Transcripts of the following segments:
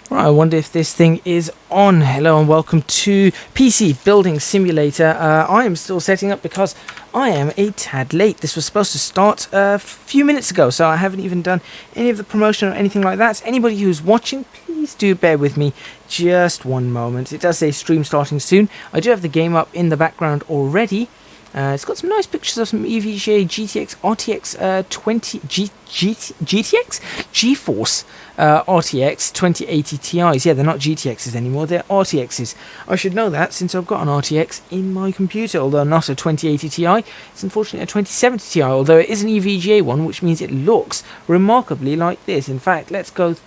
Right, I wonder if this thing is on. Hello and welcome to PC Building Simulator. I am still setting up because I am a tad late. This was supposed to start a few minutes ago, so I haven't even done any of the promotion or anything like that. Anybody who's watching, please do bear with me just one moment. It does say stream starting soon. I do have the game up in the background already. It's got some nice pictures of some EVGA GTX RTX 20 GTX GeForce RTX 2080 Ti's. Yeah, they're not GTXs anymore, they're RTXs. I should know that since I've got an RTX in my computer, although not a 2080 Ti. It's unfortunately a 2070 Ti, although it is an EVGA one, which means it looks remarkably like this. In fact, let's go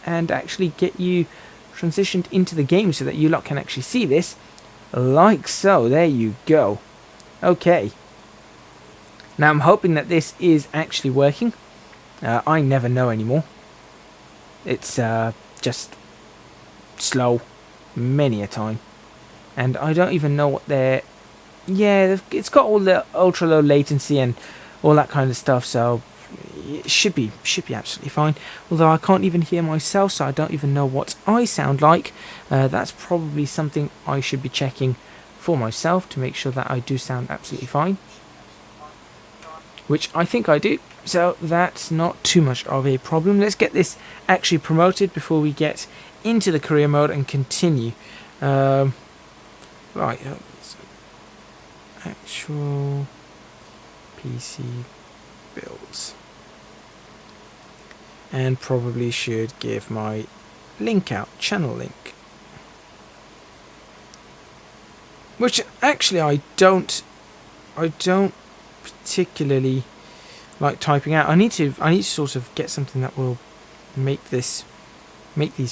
and actually get you transitioned into the game so that you lot can actually see this, like so. There you go. Okay, now I'm hoping that this is actually working. I never know anymore. It's just slow many a time, and I don't even know what they're... Yeah, it's got all the ultra low latency and all that kind of stuff, so it should be absolutely fine. Although I can't even hear myself, so I don't even know what I sound like. That's probably something I should be checking for myself to make sure that I do sound absolutely fine, which I think I do, so that's not too much of a problem. Let's get this actually promoted before we get into the career mode and continue. Right, so actual PC builds, and probably should give my link out, channel link, which actually I don't particularly like typing out. I need to sort of get something that will make these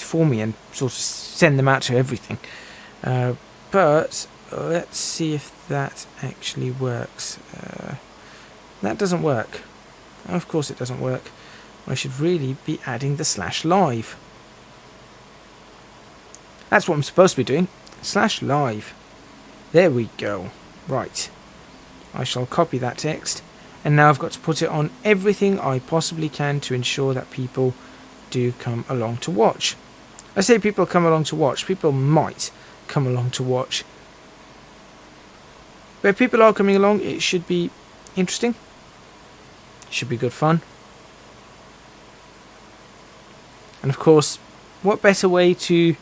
for me and sort of send them out to everything. But let's see if that actually works. That doesn't work. Of course it doesn't work. I should really be adding the /live. That's what I'm supposed to be doing. /live. There we go. Right. I shall copy that text, and now I've got to put it on everything I possibly can to ensure that people do come along to watch. I say people come along to watch. People might come along to watch. But if people are coming along, it should be interesting. It should be good fun. And of course, what better way to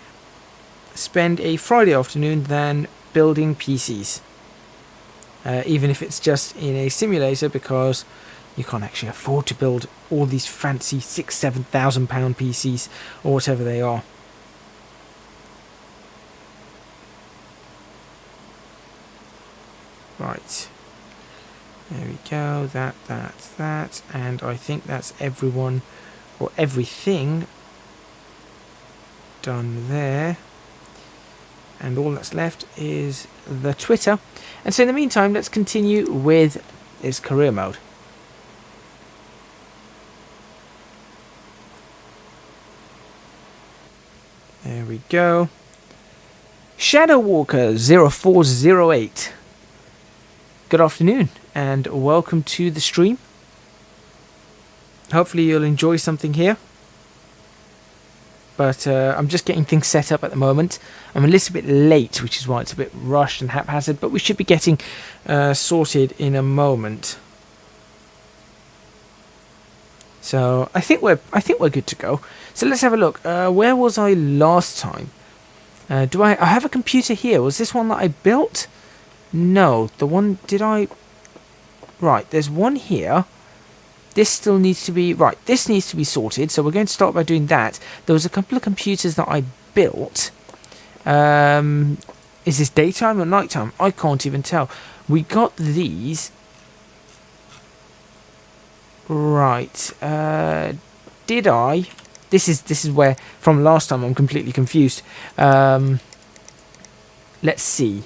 spend a Friday afternoon than building PCs, even if it's just in a simulator, because you can't actually afford to build all these fancy £6,000-7,000 PCs or whatever they are. Right, there we go, that, and I think that's everyone or everything done there. And all that's left is the Twitter. And so in the meantime, let's continue with this career mode. There we go. Shadowwalker0408. Good afternoon and welcome to the stream. Hopefully you'll enjoy something here. But I'm just getting things set up at the moment. I'm a little bit late, which is why it's a bit rushed and haphazard, but we should be getting sorted in a moment. So I think we're good to go. So let's have a look. Where was I last time? Do I have a computer here? Was this one that I built? No, the one right, there's one here. This still needs to be... Right, this needs to be sorted, so we're going to start by doing that. There was a couple of computers that I built. Is this daytime or nighttime? I can't even tell. We got these. Right. Did I... This is where, from last time, I'm completely confused. Let's see.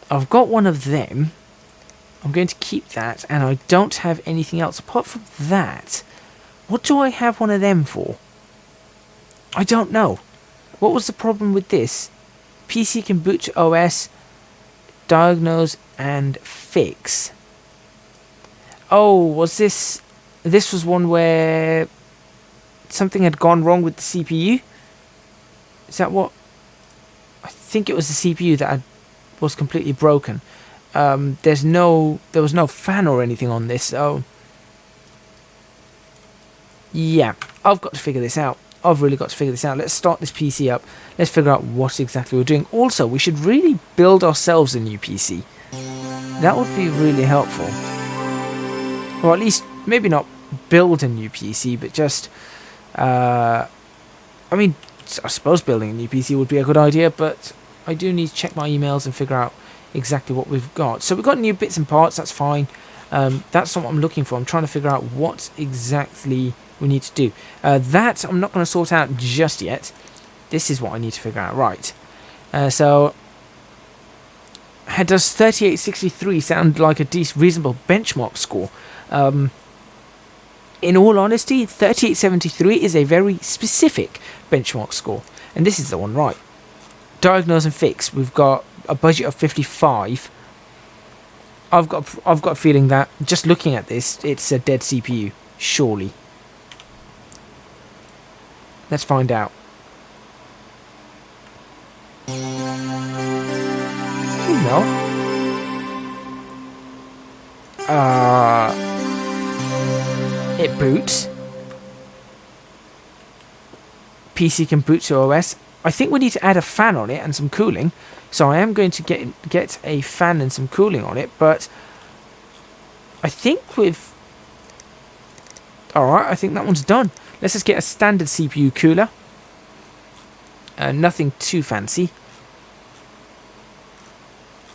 I've got one of them. I'm going to keep that, and I don't have anything else apart from that. What do I have one of them for? I don't know. What was the problem with this? PC can boot to OS, diagnose and fix. Oh, was this... This was one where something had gone wrong with the CPU? Is that what? I think it was the CPU that was completely broken. There was no fan or anything on this, so yeah, I've got to figure this out. I've really got to figure this out. Let's start this PC up. Let's figure out what exactly we're doing. Also, we should really build ourselves a new PC. That would be really helpful. Or at least, maybe not build a new PC, but just, I mean, I suppose building a new PC would be a good idea, but I do need to check my emails and figure out exactly what we've got. So we've got new bits and parts, that's fine. That's not what I'm looking for. I'm trying to figure out what exactly we need to do. That I'm not going to sort out just yet. This is what I need to figure out. Right. So, does 3863 sound like a decent, reasonable benchmark score? In all honesty, 3873 is a very specific benchmark score. And this is the one, right. Diagnose and fix. We've got a budget of 55. I've got a feeling that, just looking at this, it's a dead CPU. Surely. Let's find out. No. It boots. PC can boot to OS. I think we need to add a fan on it and some cooling. So I am going to get a fan and some cooling on it, but I think we've... Alright, I think that one's done. Let's just get a standard CPU cooler. Nothing too fancy.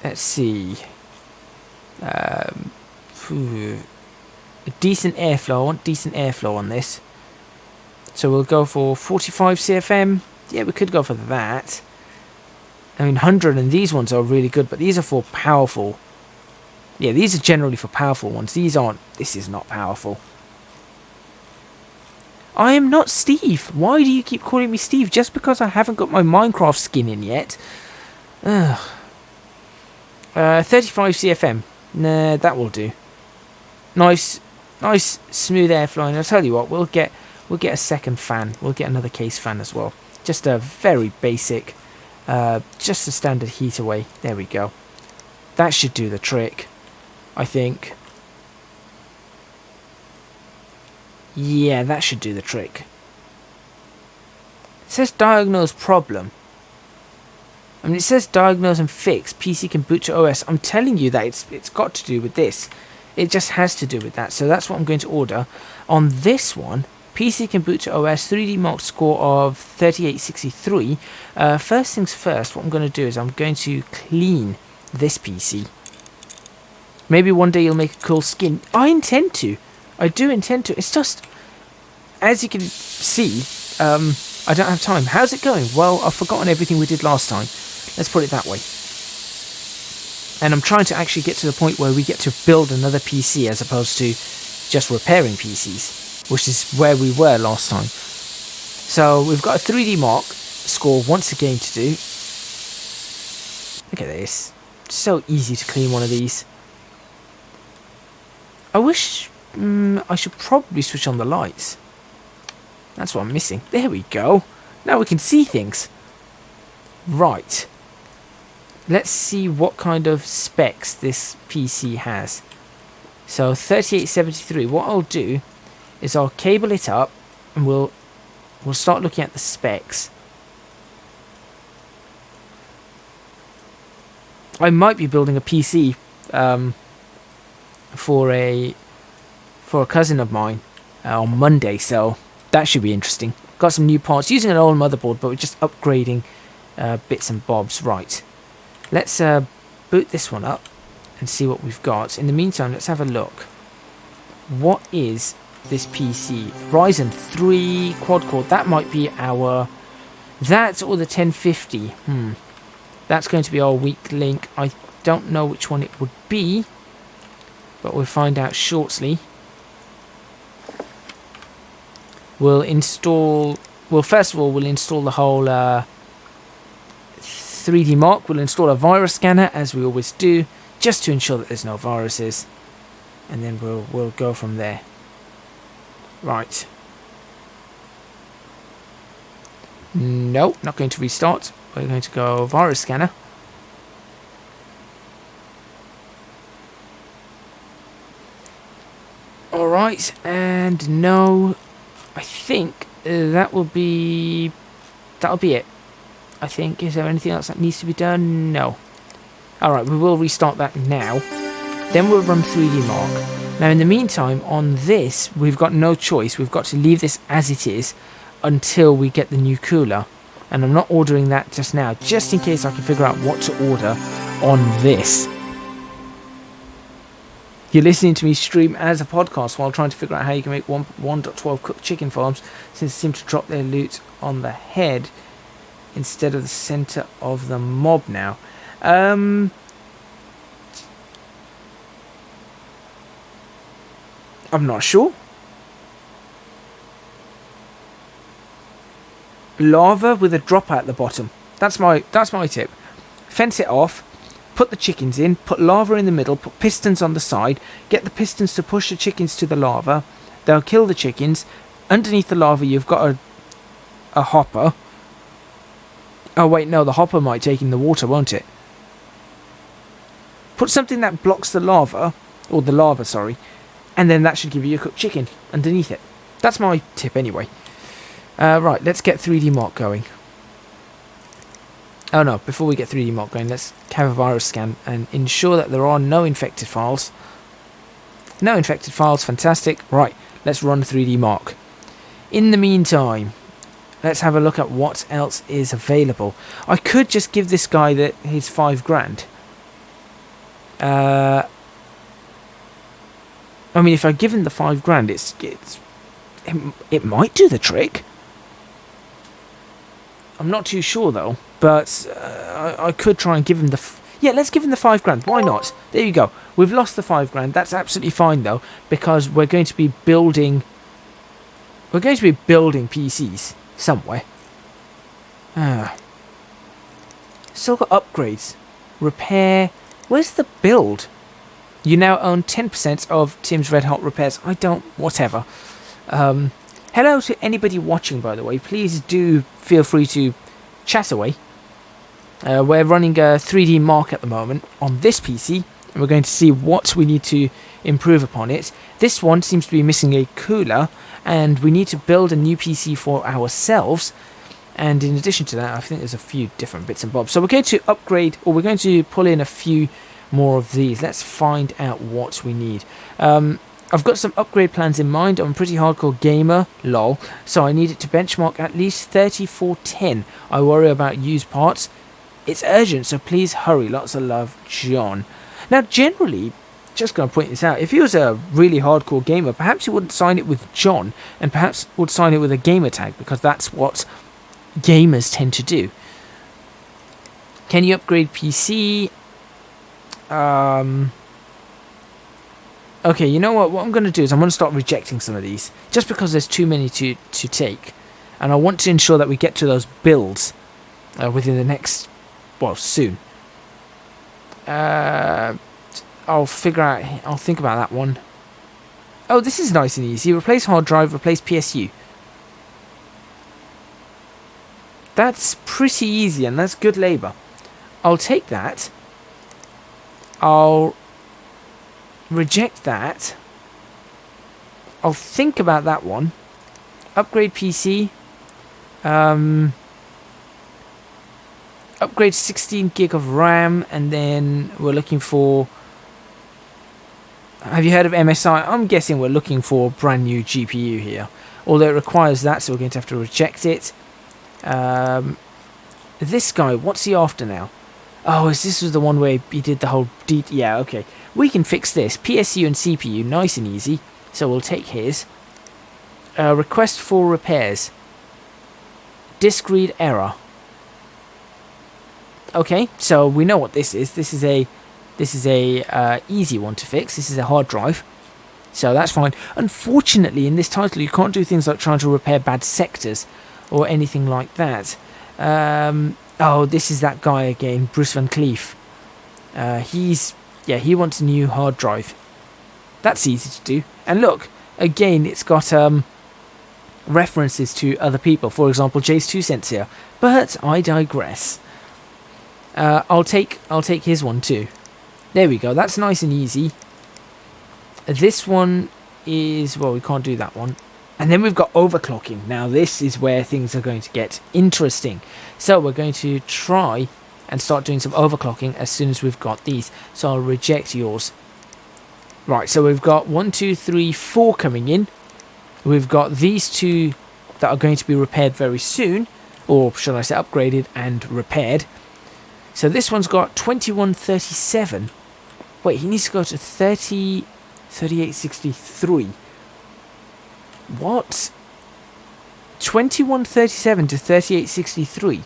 Let's see. A decent airflow. I want decent airflow on this. So we'll go for 45 CFM. Yeah, we could go for that. I mean, 100 and these ones are really good, but these are for powerful. Yeah, these are generally for powerful ones. These aren't. This is not powerful. I am not Steve. Why do you keep calling me Steve? Just because I haven't got my Minecraft skin in yet? Ugh. 35 CFM. Nah, that will do. Nice smooth airflow. And I'll tell you what, we'll get a second fan. We'll get another case fan as well. Just a very basic, just a standard heat away. There we go. That should do the trick, I think. Yeah, that should do the trick. It says diagnose problem. I mean, it says diagnose and fix. PC can boot to OS. I'm telling you that it's got to do with this. It just has to do with that. So that's what I'm going to order. On this one, PC can boot to OS, 3D mark score of 3863. First things first, what I'm going to do is I'm going to clean this PC. Maybe one day you'll make a cool skin. I intend to. I do intend to. It's just, as you can see, I don't have time. How's it going? Well, I've forgotten everything we did last time. Let's put it that way. And I'm trying to actually get to the point where we get to build another PC as opposed to just repairing PCs, which is where we were last time. So we've got a 3D mark score once again to do. Look at this. It's so easy to clean one of these. I wish... I should probably switch on the lights. That's what I'm missing. There we go. Now we can see things. Right. Let's see what kind of specs this PC has. So 3873. What I'll do is I'll cable it up and we'll start looking at the specs. I might be building a PC for a cousin of mine on Monday, so that should be interesting. Got some new parts using an old motherboard, but we're just upgrading bits and bobs. Right, let's boot this one up and see what we've got. In the meantime, let's have a look. What is this PC? Ryzen 3 quad core. That might be our... That or the 1050. That's going to be our weak link. I don't know which one it would be, but we'll find out shortly. We'll install... Well, first of all, we'll install the whole 3D Mark. We'll install a virus scanner, as we always do, just to ensure that there's no viruses. And then we'll go from there. Right. No, not going to restart. We're going to go virus scanner. Alright, and no, I think that'll be it. I think. Is there anything else that needs to be done? No. Alright, we will restart that now. Then we'll run 3D Mark. Now in the meantime, on this, we've got no choice. We've got to leave this as it is until we get the new cooler. And I'm not ordering that just now, just in case I can figure out what to order on this. You're listening to me stream as a podcast while trying to figure out how you can make 1.12 cooked chicken farms, since they seem to drop their loot on the head instead of the center of the mob now. I'm not sure. Lava with a drop at the bottom. That's my tip. Fence it off. Put the chickens in, put lava in the middle, put pistons on the side, get the pistons to push the chickens to the lava. They'll kill the chickens. Underneath the lava you've got a hopper. Oh wait, no, the hopper might take in the water, won't it? Put something that blocks the lava, sorry, and then that should give you a cooked chicken underneath it. That's my tip anyway. Right, let's get 3D Mark going. Oh no, before we get 3D Mark going, let's have a virus scan and ensure that there are no infected files. No infected files, fantastic. Right, let's run 3D Mark. In the meantime, let's have a look at what else is available. I could just give this guy his 5 grand. I mean, if I give him the 5 grand, it might do the trick. I'm not too sure though, but I could try and give him yeah, let's give him the 5 grand. Why not? There you go. We've lost the 5 grand. That's absolutely fine though, because we're going to be building. We're going to be building PCs somewhere. Still got upgrades, repair. Where's the build? You now own 10% of Tim's Red Hot Repairs. I don't. Whatever. Hello to anybody watching, by the way. Please do feel free to chat away. We're running a 3D Mark at the moment on this PC, and we're going to see what we need to improve upon it. This one seems to be missing a cooler, and we need to build a new PC for ourselves. And in addition to that, I think there's a few different bits and bobs. So we're going to upgrade, or we're going to pull in a few more of these. Let's find out what we need. I've got some upgrade plans in mind. I'm a pretty hardcore gamer, lol, so I need it to benchmark at least 3410. I worry about used parts. It's urgent, so please hurry. Lots of love, John. Now, generally, just going to point this out, if he was a really hardcore gamer, perhaps he wouldn't sign it with John, and perhaps would sign it with a gamer tag, because that's what gamers tend to do. Can you upgrade PC? Okay, you know what? What I'm going to do is I'm going to start rejecting some of these, just because there's too many to take, and I want to ensure that we get to those builds within the next, well, soon. I'll think about that one. Oh, this is nice and easy. Replace hard drive, replace PSU. That's pretty easy, and that's good labour. I'll take that. I'll reject that. I'll think about that one. Upgrade PC. Upgrade 16 gig of RAM, and then we're looking for. Have you heard of MSI? I'm guessing we're looking for a brand new GPU here. Although it requires that, so we're going to have to reject it. This guy, what's he after now? Oh, this was the one where he did the whole... Yeah, okay. We can fix this. PSU and CPU, nice and easy. So we'll take his. Request for repairs. Disk read error. Okay, so we know what this is. This is a easy one to fix. This is a hard drive. So that's fine. Unfortunately, in this title, you can't do things like trying to repair bad sectors or anything like that. Oh, this is that guy again, Bruce Van Cleef. He wants a new hard drive. That's easy to do. And look, again, it's got references to other people. For example, Jay's 2 cents here. But I digress. I'll take his one too. There we go. That's nice and easy. This one is, well, we can't do that one. And then we've got overclocking. Now this is where things are going to get interesting. So we're going to try and start doing some overclocking as soon as we've got these. So I'll reject yours. Right, so we've got 1, 2, 3, 4 coming in. We've got these 2 that are going to be repaired very soon. Or should I say upgraded and repaired. So this one's got 2137. Wait, he needs to go to 3863. What? 2137 to 3863.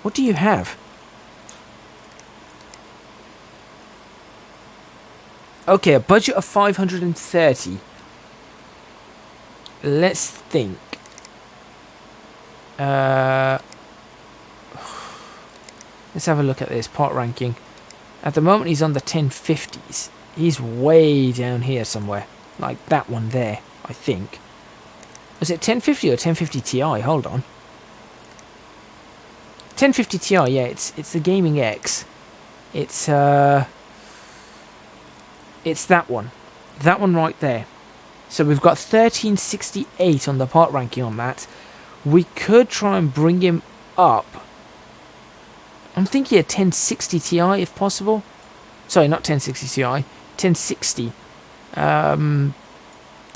What do you have? Okay, a budget of 530. Let's think. Let's have a look at this part ranking. At the moment he's on the 1050s. He's way down here somewhere. Like that one there, I think. Was it 1050 or 1050 Ti? Hold on. 1050 Ti, yeah, it's the Gaming X. It's that one. That one right there. So we've got 1368 on the part ranking on that. We could try and bring him up. I'm thinking a 1060 Ti if possible. Sorry, not 1060 Ti. 1060.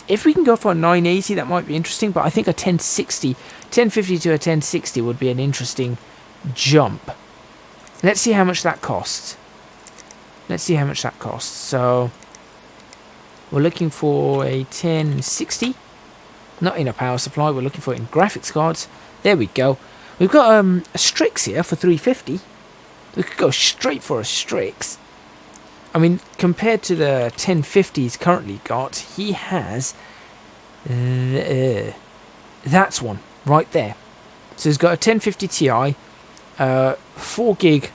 If we can go for a 980, that might be interesting. But I think a 1060, 1050 to a 1060 would be an interesting jump. Let's see how much that costs. Let's see how much that costs. So we're looking for a 1060. Not in a power supply. We're looking for it in graphics cards. There we go. We've got a Strix here for 350. We could go straight for a Strix. I mean, compared to the 1050s currently got, he has that's one right there. So he's got a 1050 Ti, 4 gig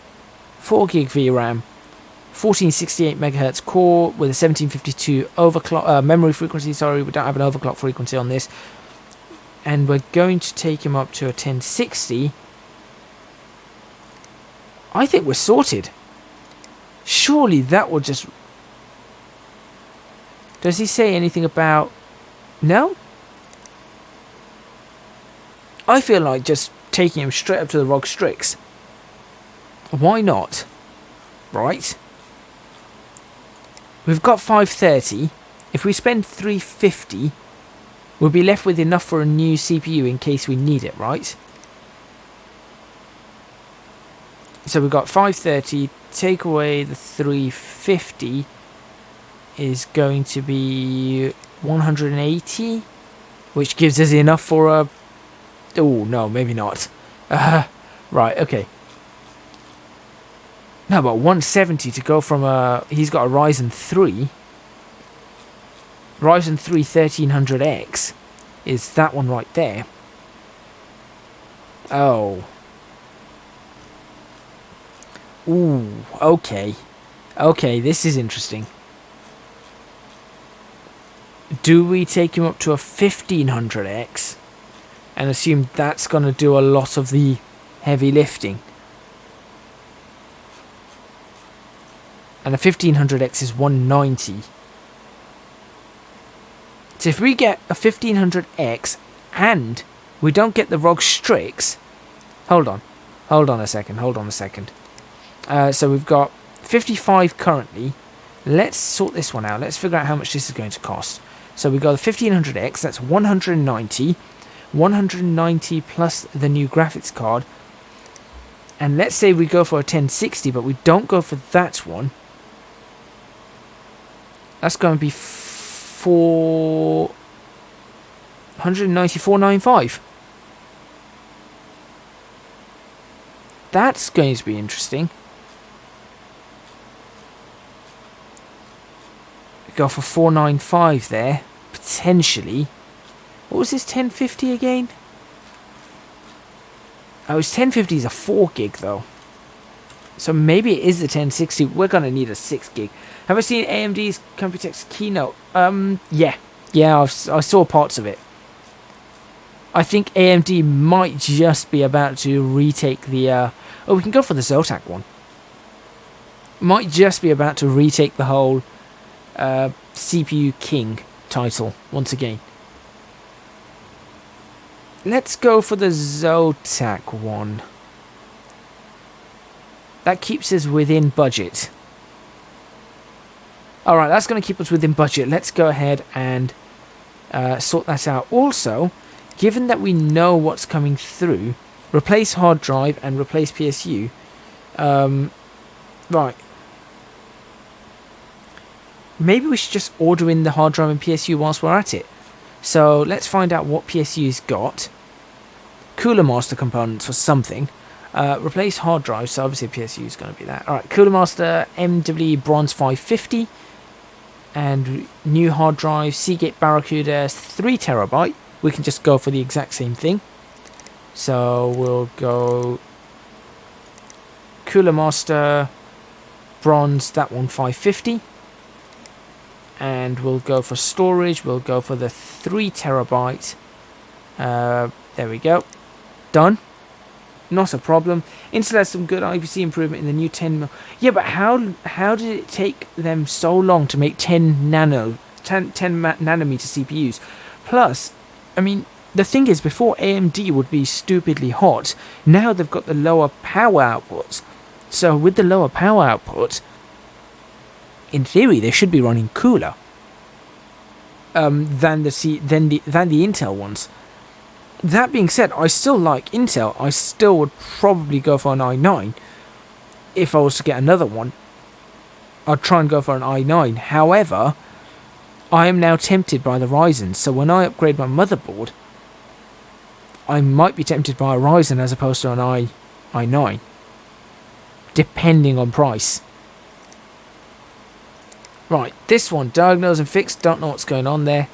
VRAM, 1468 megahertz core with a 1752 overclock memory frequency. Sorry, we don't have an overclock frequency on this. And we're going to take him up to a 1060. I think we're sorted. Surely that will just... Does he say anything about... No? I feel like just taking him straight up to the ROG Strix. Why not? Right. We've got 530. If we spend 350... we'll be left with enough for a new CPU in case we need it, right? So we've got 530, take away the 350 is going to be 180, which gives us enough for a... Oh, no, maybe not. Right, okay. No, but 170 to go from a... He's got a Ryzen 3. Ryzen 3 1300X is that one right there. Oh. Ooh, okay. Okay, this is interesting. Do we take him up to a 1500X and assume that's going to do a lot of the heavy lifting? And a 1500X is 190. So if we get a 1500X and we don't get the ROG Strix... Hold on a second. So we've got 55 currently. Let's sort this one out. Let's figure out how much this is going to cost. So we've got a 1500X, that's 190. 190 plus the new graphics card. And let's say we go for a 1060, but we don't go for that one. That's going to be 494.95. That's going to be interesting. Go for 495 there, potentially. What was this 1050 again? Oh, his 1050 is a 4 gig though. So maybe it is the 1060. We're going to need a 6 gig. Have I seen AMD's Computex keynote? Yeah. Yeah, I saw parts of it. I think AMD might just be about to retake the... oh, we can go for the Zotac one. Might just be about to retake the whole CPU King title once again. Let's go for the Zotac one. That keeps us within budget. Alright, that's going to keep us within budget. Let's go ahead and sort that out. Also, given that we know what's coming through, replace hard drive and replace PSU. Right. Maybe we should just order in the hard drive and PSU whilst we're at it. So let's find out what PSU's got. Cooler Master components for something. Replace hard drive, so obviously PSU is going to be that. Alright, Cooler Master MW Bronze 550. And new hard drive, Seagate Barracuda 3TB. We can just go for the exact same thing. So we'll go Cooler Master Bronze, that one 550. And we'll go for storage, we'll go for the 3TB. There we go. Done. Not a problem. Intel has some good IPC improvement in the new 10mm. Yeah, but how did it take them so long to make 10 nanometer CPUs? Plus, I mean, the thing is, before AMD would be stupidly hot, now they've got the lower power outputs. So with the lower power output, in theory, they should be running cooler than the Intel ones. That being said, I still like Intel. I still would probably go for an i9. If I was to get another one, I'd try and go for an i9. However, I am now tempted by the Ryzen. So when I upgrade my motherboard, I might be tempted by a Ryzen as opposed to an i9. Depending on price. Right, this one, diagnose and fix. Don't know what's going on there.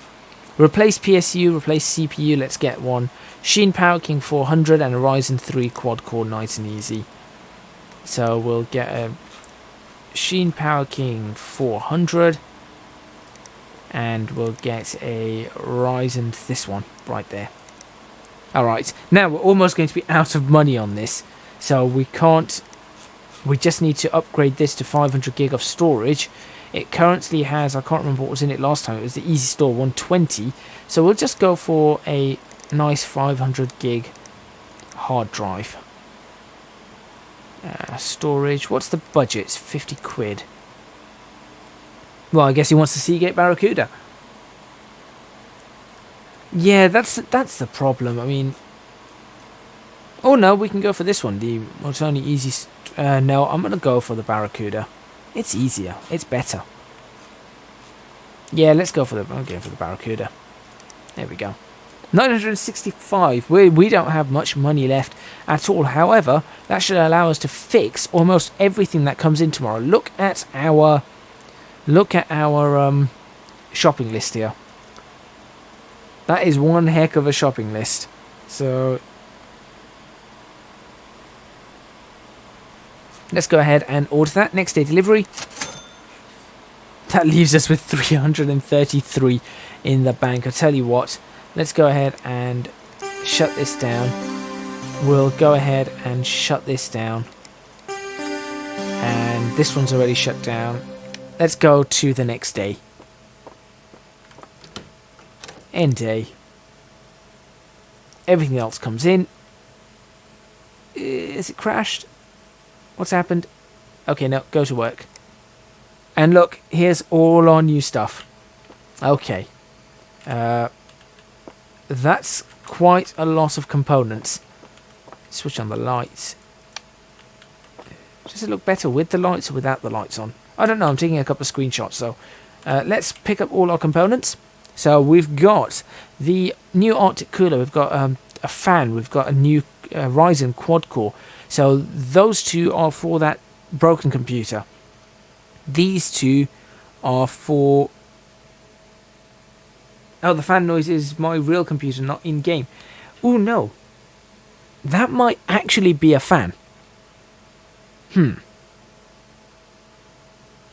Replace PSU, replace CPU, let's get one. Sheen Power King 400 and a Ryzen 3 quad core, nice and easy. So we'll get a Sheen Power King 400. And we'll get a Ryzen, this one, right there. Alright, now we're almost going to be out of money on this. So we just need to upgrade this to 500 gig of storage. It currently has, I can't remember what was in it last time, it was the Easy Store 120. So we'll just go for a nice 500 gig hard drive. Storage, what's the budget? It's 50 quid. Well, I guess he wants the Seagate Barracuda. Yeah, that's the problem. I mean, oh no, we can go for this one. The Altoni Easy. No, I'm gonna go for the Barracuda. It's easier. It's better. Yeah, let's go for the. I'm going for the Barracuda. There we go. 965. We don't have much money left at all. However, that should allow us to fix almost everything that comes in tomorrow. Look at our shopping list here. That is one heck of a shopping list. So let's go ahead and order that. Next day delivery. That leaves us with 333 in the bank. I'll tell you what. Let's go ahead and shut this down. We'll go ahead and shut this down. And this one's already shut down. Let's go to the next day. End day. Everything else comes in. Is it crashed? What's happened? Okay, no, go to work. And look, here's all our new stuff. Okay. That's quite a lot of components. Switch on the lights. Does it look better with the lights or without the lights on? I don't know, I'm taking a couple of screenshots. So let's pick up all our components. So we've got the new Arctic cooler. We've got a fan. We've got a new Ryzen quad core. So those two are for that broken computer. These two are for... Oh, the fan noise is my real computer, not in-game. Oh, no. That might actually be a fan.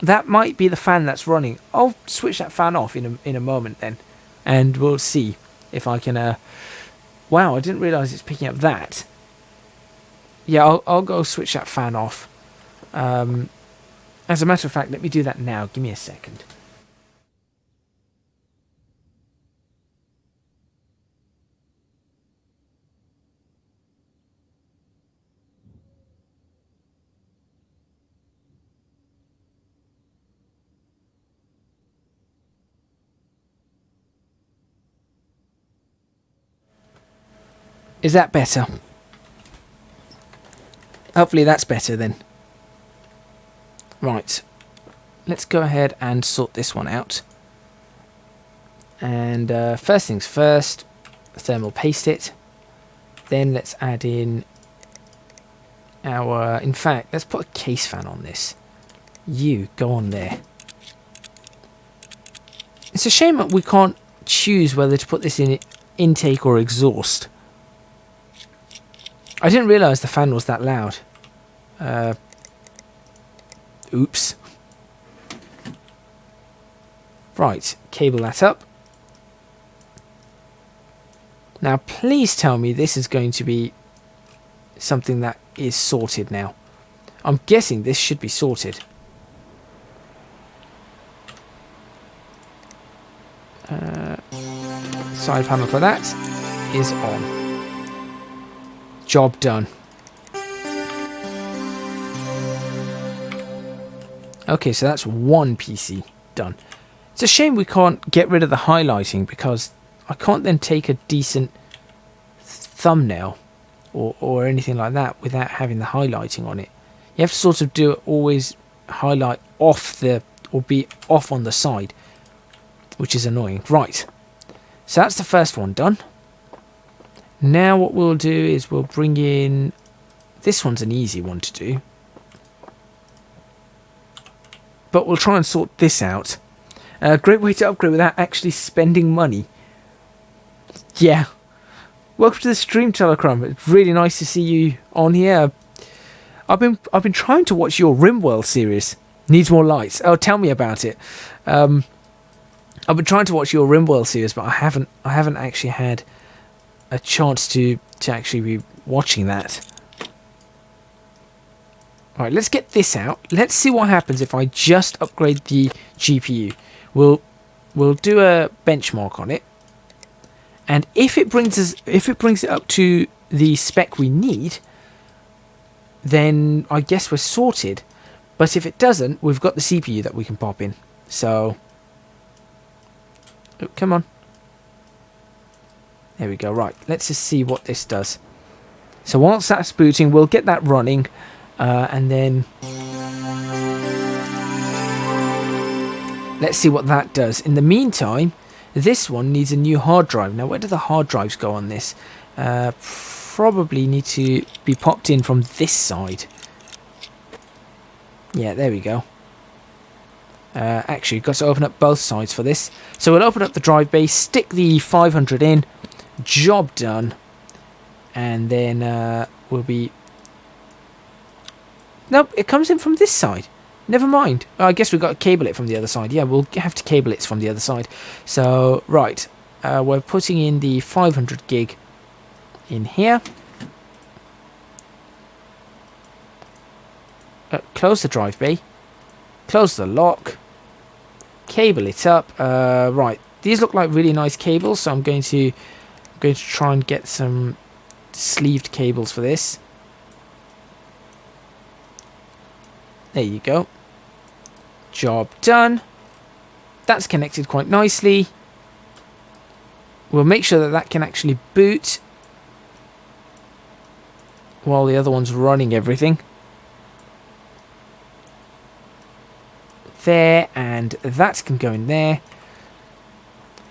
That might be the fan that's running. I'll switch that fan off in a moment then. And we'll see if I can Wow, I didn't realise it's picking up that. Yeah, I'll go switch that fan off. As a matter of fact, let me do that now. Give me a second. Is that better? Hopefully that's better then. Right. Let's go ahead and sort this one out. And first things first, thermal paste it. Then let's add in our... In fact, let's put a case fan on this. You, go on there. It's a shame that we can't choose whether to put this in intake or exhaust. I didn't realise the fan was that loud. Oops. Right, cable that up. Now please tell me this is going to be something that is sorted now. I'm guessing this should be sorted. Side panel for that is on. Job done. Okay, so that's one PC done. It's a shame we can't get rid of the highlighting, because I can't then take a decent thumbnail or anything like that without having the highlighting on it. You have to sort of do it, always highlight off the, or be off on the side, which is annoying. Right, so that's the first one done. Now what we'll do is we'll bring in, this one's an easy one to do, but we'll try and sort this out. A great way to upgrade without actually spending money. Yeah. Welcome to the stream, Telecrum. It's really nice to see you on here. I've been trying to watch your RimWorld series. Needs more lights. Oh, tell me about it. I've been trying to watch your RimWorld series, but I haven't actually had a chance to actually be watching that. Alright, let's get this out. Let's see what happens if I just upgrade the GPU. We'll do a benchmark on it, and if it brings it up to the spec we need, then I guess we're sorted. But if it doesn't, we've got the CPU that we can pop in. So, oh, come on. There we go. Right, let's just see what this does. So once that's booting, we'll get that running, and then let's see what that does. In the meantime, this one needs a new hard drive. Now, where do the hard drives go on this? Probably need to be popped in from this side. Yeah, there we go. Actually, got to open up both sides for this. So we'll open up the drive bay, stick the 500 in, job done, and then we'll be... Nope, it comes in from this side. Never mind. I guess we've got to cable it from the other side. Yeah, we'll have to cable it from the other side. So, right. We're putting in the 500 gig in here. Close the drive bay. Close the lock. Cable it up. Right. These look like really nice cables, so I'm going to try and get some sleeved cables for this. There you go. Job done. That's connected quite nicely. We'll make sure that that can actually boot while the other one's running everything. There, and that can go in there.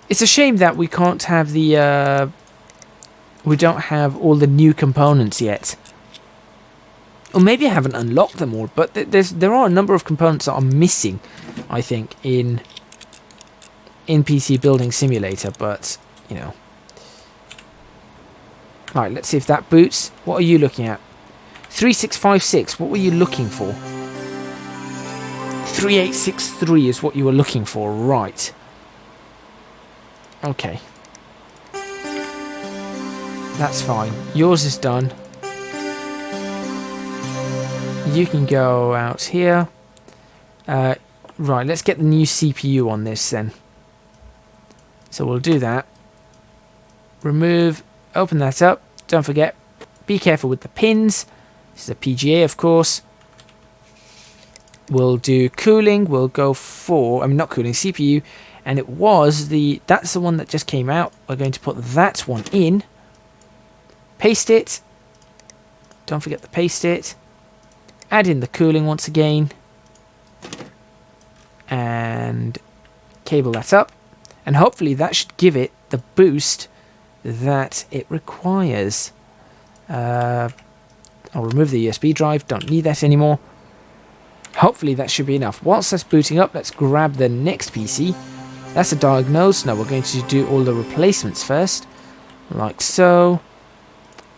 It's a shame that we can't have the... we don't have all the new components yet. Or maybe I haven't unlocked them all, but there are a number of components that are missing, I think, in PC Building Simulator, but, you know. Right, let's see if that boots. What are you looking at? 3656, what were you looking for? 3863 is what you were looking for, right. Okay. That's fine. Yours is done. You can go out here. Right, let's get the new CPU on this then. So we'll do that. Remove, open that up. Don't forget, be careful with the pins. This is a PGA, of course. We'll do cooling. We'll go for, I mean, not cooling, CPU. And it was that's the one that just came out. We're going to put that one in. Paste it. Don't forget to paste it. Add in the cooling once again. And cable that up. And hopefully that should give it the boost that it requires. I'll remove the USB drive. Don't need that anymore. Hopefully that should be enough. Whilst that's booting up, let's grab the next PC. That's a diagnose. Now we're going to do all the replacements first. Like so.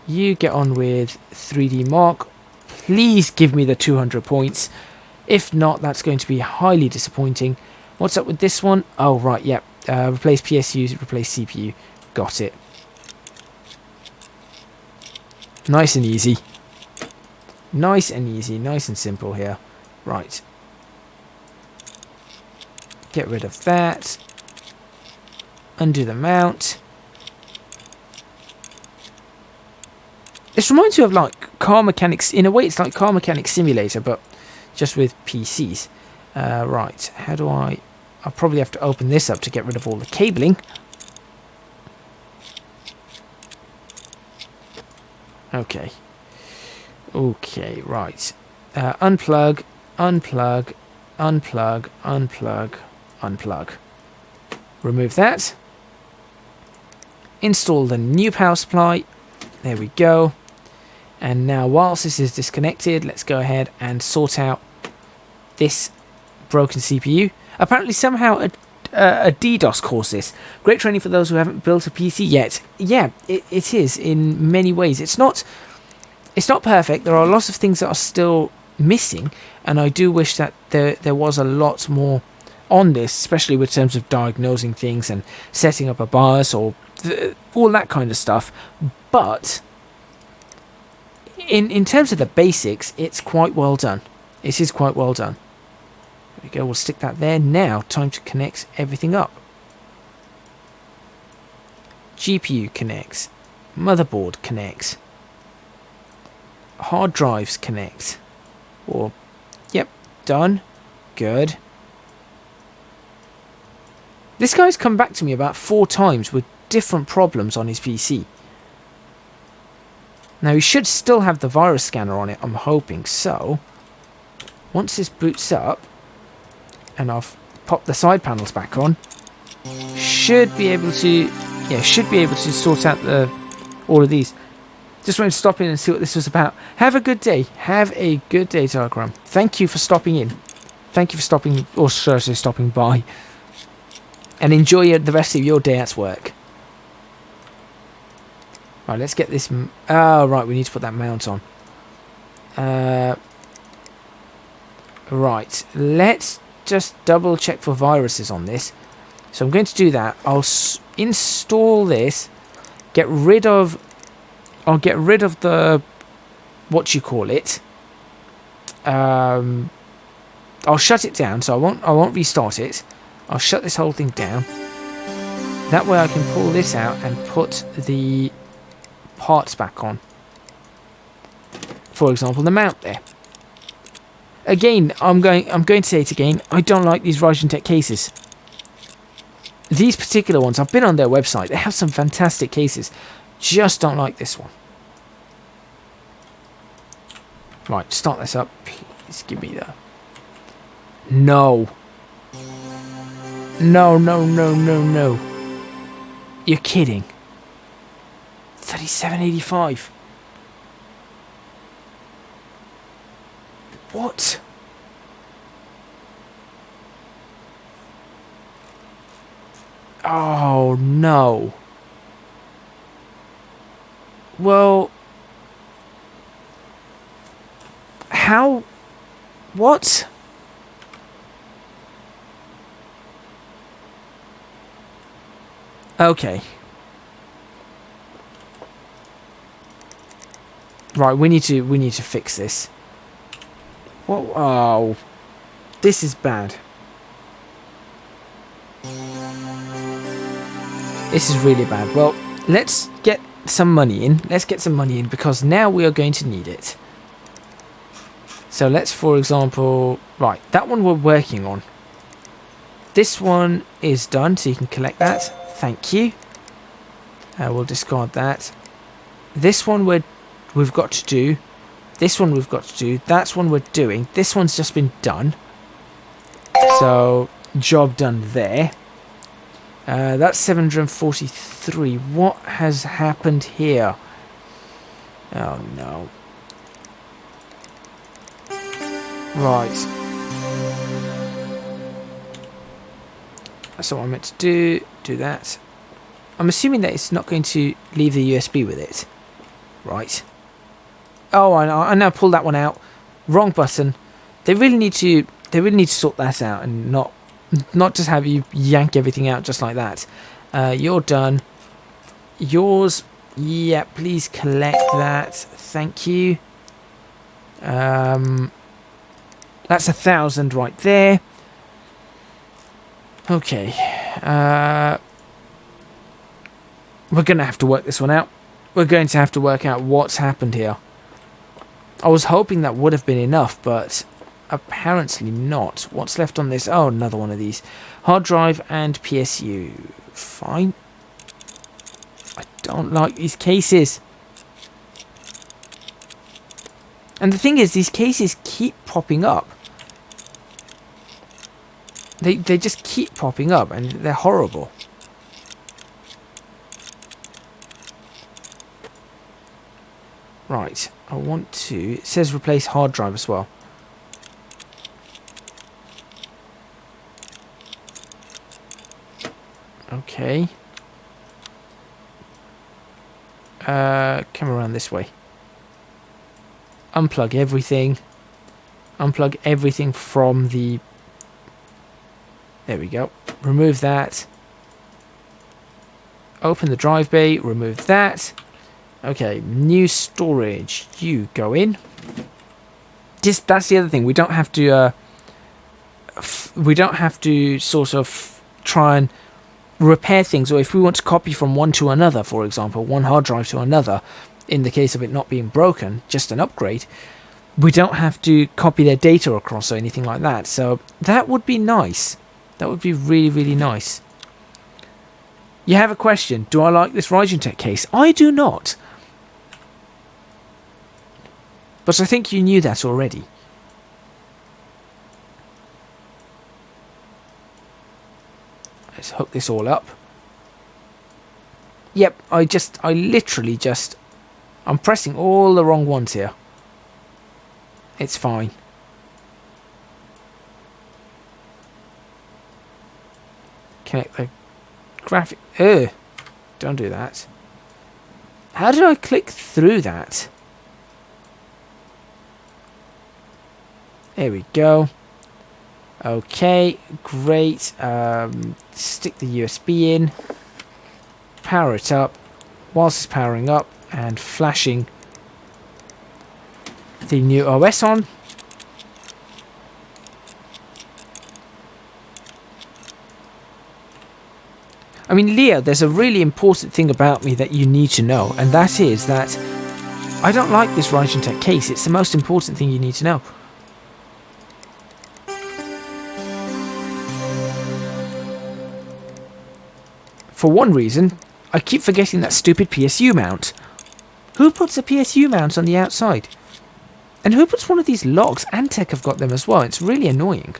You get on with 3D Mark. Please give me the 200 points. If not, that's going to be highly disappointing. What's up with this one? Oh, right, yep. Replace PSU, replace CPU. Got it. Nice and easy. Nice and easy. Nice and simple here. Right. Get rid of that. Undo the mount. This reminds me of like car mechanics. In a way, it's like car mechanics simulator, but just with PCs. Right. How do I'll probably have to open this up to get rid of all the cabling. Okay. Okay, right. Unplug, unplug, unplug, unplug, unplug. Remove that. Install the new power supply. There we go. And now whilst this is disconnected, let's go ahead and sort out this broken CPU. Apparently somehow a DDoS caused this. Great training for those who haven't built a PC yet. Yeah, it is in many ways. It's not perfect. There are lots of things that are still missing, and I do wish that there was a lot more on this, especially with terms of diagnosing things and setting up a BIOS or all that kind of stuff. But in terms of the basics, it's quite well done. It is quite well done. There we go, we'll stick that there. Now, time to connect everything up. GPU connects. Motherboard connects. Hard drives connect. Or, yep, done. Good. This guy's come back to me about 4 times with different problems on his PC. Now, he should still have the virus scanner on it, I'm hoping. So, once this boots up, and I've popped the side panels back on, should be able to sort out all of these. Just wanted to stop in and see what this was about. Have a good day. Have a good day, Telegram. Thank you for stopping in. Thank you for stopping, or should I say stopping by. And enjoy the rest of your day at work. Right, let's get this. Oh, right, we need to put that mount on. Right, let's just double check for viruses on this. So I'm going to do that. I'll install this. I'll get rid of the, what you call it. I'll shut it down, so I won't restart it. I'll shut this whole thing down. That way I can pull this out and put the parts back on. For example, the mount there. Again, I'm going to say it again. I don't like these Ryzen Tech cases. These particular ones, I've been on their website. They have some fantastic cases. Just don't like this one. Right, start this up. Please give me the... No. No, no, no, no, no. You're kidding. 3785. What? Oh, no. Well... How? What? Okay. Right, we need to fix this. Whoa, oh, this is bad. This is really bad. Well, let's get some money in. Let's get some money in because now we are going to need it. So let's, for example, right, that one we're working on. This one is done, so you can collect that. Thank you. We'll discard that. This one we've got to do. This one we've got to do. That's one we're doing. This one's just been done. So, job done there. That's 743. What has happened here? Oh no. Right. That's what I meant to do. Do that. I'm assuming that it's not going to leave the USB with it. Right. Oh, I now pulled that one out. Wrong button. They really need to sort that out and not just have you yank everything out just like that. You're done. Yours, yeah, please collect that. Thank you. That's 1,000 right there. Okay. We're going to have to work this one out. We're going to have to work out what's happened here. I was hoping that would have been enough, but apparently not. What's left on this? Oh, another one of these. Hard drive and PSU. Fine. I don't like these cases. And the thing is, these cases keep popping up. They just keep popping up, and they're horrible. Right, I want to... It says replace hard drive as well. Okay. Come around this way. Unplug everything. Unplug everything from the... There we go. Remove that. Open the drive bay. Remove that. Okay, new storage. You go in. That's the other thing. We don't have to. We don't have to sort of try and repair things, or if we want to copy from one to another, for example, one hard drive to another, in the case of it not being broken, just an upgrade, we don't have to copy their data across or anything like that. So that would be nice. That would be really, really nice. You have a question. Do I like this Ryzen case? I do not. But I think you knew that already. Let's hook this all up. Yep, I literally just... I'm pressing all the wrong ones here. It's fine. Connect the graphic... Ugh, don't do that. How did I click through that? There we go. Okay, great. Stick the USB in. Power it up. Whilst it's powering up and flashing the new OS on. I mean, Leo, there's a really important thing about me that you need to know, and that is that I don't like this Ryzen case. It's the most important thing you need to know. For one reason, I keep forgetting that stupid PSU mount. Who puts a PSU mount on the outside? And who puts one of these logs? Antec have got them as well. It's really annoying.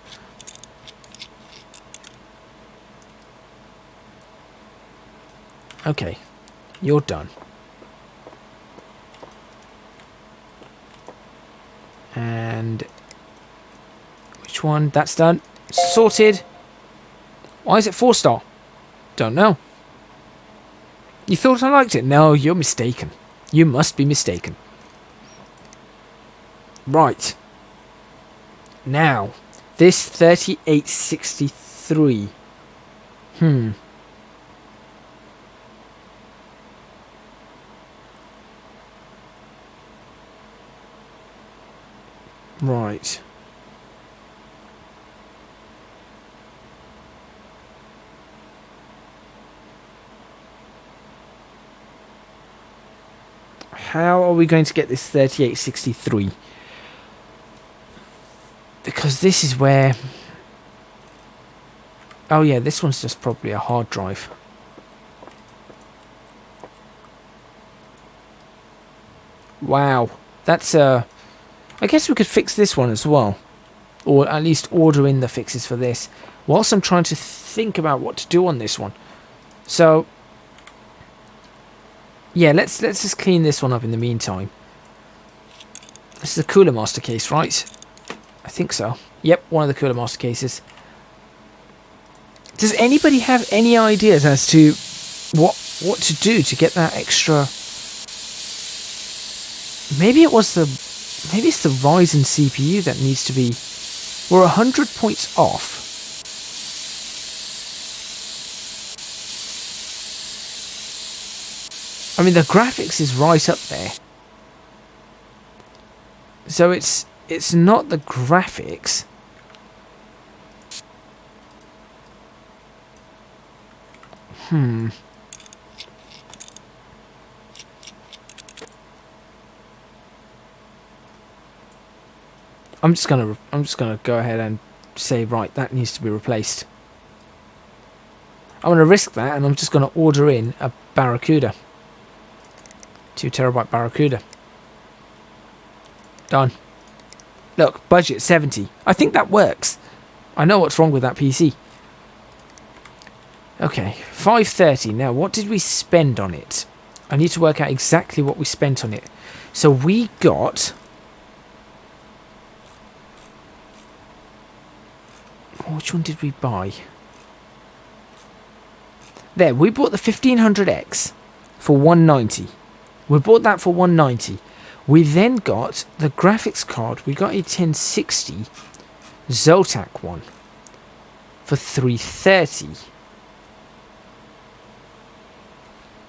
Okay, you're done. And which one? That's done. Sorted. Why is it 4-star? Don't know. You thought I liked it? No, you're mistaken. You must be mistaken. Right. Now, this 3863. Right. How are we going to get this 3863? Because this is where... Oh yeah, this one's just probably a hard drive. Wow. That's I guess we could fix this one as well. Or at least order in the fixes for this. Whilst I'm trying to think about what to do on this one. So... yeah, let's just clean this one up in the meantime. This is a Cooler Master case, right? I think so. Yep, one of the Cooler Master cases. Does anybody have any ideas as to what to do to get that extra? Maybe it's the Ryzen CPU that needs to be. We're 100 points off. I mean, the graphics is right up there. So it's not the graphics. I'm just gonna go ahead and say, right, that needs to be replaced. I'm gonna risk that, and I'm just gonna order in a Barracuda. 2 terabyte Barracuda. Done. Look, budget 70. I think that works. I know what's wrong with that PC. Okay, 530. Now, what did we spend on it? I need to work out exactly what we spent on it. So we got... which one did we buy? There, we bought the 1500X for 190. We bought that for 190. We then got the graphics card. We got a 1060 Zotac one for 330.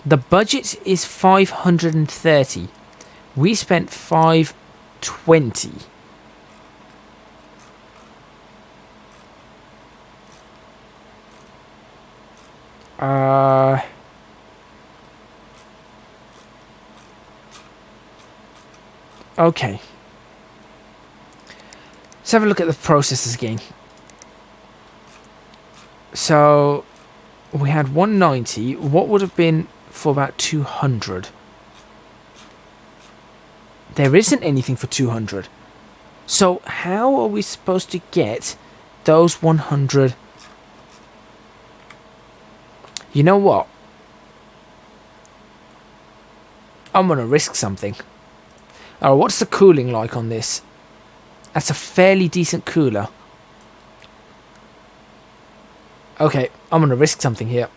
The budget is 530. We spent 520. Okay. Let's have a look at the processors again. So we had 190. What would have been for about 200? There isn't anything for 200. So how are we supposed to get those 100? You know what? I'm going to risk something. Alright, what's the cooling like on this? That's a fairly decent cooler. Okay, I'm going to risk something here.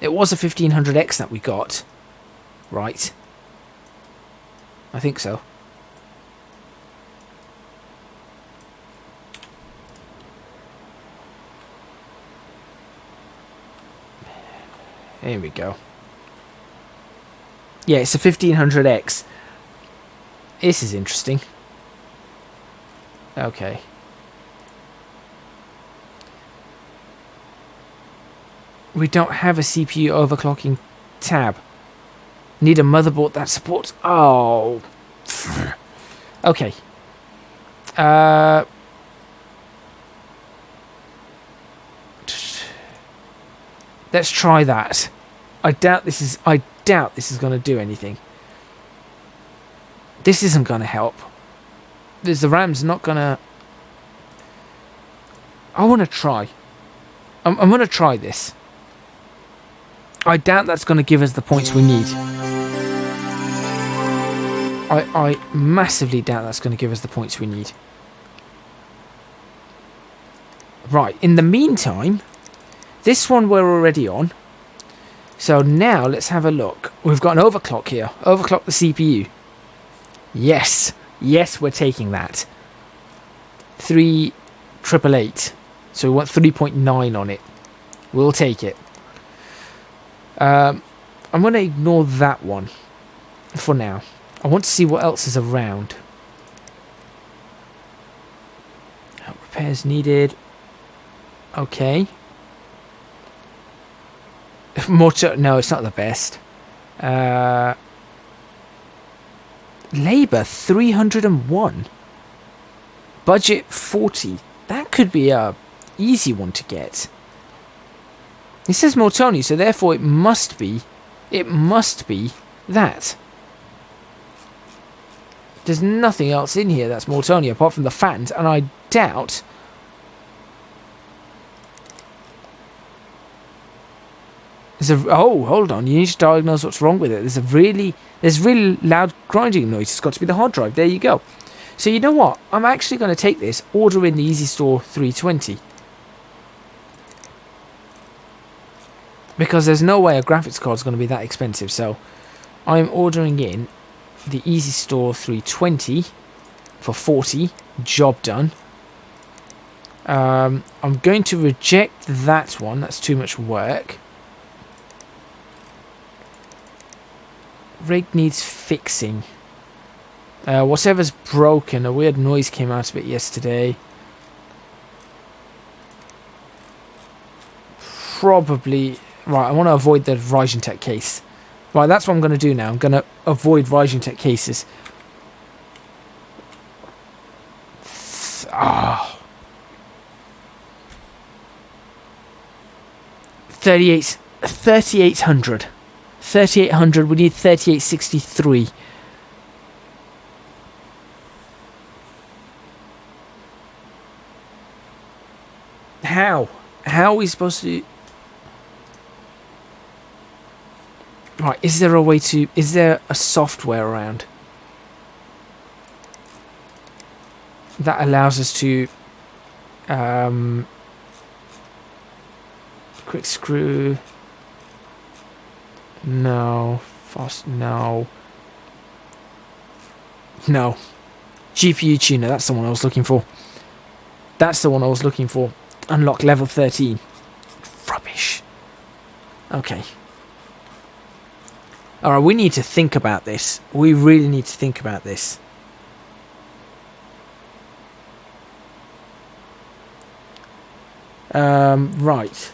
It was a 1500X that we got. Right. I think so. Here we go. Yeah, it's a 1500X. This is interesting. Okay. We don't have a CPU overclocking tab. Need a motherboard that supports... Oh. Okay. Let's try that. I doubt this is going to do anything. This isn't going to help. The RAM's not going to... I want to try. I'm going to try this. I doubt that's going to give us the points we need. I massively doubt that's going to give us the points we need. Right, in the meantime... This one we're already on. So now let's have a look. We've got an overclock here. Overclock the CPU. Yes. Yes, we're taking that. 3888. So we want 3.9 on it. We'll take it. I'm going to ignore that one. for now. I want to see what else is around. Repairs needed. Okay. No, it's not the best. Labour 301. Budget 40. That could be a easy one to get. It says Mortoni, so therefore it must be that. There's nothing else in here that's Mortoni apart from the fans, and I doubt. Oh, hold on. You need to diagnose what's wrong with it. There's really loud grinding noise. It's got to be the hard drive. There you go. So you know what? I'm actually going to take this, order in the Easy Store 320. Because there's no way a graphics card is going to be that expensive. So I'm ordering in the Easy Store 320 for 40. Job done. I'm going to reject that one. That's too much work. Rig needs fixing. Whatever's broken, a weird noise came out of it yesterday. Probably... Right, I want to avoid the Ryzen Tech case. Right, that's what I'm going to do now. I'm going to avoid Ryzen Tech cases. Ah. 3800. 3800, we need 3863. How are we supposed to... Right, is there a way to... Is there a software around that allows us to... quick screw... No. Fast. No. No. GPU tuner. That's the one I was looking for. That's the one I was looking for. Unlock level 13. Rubbish. Okay. Alright, we need to think about this. We really need to think about this. Right.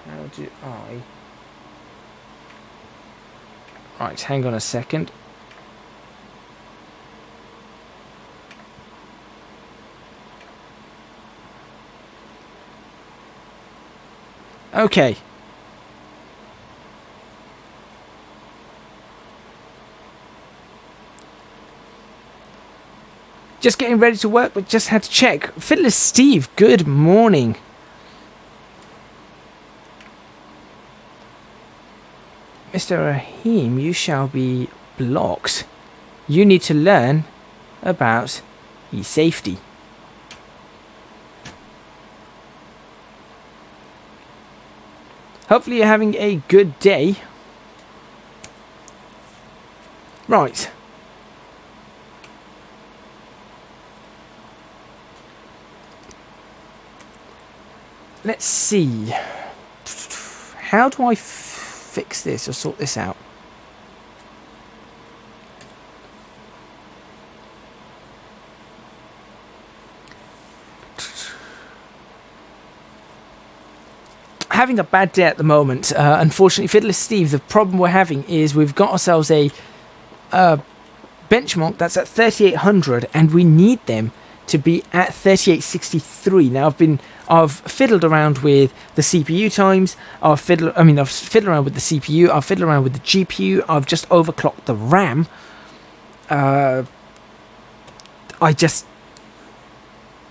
How do I... Right, hang on a second. Okay. Just getting ready to work, but just had to check. Fiddler Steve, good morning. Mr. Rahim, you shall be blocked. You need to learn about e-safety. Hopefully you're having a good day. Right. Let's see. How do I fix this or sort this out? Having a bad day at the moment. Unfortunately, Fiddler Steve, the problem we're having is we've got ourselves a benchmark that's at 3800 and we need them to be at 3863. Now I've fiddled around with the CPU times. I've fiddled around with the CPU. I've fiddled around with the GPU. I've just overclocked the RAM.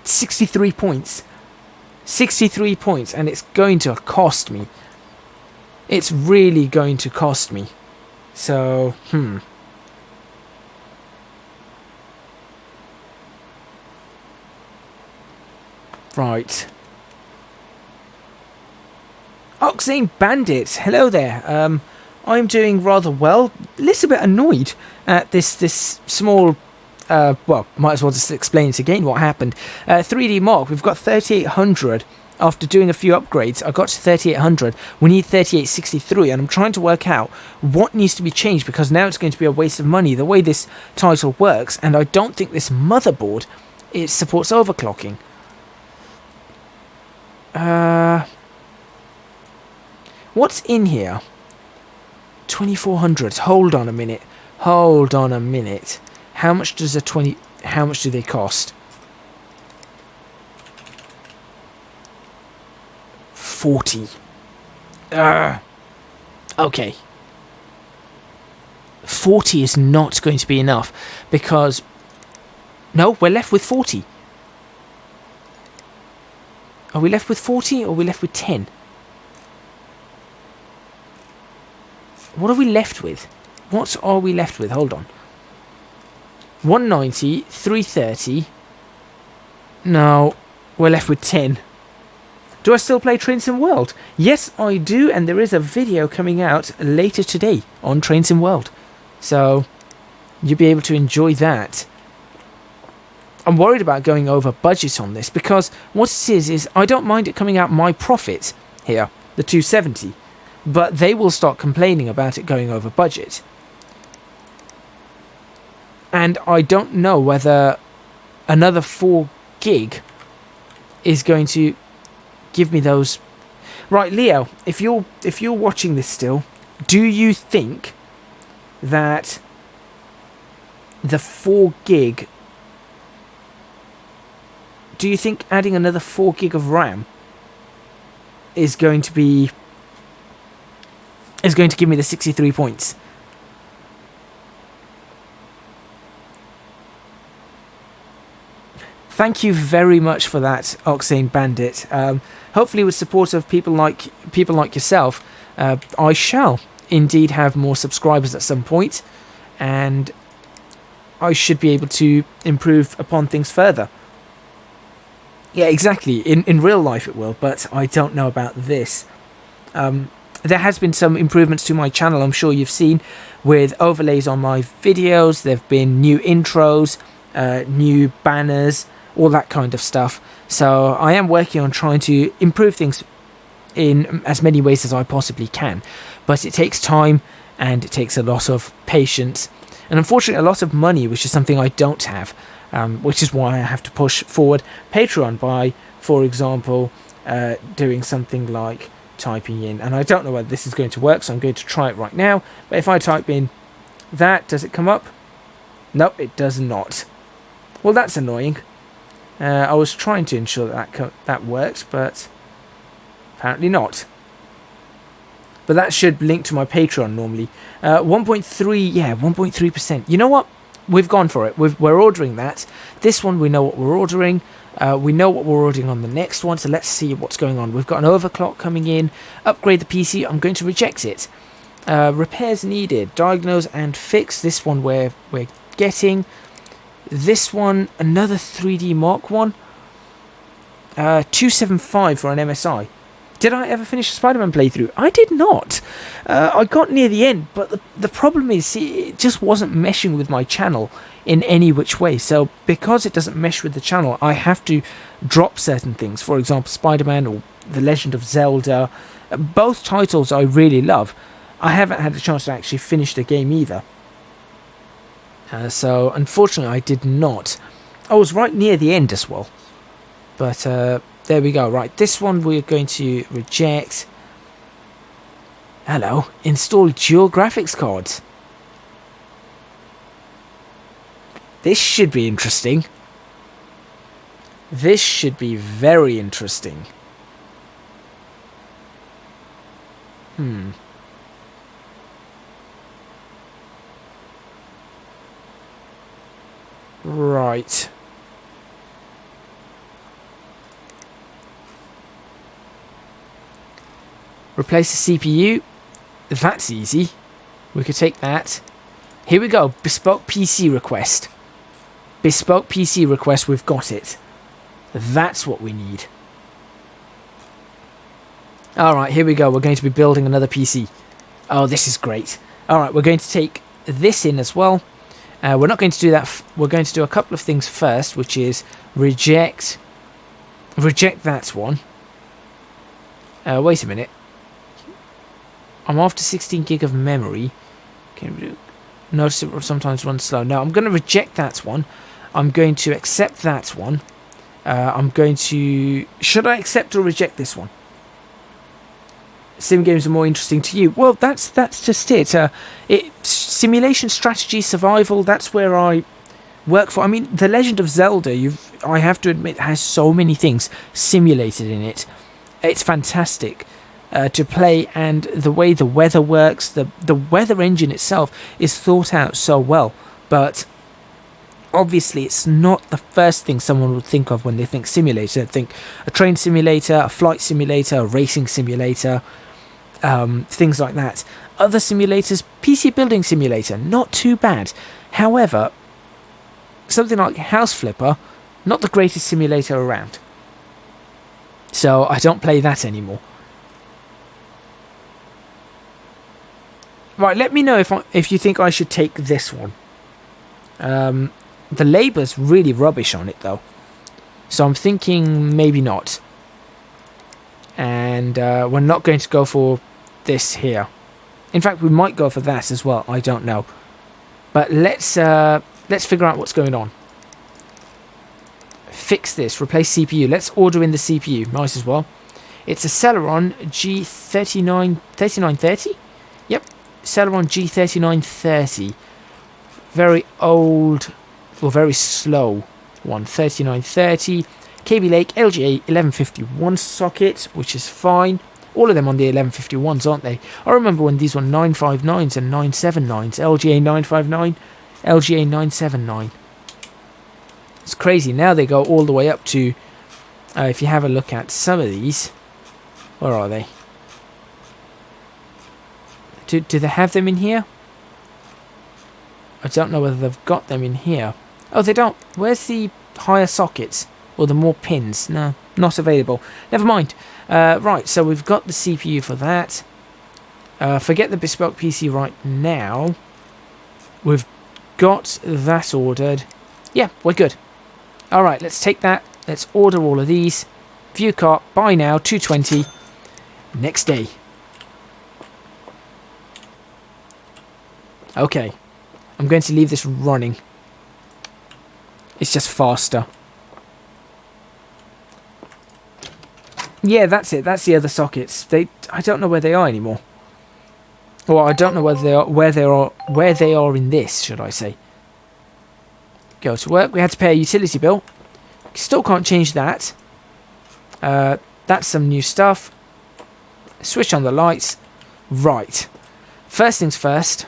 63 points. 63 points, and it's going to cost me. It's really going to cost me. So, Right. Oxane Bandit, hello there. I'm doing rather well. A little bit annoyed at this small well, might as well just explain it again what happened. 3D Mark, we've got 3800. After doing a few upgrades, I got to 3800. We need 3863, and I'm trying to work out what needs to be changed, because now it's going to be a waste of money the way this title works, and I don't think this motherboard, it supports overclocking. What's in here? 2400. Hold on a minute. Hold on a minute. How much does a 20... How much do they cost? 40. Okay. 40 is not going to be enough, because... No, we're left with 40. Are we left with 40 or are we left with 10? What are we left with? What are we left with? Hold on. 190, 330. No, we're left with 10. Do I still play Train Sim World? Yes, I do, and there is a video coming out later today on Train Sim World. So, you'll be able to enjoy that. I'm worried about going over budget on this, because what it is I don't mind it coming out my profit here, the 270, but they will start complaining about it going over budget. And I don't know whether another 4 gig is going to give me those. Right, Leo, if you're watching this still, do you think that the 4 gig, do you think adding another 4 gig of RAM is going to give me the 63 points? Thank you very much for that, Oxane Bandit. Hopefully, with support of people like yourself, I shall indeed have more subscribers at some point, and I should be able to improve upon things further. Yeah, exactly. In real life it will, but I don't know about this. There has been some improvements to my channel, I'm sure you've seen, with overlays on my videos. There have been new intros, new banners, all that kind of stuff. So I am working on trying to improve things in as many ways as I possibly can. But it takes time, and it takes a lot of patience, and unfortunately a lot of money, which is something I don't have. Which is why I have to push forward Patreon by, for example, doing something like typing in, and I don't know whether this is going to work, so I'm going to try it right now. But if I type in that, does it come up? Nope, it does not. Well, that's annoying. I was trying to ensure that worked, but apparently not. But that should link to my Patreon normally. 1.3, yeah, 1.3%. You know what? We've gone for it. We're ordering that. This one, we know what we're ordering. We know what we're ordering on the next one, so let's see what's going on. We've got an overclock coming in. Upgrade the PC. I'm going to reject it. Repairs needed. Diagnose and fix. This one we're getting. This one, another 3D Mark 1. 275 for an MSI. Did I ever finish a Spider-Man playthrough? I did not. I got near the end, but the problem is, see, it just wasn't meshing with my channel in any which way. So because it doesn't mesh with the channel, I have to drop certain things. For example, Spider-Man or The Legend of Zelda. Both titles I really love. I haven't had a chance to actually finish the game either. So unfortunately, I did not. I was right near the end as well. But there we go. Right, this one we're going to reject. Hello, install dual graphics cards. This should be interesting. This should be very interesting. Right. Replace the CPU. That's easy. We could take that. Here we go. Bespoke PC request. Bespoke PC request. We've got it. That's what we need. Alright, here we go. We're going to be building another PC. Oh, this is great. Alright, we're going to take this in as well. We're not going to do that. We're going to do a couple of things first, which is reject that one. Wait a minute. I'm after 16 gig of memory. Notice it sometimes runs slow. No, I'm going to reject that one. I'm going to accept that one. I'm going to... Should I accept or reject this one? Sim games are more interesting to you. Well, that's just it. Simulation, strategy, survival, that's where I work for. I mean, The Legend of Zelda, I have to admit, has so many things simulated in it. It's fantastic to play, and the way the weather works, the weather engine itself is thought out so well. But obviously, it's not the first thing someone would think of when they think simulator. They think a train simulator, a flight simulator, a racing simulator, things like that. Other simulators, PC Building Simulator, not too bad. However, something like House Flipper, not the greatest simulator around. So I don't play that anymore. Right, let me know if you think I should take this one. The labour's really rubbish on it though, so I'm thinking maybe not. And we're not going to go for this here. In fact, we might go for that as well. I don't know. But let's figure out what's going on. Fix this. Replace CPU. Let's order in the CPU. Might as well. It's a Celeron G3930. Yep, Celeron G3930. Very old, or very slow one. 3930. KB Lake LGA 1151 socket, which is fine. All of them on the 1151s, aren't they? I remember when these were 959s and 979s. LGA 959, LGA 979. It's crazy. Now they go all the way up to, if you have a look at some of these, where are they? Do they have them in here? I don't know whether they've got them in here. Oh, they don't. Where's the higher sockets? Or the more pins? No, not available. Never mind. Right, so we've got the CPU for that. Forget the bespoke PC right now. We've got that ordered. Yeah, we're good. Alright, let's take that. Let's order all of these. View cart, buy now, 220. Next day. Okay. I'm going to leave this running. It's just faster. Yeah, that's it. That's the other sockets. I don't know where they are anymore. Well, I don't know whether they are where they are in this, should I say. Go to work. We had to pay a utility bill. Still can't change that. That's some new stuff. Switch on the lights. Right. First things first.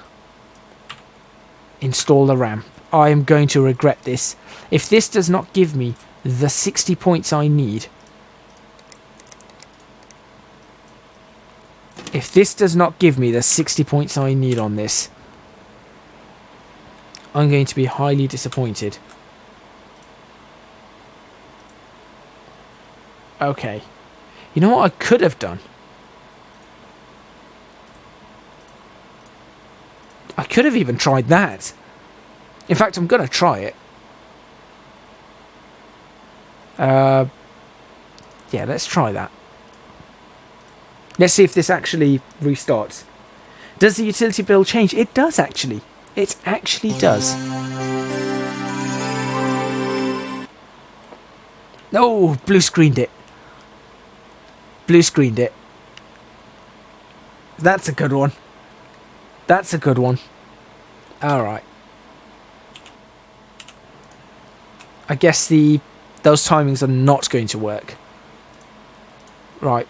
Install the RAM. I am going to regret this. If this does not give me the 60 points I need. If this does not give me the 60 points I need on this, I'm going to be highly disappointed. Okay. You know what I could have done? I could have even tried that. In fact, I'm going to try it. Yeah, let's try that. Let's see if this actually restarts. Does the utility bill change? It does actually. It actually does. Oh, blue screened it. Blue screened it. That's a good one. That's a good one. Alright. I guess those timings are not going to work. Right.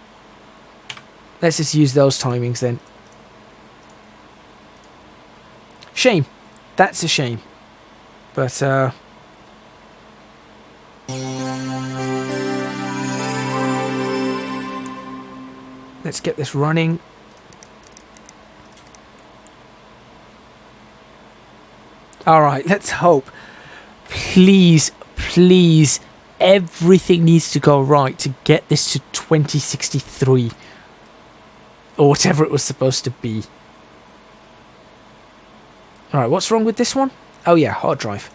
Let's just use those timings then. Shame. That's a shame. But, let's get this running. Alright, let's hope. Please, please, everything needs to go right to get this to 2063. Or whatever it was supposed to be. Alright, what's wrong with this one? Oh yeah, hard drive.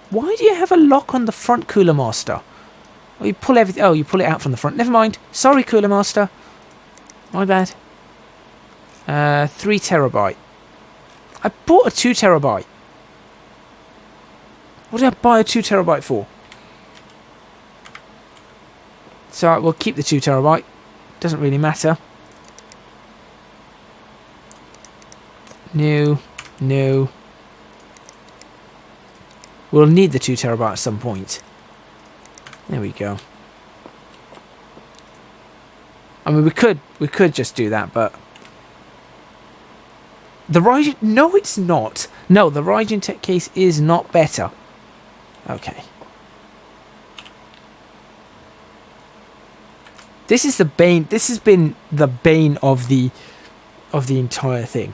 Why do you have a lock on the front, Cooler Master? Oh, you pull everything. Oh, you pull it out from the front. Never mind. Sorry, Cooler Master. My bad. 3 terabyte. I bought a 2 terabyte. What did I buy a 2 terabyte for? So we'll keep the 2 terabyte. Doesn't really matter. No. We'll need the 2 terabyte at some point. There we go. I mean, we could just do that, but the Ryzen. No, it's not. No, the Ryzen Tech case is not better. Okay. This is the bane. This has been the bane of the entire thing.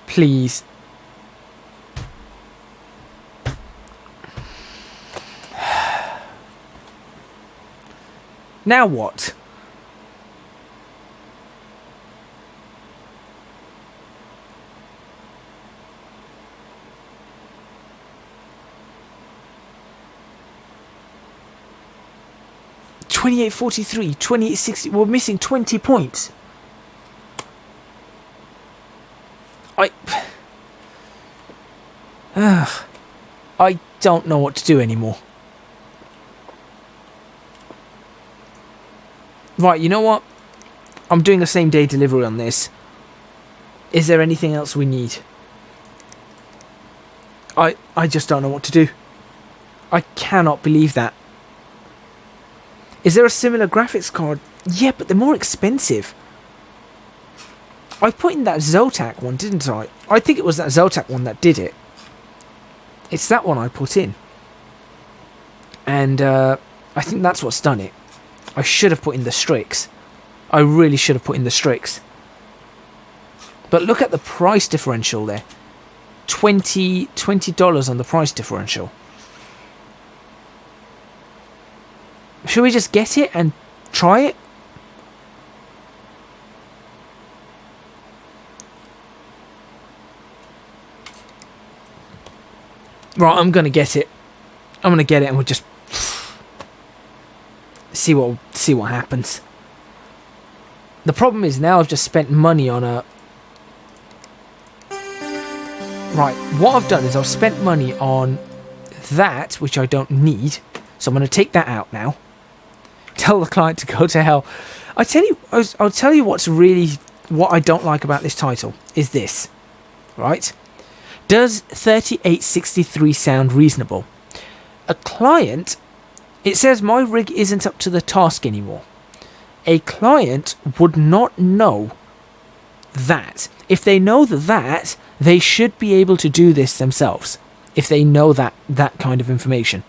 Please. Now what? $28.43, $28.60. We're missing 20 points. I don't know what to do anymore. Right, you know what? I'm doing a same day delivery on this. Is there anything else we need? I just don't know what to do. I cannot believe that. Is there a similar graphics card? Yeah, but they're more expensive. I put in that Zotac one, didn't I? I think it was that Zotac one that did it. It's that one I put in. And I think that's what's done it. I should have put in the Strix. I really should have put in the Strix. But look at the price differential there. $20 on the price differential. Should we just get it and try it? Right, I'm gonna get it. I'm gonna get it, and we'll just see what happens. The problem is now I've just spent money on a. Right, what I've done is I've spent money on that, which I don't need. So I'm gonna take that out now. Tell the client to go to hell. I'll tell you what I don't like about this title is this, right? Does 3863 sound reasonable? A client, it says my rig isn't up to the task anymore. A client would not know that. If they know that, they should be able to do this themselves. If they know that kind of information.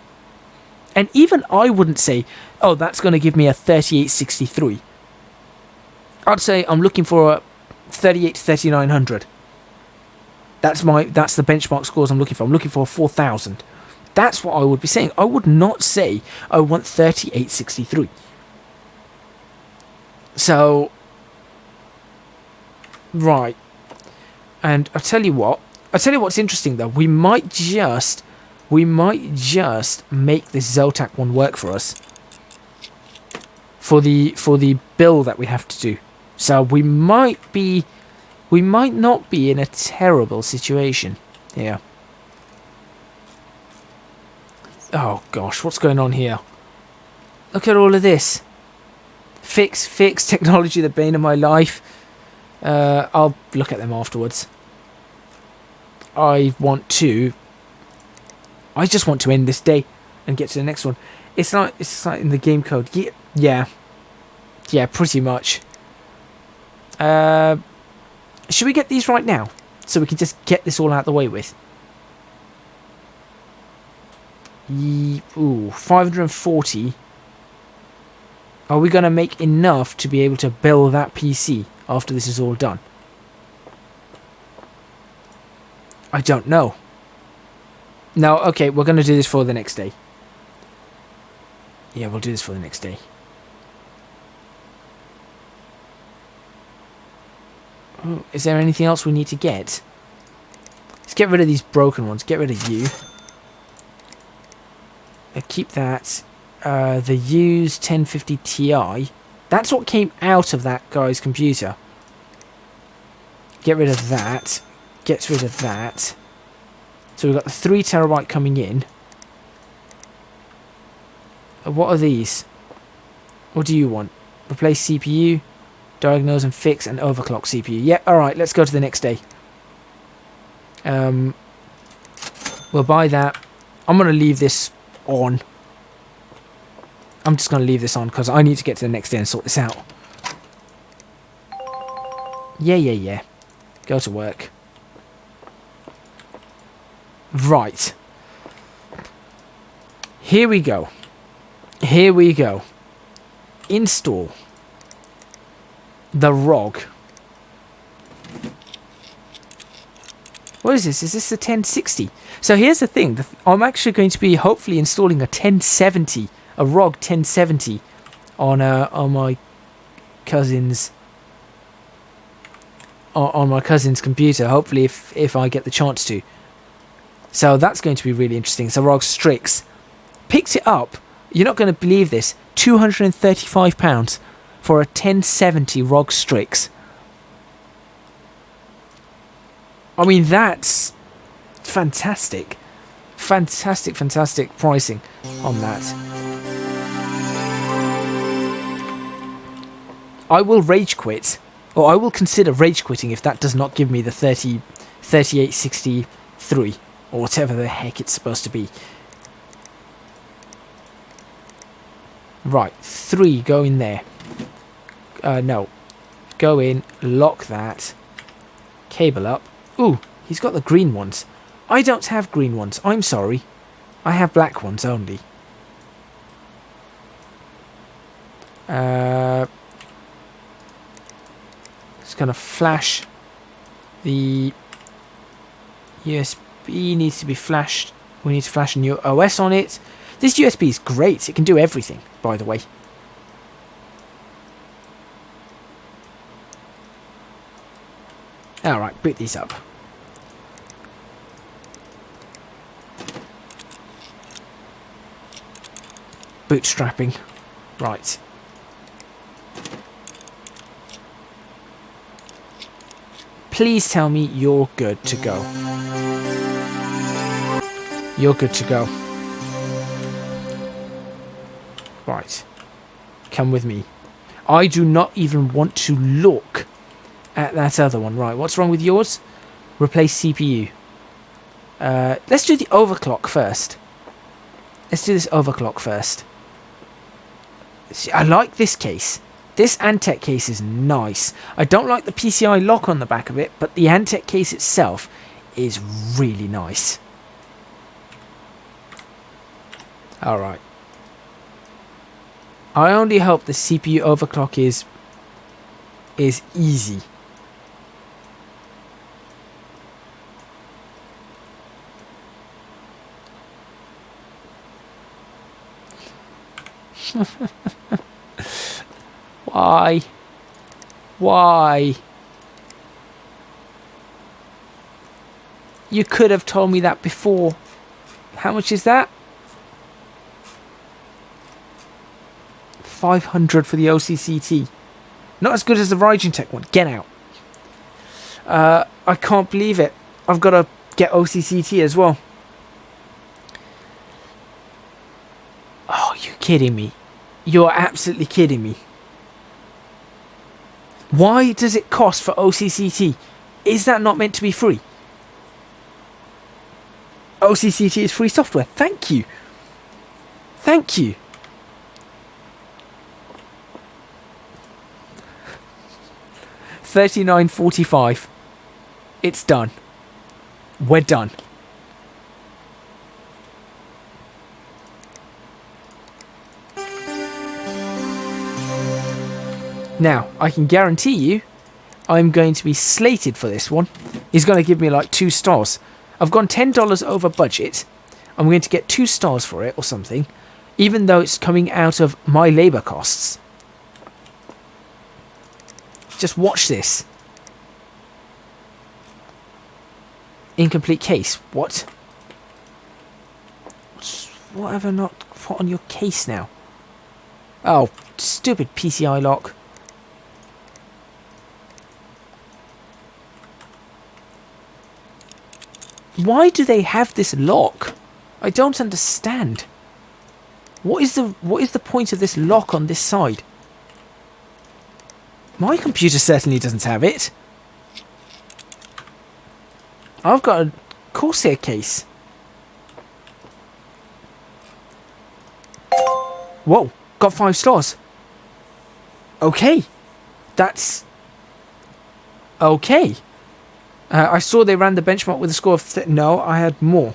And even I wouldn't say, oh, that's going to give me a 3863. I'd say I'm looking for a 38 to 3900. That's the benchmark scores I'm looking for. I'm looking for a 4000. That's what I would be saying. I would not say I want 3863. So, right. And I'll tell you what's interesting though. We might just make this Zotac one work for us. For the bill that we have to do. So we might not be in a terrible situation here. Oh gosh, what's going on here? Look at all of this. Fix technology, the bane of my life. I'll look at them afterwards. I just want to end this day and get to the next one. It's like in the game code. Yeah, pretty much. Should we get these right now so we can just get this all out of the way with? Ooh, 540. Are we going to make enough to be able to build that PC after this is all done? I don't know. No, okay, we're going to do this for the next day. Yeah, we'll do this for the next day. Oh, is there anything else we need to get? Let's get rid of these broken ones. Get rid of you. Keep that. The U's 1050 Ti. That's what came out of that guy's computer. Get rid of that. Get rid of that. So we've got the 3 terabyte coming in. What are these? What do you want? Replace CPU, diagnose and fix, and overclock CPU. Yeah, alright, let's go to the next day. We'll buy that. I'm going to leave this on. I'm just going to leave this on because I need to get to the next day and sort this out. Yeah. Go to work. Right. Here we go. Install the ROG. What is this? Is this the 1060? So here's the thing. I'm actually going to be hopefully installing a 1070, a ROG 1070 on my cousin's on my cousin's computer. Hopefully, if I get the chance to. So that's going to be really interesting. So ROG Strix picks it up. You're not going to believe this. £235 for a 1070 ROG Strix. I mean, that's fantastic. Fantastic pricing on that. I will rage quit, or I will consider rage quitting if that does not give me the 3863, or whatever the heck it's supposed to be. Right, 3, go in there. No. Go in, lock that. Cable up. Ooh, he's got the green ones. I don't have green ones, I'm sorry. I have black ones only. Just gonna flash. The USB needs to be flashed. We need to flash a new OS on it. This USB is great. It can do everything, by the way. Alright, boot these up. Bootstrapping. Right. Please tell me you're good to go. You're good to go. Right. Come with me. I do not even want to look at that other one. Right, what's wrong with yours? Replace CPU. Let's do the overclock first. Let's do this overclock first. See, I like this case. This Antec case is nice. I don't like the PCI lock on the back of it, but the Antec case itself is really nice. Alright. I only hope the CPU overclock is easy. Why? Why? You could have told me that before. How much is that? 500 for the OCCT. Not as good as the Ryzen Tech one. Get out. I can't believe it. I've got to get OCCT as well. Oh, you're kidding me. You're absolutely kidding me. Why does it cost for OCCT? Is that not meant to be free? OCCT is free software. Thank you. Thank you. $39.45. It's done. We're done. Now, I can guarantee you, I'm going to be slated for this one. He's going to give me like 2 stars. I've gone $10 over budget. I'm going to get 2 stars for it or something, even though it's coming out of my labor costs. Just watch this. Incomplete case. What? What have I not put on your case now? Oh, stupid PCI lock. Why do they have this lock? I don't understand. What is the point of this lock on this side? My computer certainly doesn't have it. I've got a Corsair case. Whoa, got 5 stars. Okay. That's... okay. I saw they ran the benchmark with a score of... no, I had more.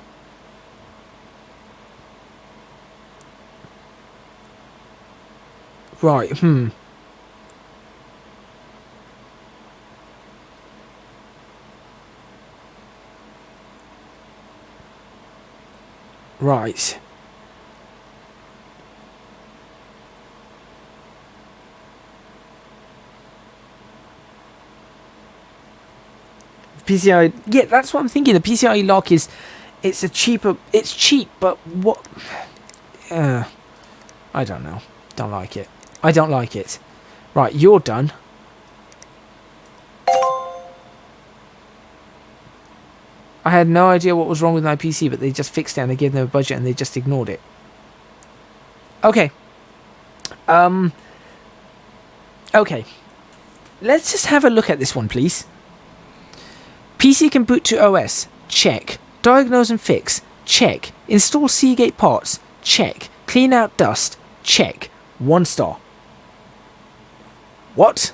Right, Right. PCI, yeah, that's what I'm thinking. The PCI lock is, it's cheap, but what? I don't know. Don't like it. I don't like it. Right, you're done. I had no idea what was wrong with my PC, but they just fixed it and they gave them a budget and they just ignored it. Okay. Okay. Let's just have a look at this one, please. PC can boot to OS. Check. Diagnose and fix. Check. Install Seagate parts. Check. Clean out dust. Check. 1 star. What?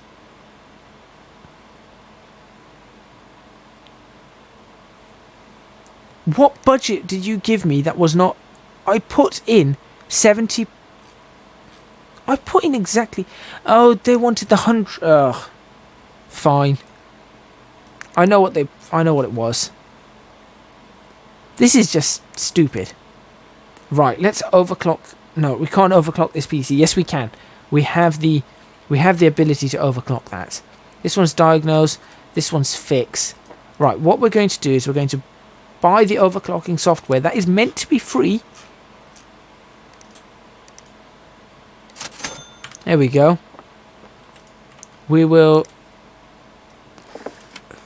What budget did you give me that was not... I put in 70... I put in exactly... oh, they wanted the 100... ugh. Fine. I know what it was. This is just stupid. Right, let's overclock... no, we can't overclock this PC. Yes, we can. We have the ability to overclock that. This one's diagnose. This one's fix. Right, what we're going to do is we're going to buy the overclocking software that is meant to be free. There we go. We will...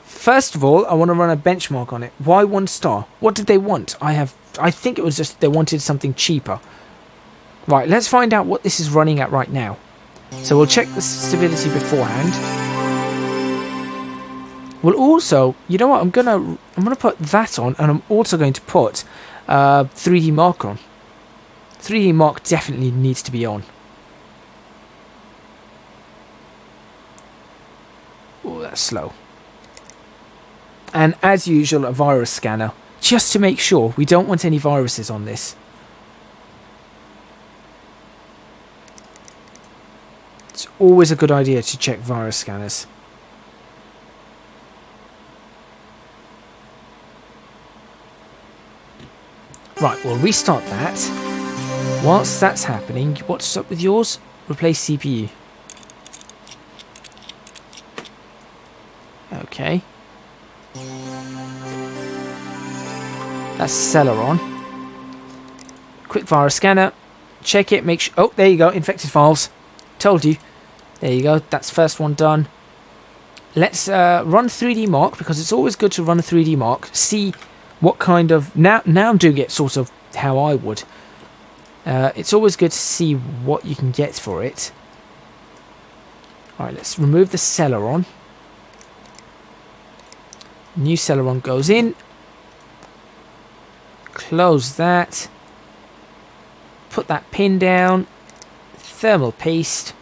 first of all, I want to run a benchmark on it. Why 1 star? What did they want? I think it was just they wanted something cheaper. Right, let's find out what this is running at right now. So we'll check the stability beforehand. We'll also, you know what, I'm gonna put that on, and I'm also going to put 3D Mark on. 3D Mark definitely needs to be on. Oh, that's slow. And as usual, a virus scanner, just to make sure. We don't want any viruses on this. It's always a good idea to check virus scanners. Right, we'll restart that. Whilst that's happening, what's up with yours? Replace CPU. Okay. That's Celeron. Quick virus scanner. Check it, make sure... oh, there you go, infected files. Told you. There you go, that's first one done. Let's run 3D Mark, because it's always good to run a 3D Mark. See what kind of... Now I'm doing it sort of how I would. It's always good to see what you can get for it. Alright, let's remove the Celeron. New Celeron goes in. Close that. Put that pin down. Thermal paste.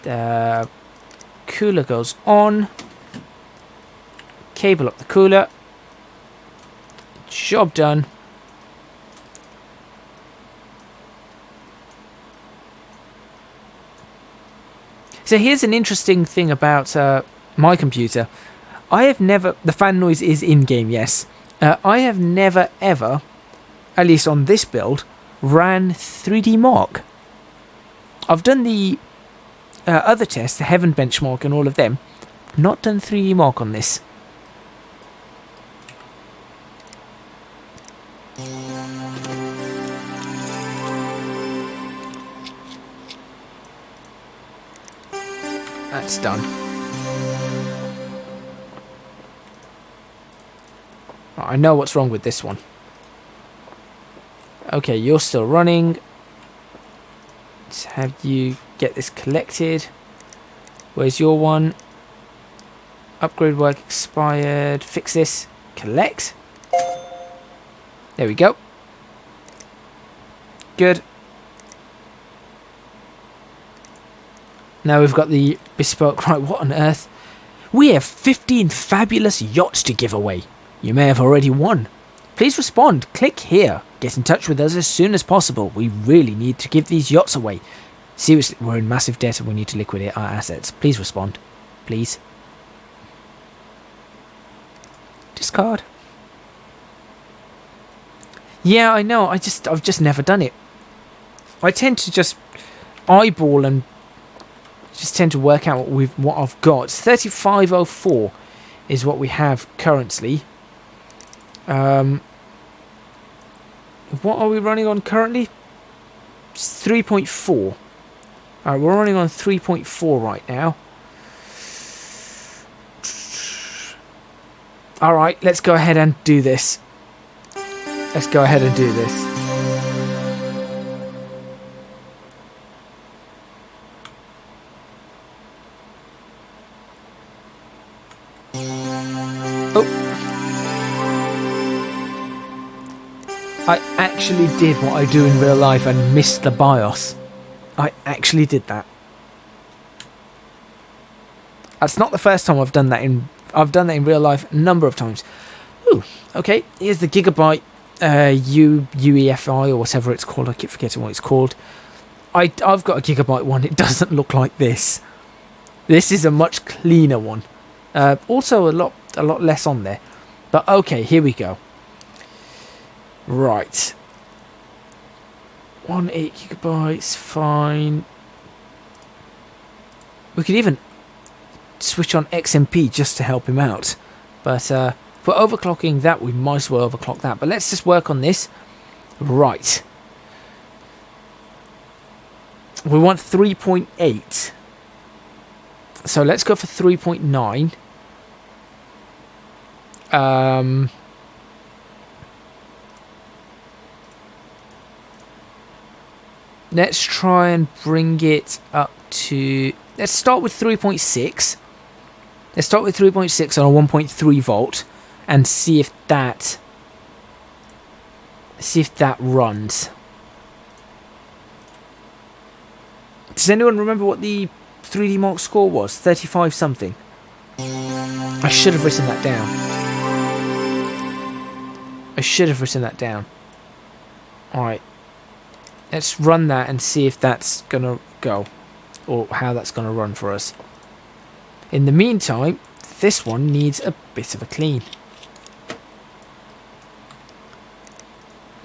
The cooler goes on. Cable up the cooler. Job done. So here's an interesting thing about my computer. I have never... the fan noise is in-game, yes. I have never, ever at least on this build, ran 3D Mark. I've done the other tests, the Heaven benchmark and all of them. Not done 3D Mark on this. That's done. I know what's wrong with this one. Okay, you're still running. Let's have you get this collected. Where's your one? Upgrade work expired. Fix this. Collect. There we go. Good. Now we've got the bespoke. Right, what on earth? We have 15 fabulous yachts to give away. You may have already won. Please respond. Click here. Get in touch with us as soon as possible. We really need to give these yachts away. Seriously, we're in massive debt and we need to liquidate our assets. Please respond. Please. Discard. Yeah, I know. I've just never done it. I tend to just eyeball and just tend to work out what I've got. 3504 is what we have currently. What are we running on currently? 3.4. Alright, we're running on 3.4 right now. Alright, let's go ahead and do this. Let's go ahead and do this. I actually did what I do in real life and missed the BIOS. I actually did that. That's not the first time I've done that I've done that in real life a number of times. Ooh, okay, here's the Gigabyte UEFI or whatever it's called. I keep forgetting what it's called. I've got a Gigabyte one. It doesn't look like this. This is a much cleaner one. Also a lot less on there. But okay, here we go. Right. 8 gigabytes, fine. We could even switch on XMP just to help him out. But for overclocking that, we might as well overclock that. But let's just work on this. Right. We want 3.8. So let's go for 3.9. Let's try and bring it up to... Let's start with 3.6. Let's start with 3.6 on a 1.3 volt and see if that runs. Does anyone remember what the 3D Mark score was? 35 something. I should have written that down. Alright. Let's run that and see if that's going to go. Or how that's going to run for us. In the meantime, this one needs a bit of a clean.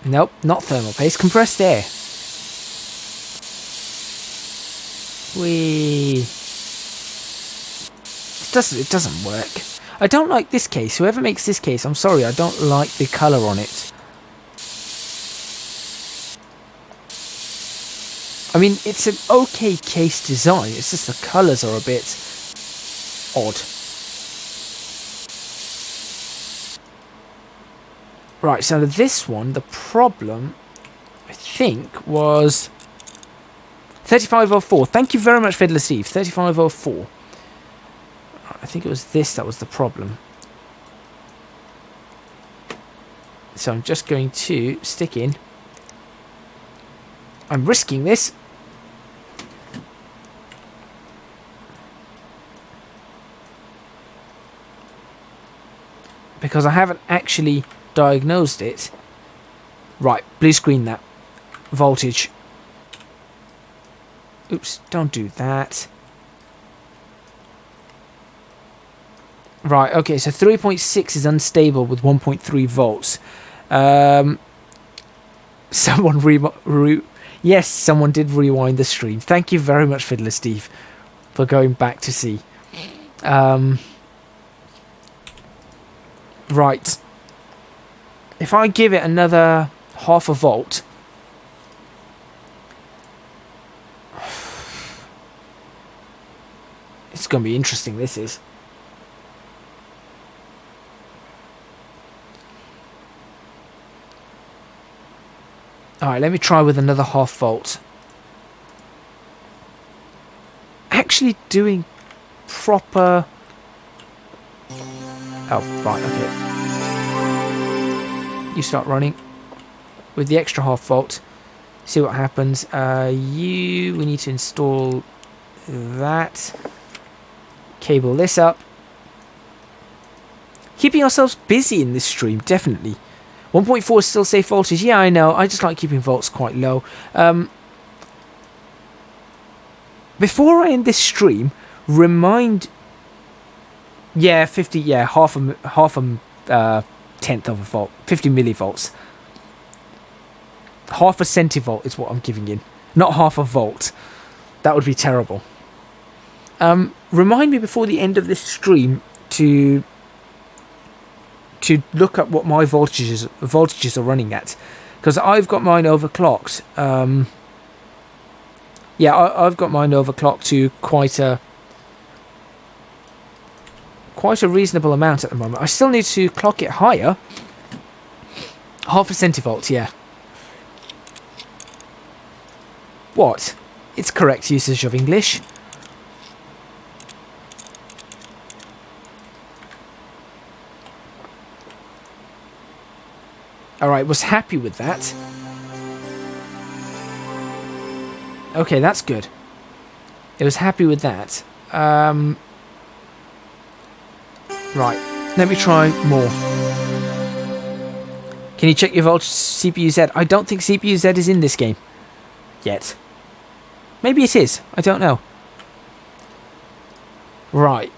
Nope, not thermal paste. Compressed air. It doesn't work. I don't like this case. Whoever makes this case, I'm sorry, I don't like the colour on it. I mean, it's an okay case design. It's just the colours are a bit odd. Right, so this one, the problem, I think, was 3504. Thank you very much, Fiddler Steve. 3504. I think it was this that was the problem. So I'm just going to stick in. I'm risking this. Because I haven't actually diagnosed it. Right, blue screen that. Voltage. Oops, don't do that. Right, okay, so 3.6 is unstable with 1.3 volts. Someone yes, someone did rewind the stream. Thank you very much, Fiddler Steve, for going back to see. Right. If I give it another half a volt, it's going to be interesting, this is. Alright, let me try with another half volt. Actually doing proper... Oh, right, okay. You start running with the extra half volt. See what happens. We need to install that. Cable this up. Keeping ourselves busy in this stream, definitely. 1.4 is still safe voltage. Yeah, I know. I just like keeping volts quite low. Before I end this stream, remind... Yeah, 50... Yeah, half a tenth of a volt. 50 millivolts. Half a centivolt is what I'm giving in. Not half a volt. That would be terrible. Remind me before the end of this stream to look up what my voltages are running at, because I've got mine overclocked. Yeah, I've got mine overclocked to quite a reasonable amount at the moment. I still need to clock it higher. Half a centivolt, yeah. What? It's correct usage of English. Alright, was happy with that. Okay, that's good. It was happy with that. Right, let me try more. Can you check your voltage CPU Z? I don't think CPU Z is in this game yet. Maybe it is. I don't know. Right.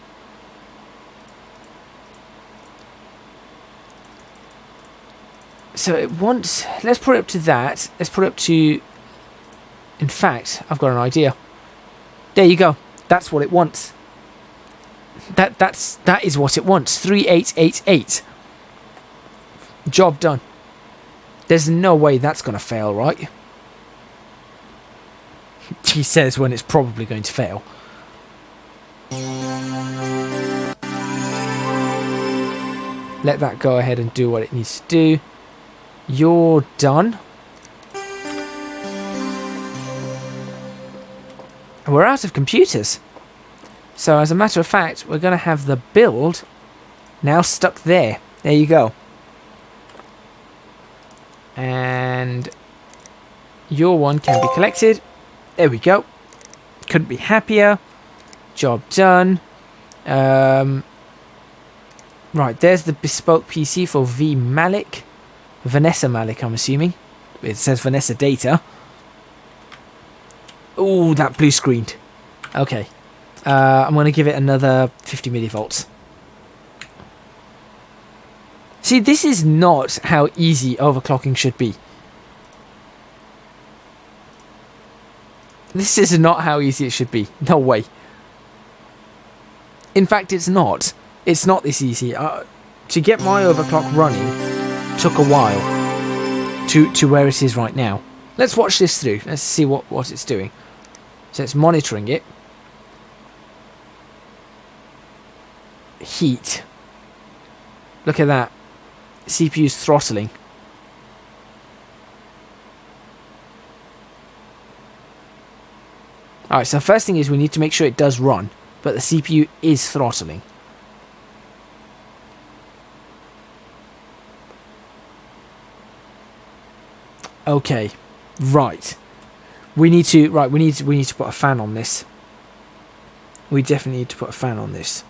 So it wants... Let's put it up to that. Let's put it up to... In fact, I've got an idea. There you go. That's what it wants. That is what it wants. 3888. Job done. There's no way that's going to fail, right? He says when it's probably going to fail. Let that go ahead and do what it needs to do. You're done. And we're out of computers. So as a matter of fact, we're going to have the build now stuck there. There you go. And your one can be collected. There we go. Couldn't be happier. Job done. Right, there's the bespoke PC for V Malik. Vanessa Malik, I'm assuming. It says Vanessa Data. Ooh, that blue screened. Okay. I'm going to give it another 50 millivolts. See, this is not how easy overclocking should be. This is not how easy it should be. No way. In fact, it's not. It's not this easy. To get my overclock running took a while to where it is right now. Let's watch this through. Let's see what it's doing. So it's monitoring it. Heat. Look at that. CPU's throttling. Alright, so first thing is we need to make sure it does run, but the CPU is throttling. Okay, right. We need to put a fan on this. We definitely need to put a fan on this.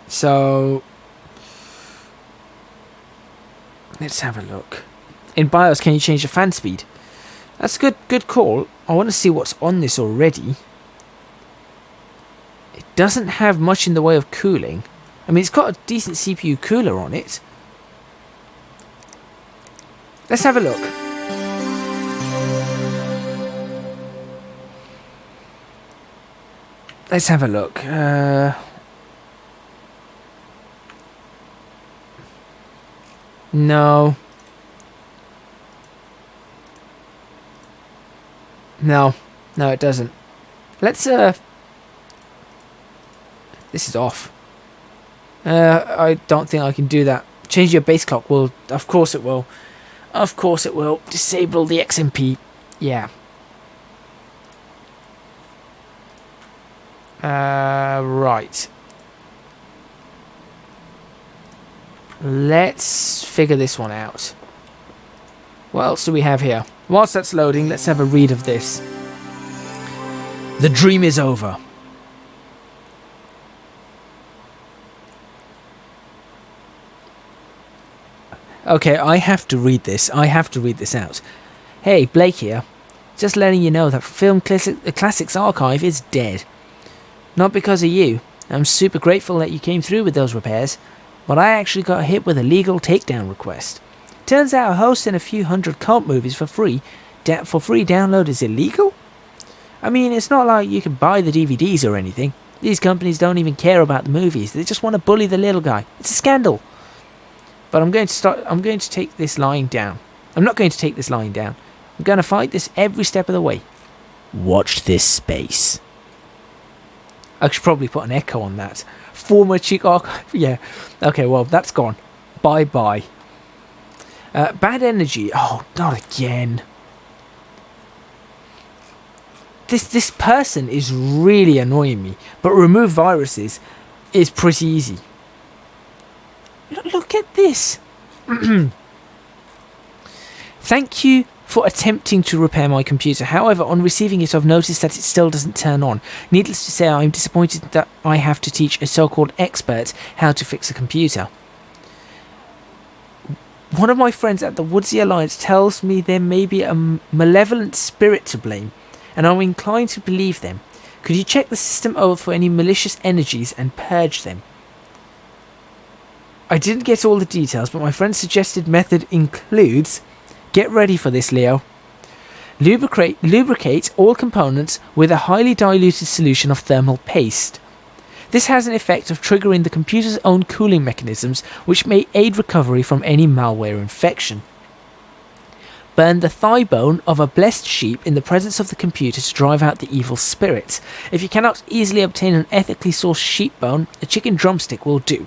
So let's have a look. In BIOS, can you change the fan speed? That's a good call. I want to see what's on this already. It doesn't have much in the way of cooling. I mean, it's got a decent CPU cooler on it. Let's have a look. Let's have a look. No. No. No, it doesn't. Let's, this is off. I don't think I can do that. Change your base clock will... Of course it will. Of course it will. Disable the XMP. Yeah. Right. Let's figure this one out. What else do we have here? Whilst that's loading, let's have a read of this. The dream is over. Okay, I have to read this. I have to read this out. Hey, Blake here. Just letting you know that the Classics Archive is dead. Not because of you. I'm super grateful that you came through with those repairs, but I actually got hit with a legal takedown request. Turns out hosting a few hundred cult movies for free download is illegal? I mean, it's not like you can buy the DVDs or anything. These companies don't even care about the movies. They just want to bully the little guy. It's a scandal. But I'm going to take this lying down. I'm not going to take this lying down. I'm going to fight this every step of the way. Watch this space. I should probably put an echo on that. Former Chic Archive. Yeah. Okay, well, that's gone. Bye-bye. Bad energy. Oh, not again. This person is really annoying me. But remove viruses is pretty easy. Look at this. Thank you for attempting to repair my computer. However, on receiving it, I've noticed that it still doesn't turn on. Needless to say, I'm disappointed that I have to teach a so-called expert how to fix a computer. One of my friends at the Woodsy Alliance tells me there may be a malevolent spirit to blame, and I'm inclined to believe them. Could you check the system over for any malicious energies and purge them? I didn't get all the details, but my friend's suggested method includes... Get ready for this, Leo. Lubricate all components with a highly diluted solution of thermal paste. This has an effect of triggering the computer's own cooling mechanisms, which may aid recovery from any malware infection. Burn the thigh bone of a blessed sheep in the presence of the computer to drive out the evil spirits. If you cannot easily obtain an ethically sourced sheep bone, a chicken drumstick will do.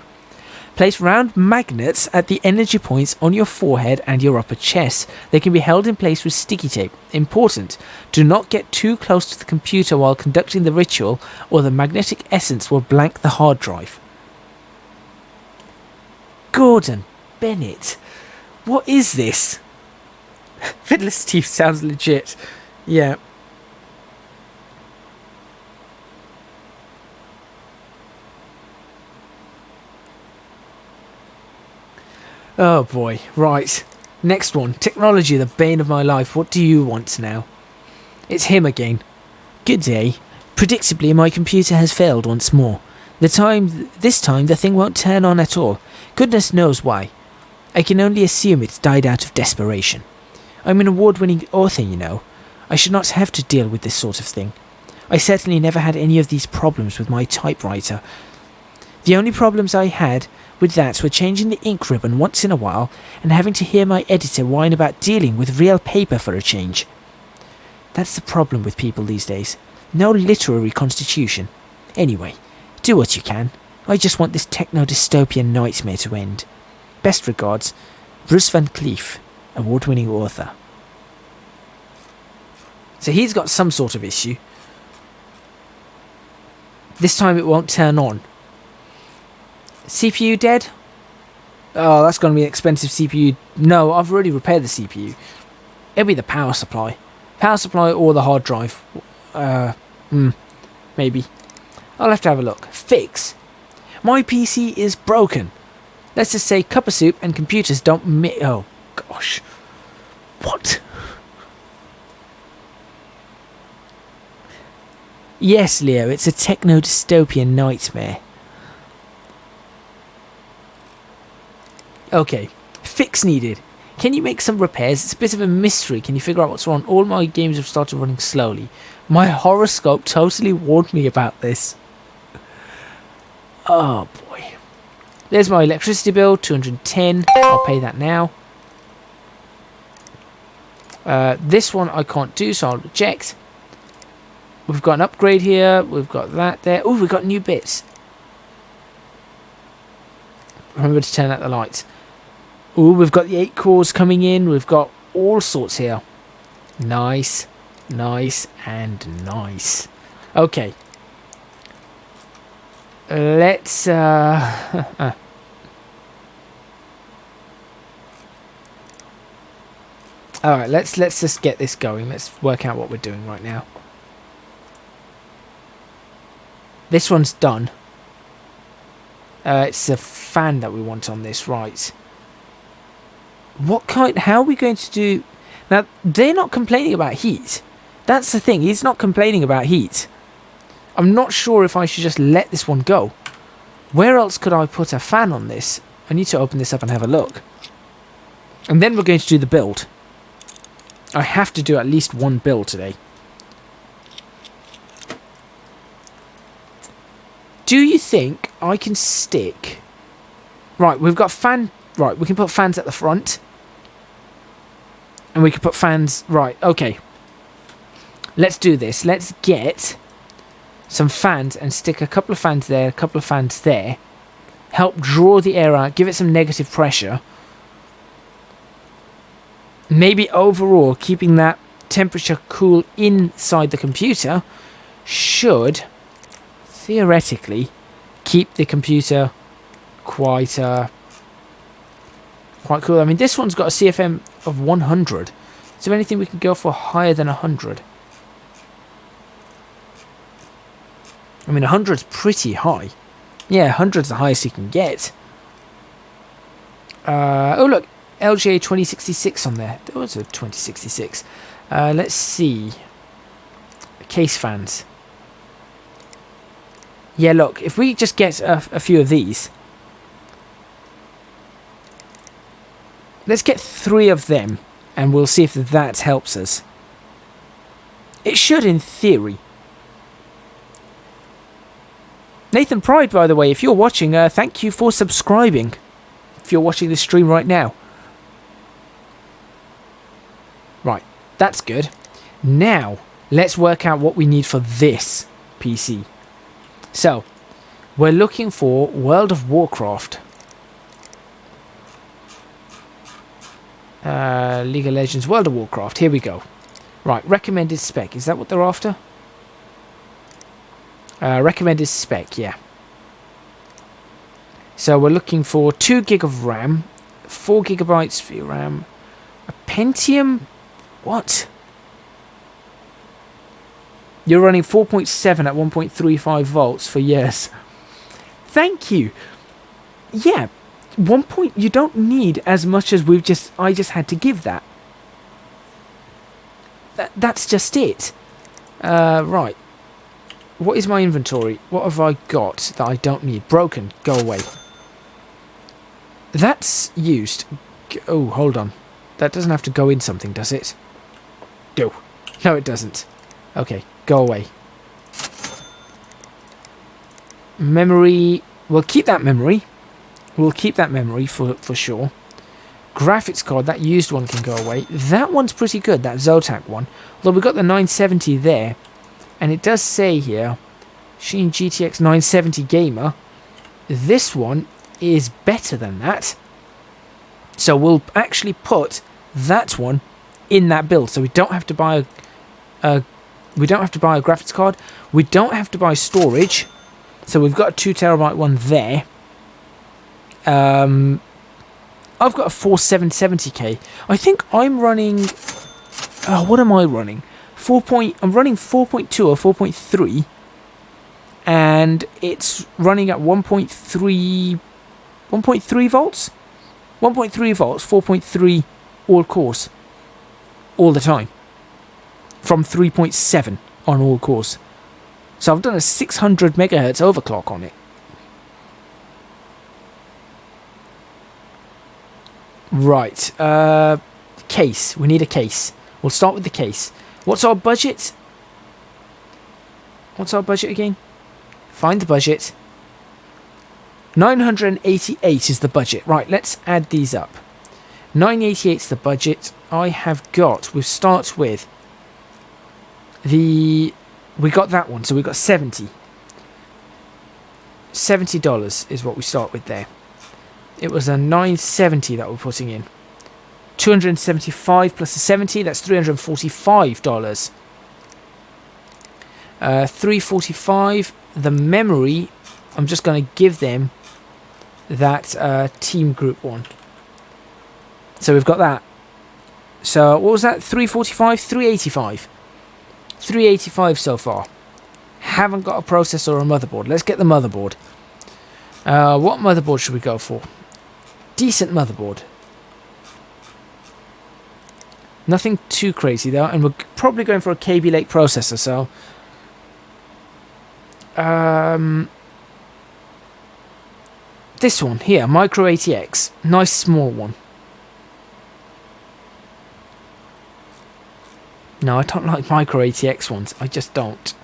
Place round magnets at the energy points on your forehead and your upper chest. They can be held in place with sticky tape. Important, do not get too close to the computer while conducting the ritual, or the magnetic essence will blank the hard drive. Gordon Bennett, what is this? Fiddler Steve sounds legit. Yeah. Oh boy, right. Next one. Technology, the bane of my life. What do you want now? It's him again. Good day. Predictably, my computer has failed once more. This time, the thing won't turn on at all. Goodness knows why. I can only assume it's died out of desperation. I'm an award-winning author, you know. I should not have to deal with this sort of thing. I certainly never had any of these problems with my typewriter. The only problems I had with that were changing the ink ribbon once in a while and having to hear my editor whine about dealing with real paper for a change. That's the problem with people these days. No literary constitution. Anyway, do what you can. I just want this techno-dystopian nightmare to end. Best regards, Bruce Van Cleef, award-winning author. So he's got some sort of issue. This time it won't turn on. CPU dead? Oh, that's going to be an expensive CPU. No, I've already repaired the CPU. It'll be the power supply. Power supply or the hard drive. Maybe. I'll have to have a look. Fix. My PC is broken. Let's just say cup of soup and computers don't oh, gosh. What? Yes, Leo, it's a techno-dystopian nightmare. Okay. Fix needed. Can you make some repairs? It's a bit of a mystery. Can you figure out what's wrong? All my games have started running slowly. My horoscope totally warned me about this. Oh boy. There's my electricity bill, 210. I'll pay that now. This one I can't do, so I'll reject. We've got an upgrade here. We've got that there. Oh, we've got new bits. Remember to turn out the lights. Oh, we've got the 8 cores coming in. We've got all sorts here. Nice, nice, and nice. Okay. Let's Alright, let's just get this going. Let's work out what we're doing right now. This one's done. It's a fan that we want on this, right? How are we going to do... Now, they're not complaining about heat. That's the thing. He's not complaining about heat. I'm not sure if I should just let this one go. Where else could I put a fan on this? I need to open this up and have a look. And then we're going to do the build. I have to do at least one build today. Do you think I can stick... Right, we've got fan... Right, we can put fans at the front. And we can put fans... Right, okay. Let's do this. Let's get some fans and stick a couple of fans there, a couple of fans there. Help draw the air out, give it some negative pressure. Maybe overall, keeping that temperature cool inside the computer should, theoretically, keep the computer quite cool. I mean, this one's got a CFM of 100. Is there anything we can go for higher than 100? I mean, 100's pretty high. Yeah, 100's the highest you can get. Oh, look. LGA 2066 on there. There was a 2066. Let's see. Case fans. Yeah, look. If we just get a few of these. Let's get 3 of them. And we'll see if that helps us. It should in theory. Nathan Pride, by the way, if you're watching, thank you for subscribing. If you're watching this stream right now. Right, that's good. Now, let's work out what we need for this PC. So, we're looking for World of Warcraft. League of Legends, World of Warcraft. Here we go. Right, recommended spec. Is that what they're after? Recommended spec, yeah. So we're looking for 2 gig of RAM, 4 gigabytes VRAM, a Pentium. What? You're running 4.7 at 1.35 volts for years. Thank you. Yeah, you don't need as much as I just had to give that. That's just it. Right. What is my inventory? What have I got that I don't need? Broken. Go away. That's used. Oh, hold on. That doesn't have to go in something, does it? Go. No, it doesn't. Okay, go away. Memory. We'll keep that memory. We'll keep that memory for sure. Graphics card, that used one can go away. That one's pretty good, that Zotac one. Although we've got the 970 there. And it does say here, Sheen GTX 970 Gamer. This one is better than that. So we'll actually put that one in that build. So we don't have to buy a graphics card. We don't have to buy storage. So we've got a 2 terabyte one there. I've got a 4770K. I think I'm running... what am I running? I'm running 4.2 or 4.3. And it's running at 1.3 volts? 1.3 volts, 4.3 all cores. All the time. From 3.7 on all cores. So I've done a 600 megahertz overclock on it. Right. Case. We need a case. We'll start with the case. What's our budget? What's our budget again? Find the budget. 988 is the budget. Right, let's add these up. 988 is the budget. I have got, we'll start with we got that one, so we got 70. $70 is what we start with there. It was a 970 that we're putting in. 275 plus the 70, that's $345. 345. The memory, I'm just going to give them that team group one. So we've got that. So what was that? 345, 385. 385 so far. Haven't got a processor or a motherboard. Let's get the motherboard. What motherboard should we go for? Decent motherboard. Nothing too crazy though, and we're probably going for a KB Lake processor, so this one here, Micro ATX, nice small one. No, I don't like Micro ATX ones. I just don't.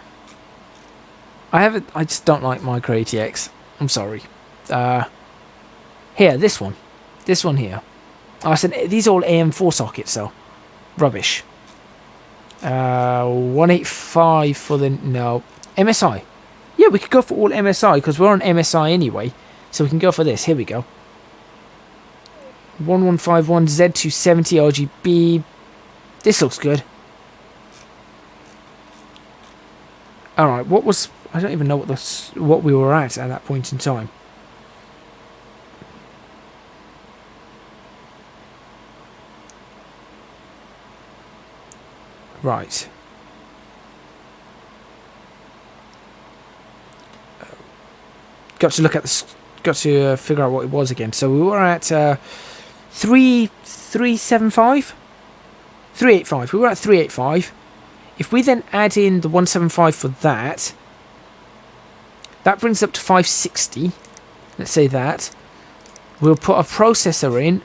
I just don't like Micro ATX. I'm sorry. Here, this one here. I said these are all AM4 sockets, so rubbish. 185 for the MSI. Yeah, we could go for all MSI because we're on MSI anyway, so we can go for this. Here we go. 1151 Z270 RGB. This looks good. All right, I don't even know what we were at that point in time. Right. Got to look at this. Got to figure out what it was again. So we were at 375, 385. We were at 385. If we then add in the 175 for that, that brings up to 560. Let's say that. We'll put a processor in.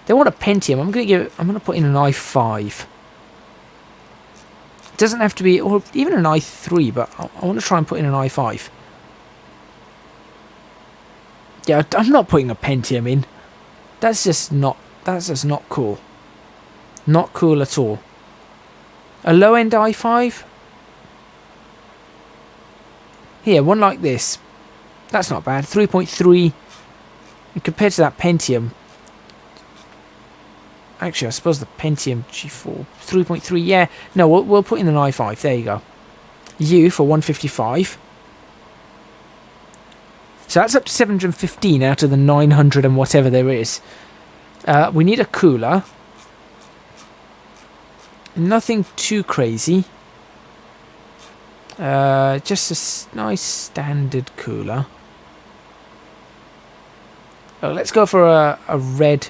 They want a Pentium. I'm gonna put in an i5. It doesn't have to be, or even an i3, but I want to try and put in an i5. Yeah, I'm not putting a Pentium in. That's just not cool. Not cool at all. A low-end i5. Here, one like this. That's not bad. 3.3. Compared to that Pentium. Actually, I suppose the Pentium G4 3.3. Yeah, no, we'll put in an i5. There you go. U for 155. So that's up to 715 out of the 900 and whatever there is. We need a cooler. Nothing too crazy. Just a nice standard cooler. Oh, let's go for a red.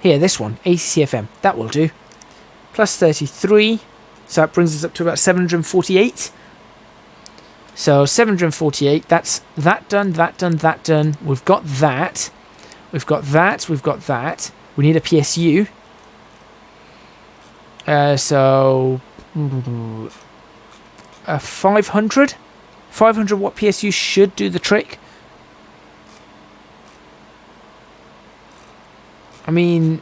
Here, this one, ACCFM. That will do. Plus 33. So that brings us up to about 748. So 748. That's that done, that done, that done. We've got that. We've got that. We've got that. We need a PSU. So 500. 500 watt PSU should do the trick. I mean,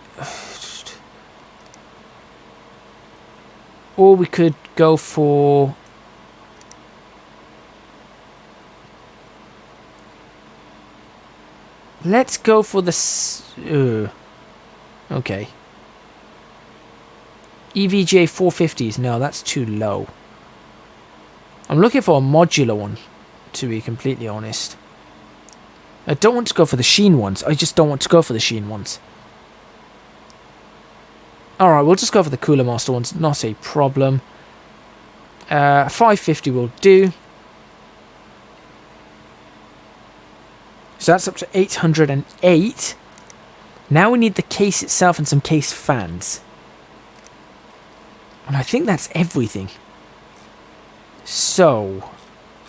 or we could go for let's go for the okay. EVGA 450s. No, that's too low. I'm looking for a modular one, to be completely honest. I don't want to go for the Sheen ones. I just don't want to go for the Sheen ones. Alright, we'll just go for the Cooler Master ones. Not a problem. 550 will do. So that's up to 808. Now we need the case itself and some case fans. And I think that's everything. So,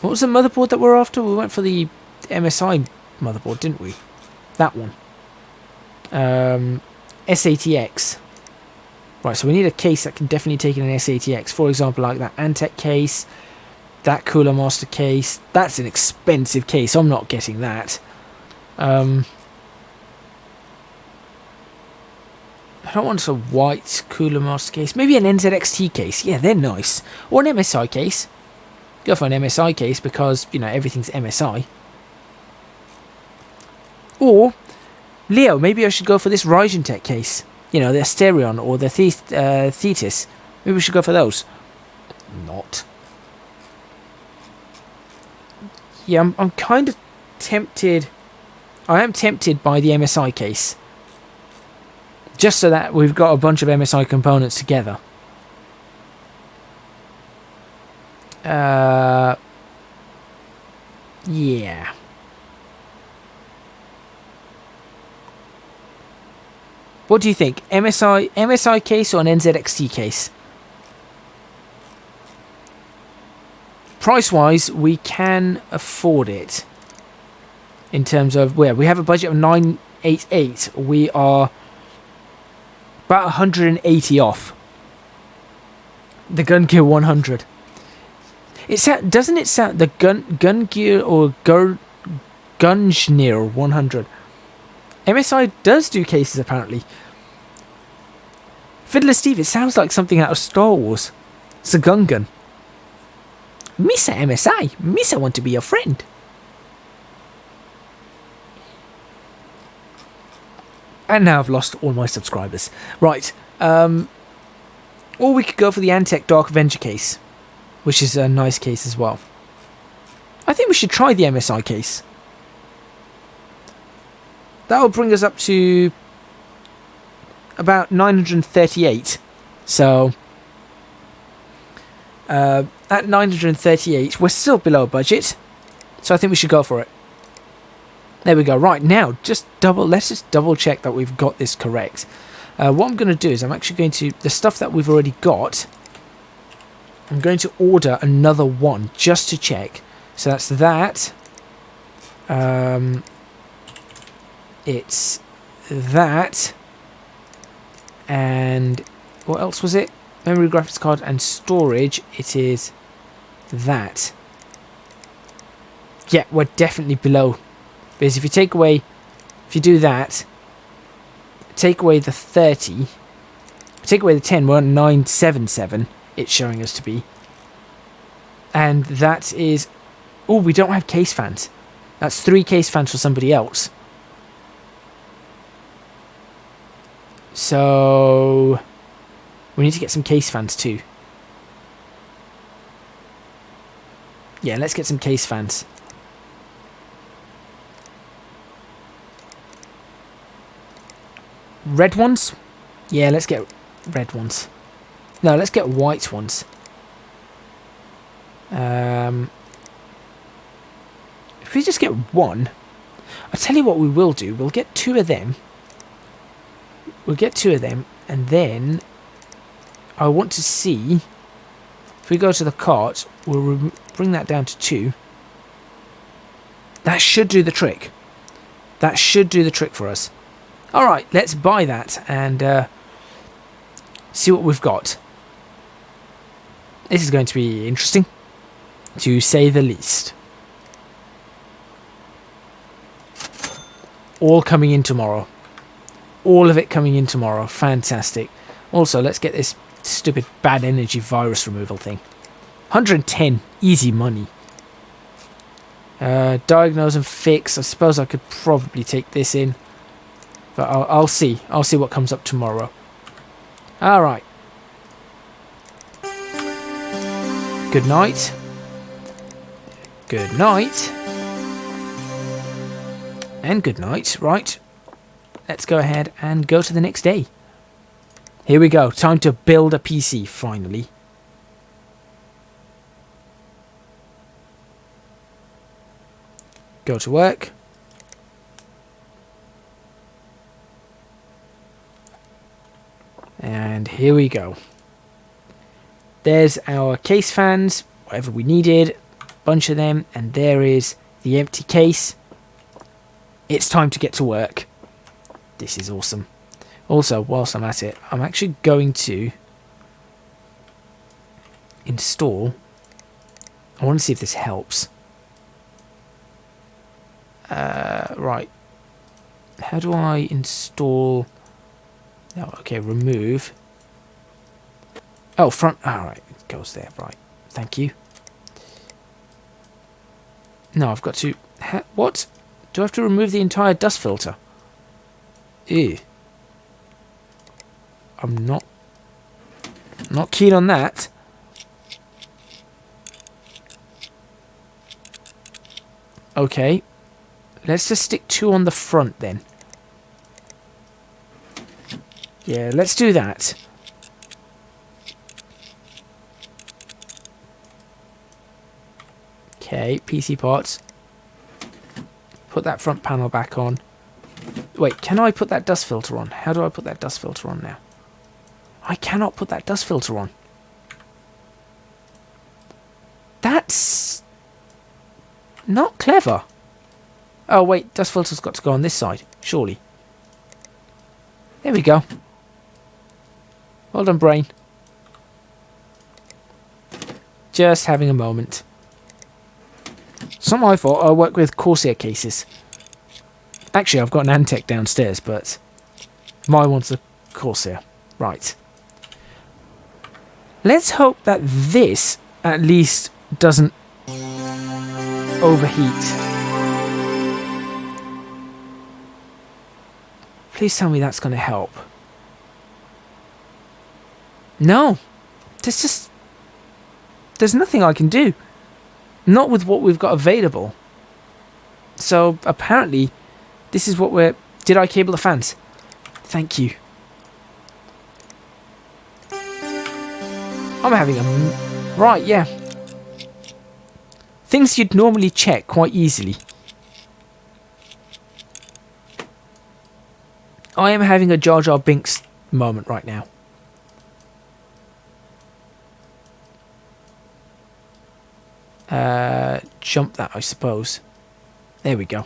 what was the motherboard that we're after? We went for the MSI motherboard, didn't we? That one. SATX. Right, so we need a case that can definitely take in an SATX. For example, like that Antec case, that Cooler Master case. That's an expensive case. I'm not getting that. I don't want a white Cooler Master case. Maybe an NZXT case. Yeah, they're nice. Or an MSI case. Go for an MSI case because, you know, everything's MSI. Or, Leo, maybe I should go for this Ryzen Tech case. You know, the Asterion or the Thetis. Maybe we should go for those. Not. Yeah, I'm kind of tempted. I am tempted by the MSI case. Just so that we've got a bunch of MSI components together. Yeah. What do you think? MSI case or an NZXT case? Price-wise, we can afford it. In terms of where we have a budget of 988, we are about 180 off the Gun Gear 100. Doesn't it sound the Gun Gear or Gungear 100? MSI does do cases apparently. Fiddler Steve, it sounds like something out of Star Wars. It's a Gungan. Missa MSI, Missa want to be your friend. And now I've lost all my subscribers. Right. Or we could go for the Antec Dark Avenger case, which is a nice case as well. I think we should try the MSI case. That will bring us up to about 938. So, at 938, we're still below budget. So I think we should go for it. There we go. Right, now, let's just double check that we've got this correct. What I'm going to do is I'm actually going to, the stuff that we've already got, I'm going to order another one just to check. So that's that. It's that. And what else was it? Memory, graphics card, and storage. It is that. Yeah, we're definitely below. Because if you do that, take away the 30, take away the 10, we're on 977, it's showing us to be. And that is, oh, we don't have case fans. That's 3 case fans for somebody else. So, we need to get some case fans too. Yeah, let's get some case fans. Red ones? Yeah, let's get red ones. No, let's get white ones. If we just get one, I'll tell you what we will do. We'll get 2 of them. We'll get 2 of them, and then I want to see if we go to the cart, we'll bring that down to 2. That should do the trick. That should do the trick for us. Alright, let's buy that and see what we've got. This is going to be interesting, to say the least. All coming in tomorrow. All of it coming in tomorrow. Fantastic. Also, let's get this stupid bad energy virus removal thing. 110. Easy money. Diagnose and fix. I suppose I could probably take this in. But I'll see. I'll see what comes up tomorrow. Alright. Good night. Good night. And good night. Right. Let's go ahead and go to the next day. Here we go. Time to build a PC, finally. Go to work. And here we go. There's our case fans, whatever we needed, a bunch of them, and there is the empty case. It's time to get to work. This is awesome. Also, whilst I'm at it, I'm actually going to install... I want to see if this helps. Right. How do I install... No, okay, remove. Oh, front... Alright, it goes there. Right. Thank you. No, I've got to... What? Do I have to remove the entire dust filter? Ew. I'm not keen on that. Okay. Let's just stick 2 on the front then. Yeah, let's do that. Okay, PC parts. Put that front panel back on. Wait, can I put that dust filter on? How do I put that dust filter on now? I cannot put that dust filter on. That's not clever. Oh, wait, dust filter's got to go on this side, surely. There we go. Well done, brain. Just having a moment. It's not my fault. I work with Corsair cases. Actually, I've got an Antec downstairs, but my one's a Corsair. Right. Let's hope that this at least doesn't overheat. Please tell me that's going to help. No. There's nothing I can do. Not with what we've got available. So apparently this is what we're... Did I cable the fans? Thank you. I'm having a... Right, yeah. Things you'd normally check quite easily. I am having a Jar Jar Binks moment right now. Jump that, I suppose. There we go.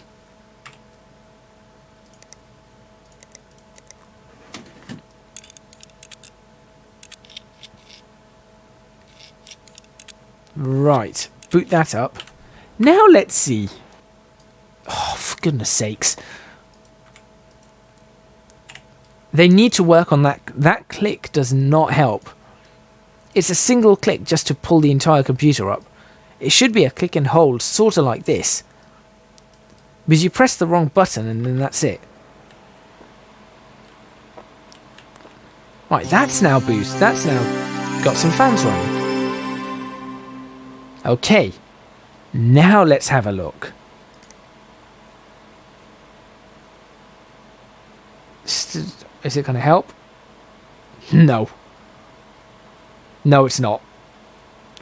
Right, boot that up. Now let's see. Oh, for goodness sakes. They need to work on that. That click does not help. It's a single click just to pull the entire computer up. It should be a click and hold, sort of like this. Because you press the wrong button and then that's it. Right, that's now boost. That's now got some fans running. Okay, now let's have a look. Is it going to help? No. No, it's not.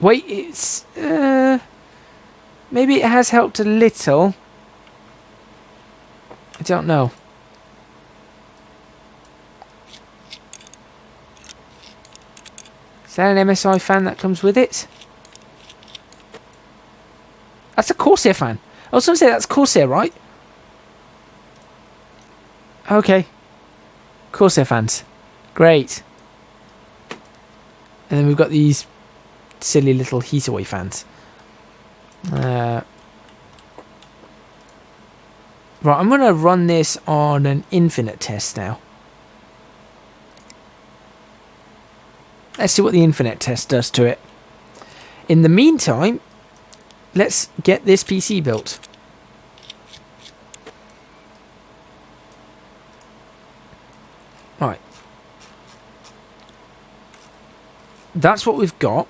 Wait, it's... maybe it has helped a little. I don't know. Is that an MSI fan that comes with it? That's a Corsair fan. I was going to say that's Corsair, right? Okay. Corsair fans. Great. And then we've got these silly little heat-away fans. Right, I'm going to run this on an infinite test now. Let's see what the infinite test does to it. In the meantime, let's get this PC built. Right. That's what we've got.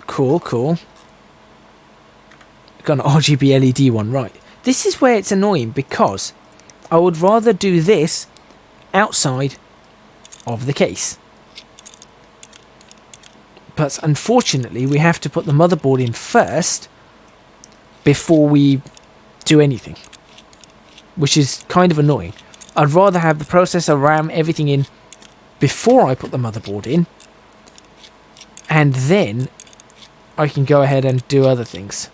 Cool, cool. Got an RGB LED one, right. This is where it's annoying because I would rather do this outside of the case. But unfortunately, we have to put the motherboard in first before we do anything, which is kind of annoying. I'd rather have the processor, RAM, everything in before I put the motherboard in, and then I can go ahead and do other things.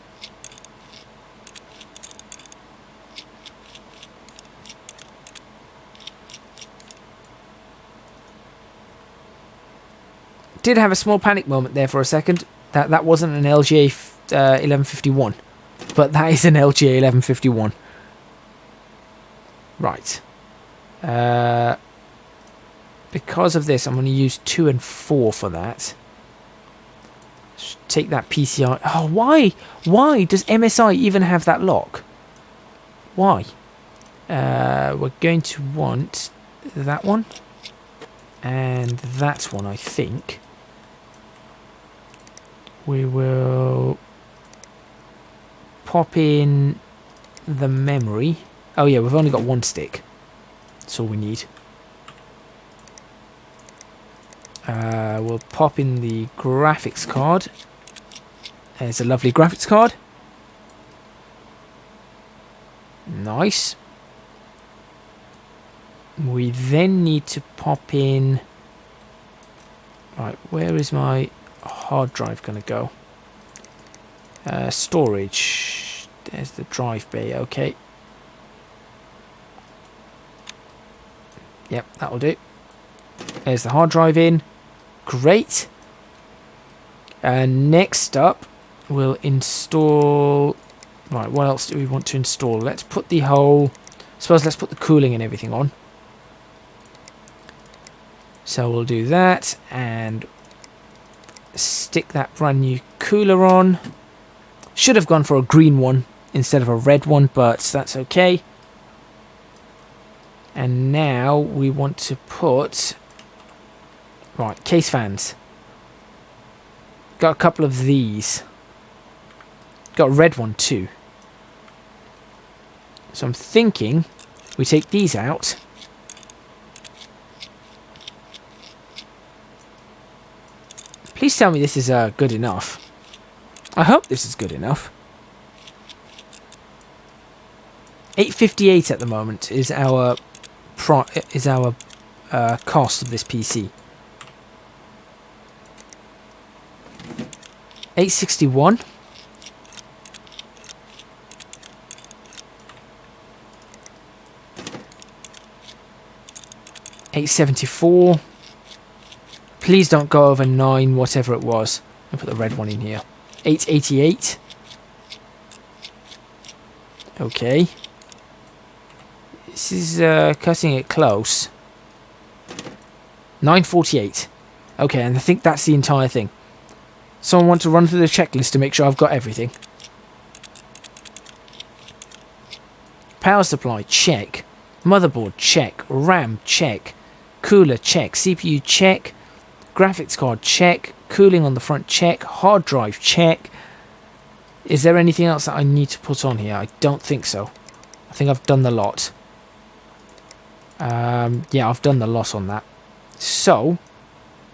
did have a small panic moment there for a second. That wasn't an LGA 1151, but that is an LGA 1151. Right. Because of this, I'm going to use 2 and 4 for that. Take that PCI. Oh, why? Why does MSI even have that lock? Why? We're going to want that one. And that one, I think. We will pop in the memory. Oh yeah, we've only got 1 stick. That's all we need. We'll pop in the graphics card. There's a lovely graphics card. Nice. We then need to pop in... Right, where is my hard drive going to go? Storage. There's the drive bay, okay. Yep, that'll do. There's the hard drive in. Great. And next up, we'll install... Right, what else do we want to install? Let's put the whole... let's put the cooling and everything on. So we'll do that and stick that brand new cooler on. Should have gone for a green one instead of a red one, but that's okay. And now we want to put... Right, case fans. Got a couple of these. Got a red one too. So I'm thinking we take these out. Please tell me this is good enough. I hope this is good enough. 858 at the moment is our cost of this PC. 861. $874. Please don't go over 9, whatever it was. I'll put the red one in here. 888. Okay. This is cutting it close. 948. Okay, and I think that's the entire thing. Someone want to run through the checklist to make sure I've got everything. Power supply, check. Motherboard, check. RAM, check. Cooler, check. CPU, check. Graphics card, check. Cooling on the front, check. Hard drive, check. Is there anything else that I need to put on here? I don't think so. I think I've done the lot. Yeah, I've done the lot on that. So,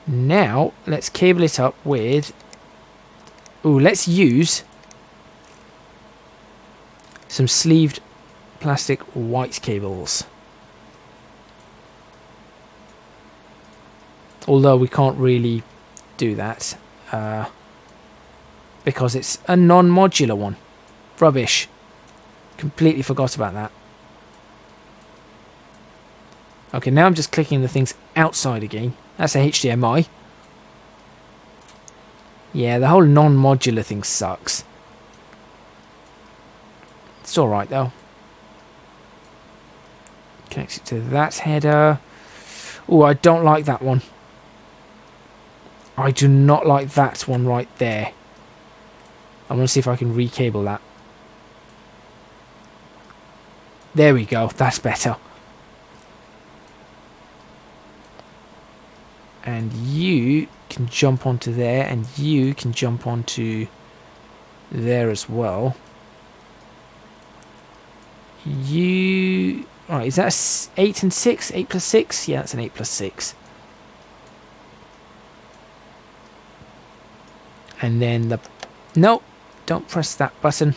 now, let's cable it up with... Ooh, let's use some sleeved plastic white cables. Although we can't really do that because it's a non-modular one. Rubbish. Completely forgot about that. Okay, now I'm just clicking the things outside again. That's a HDMI. Yeah, the whole non-modular thing sucks. It's alright though. Connects it to that header. Oh, I don't like that one. I do not like that one right there. I'm going to see if I can recable that. There we go. That's better. And you can jump onto there, and you can jump onto there as well. You... Right, is that 8 and 6? 8 plus 6? Yeah, that's an 8 plus 6. And then the... Nope, don't press that button.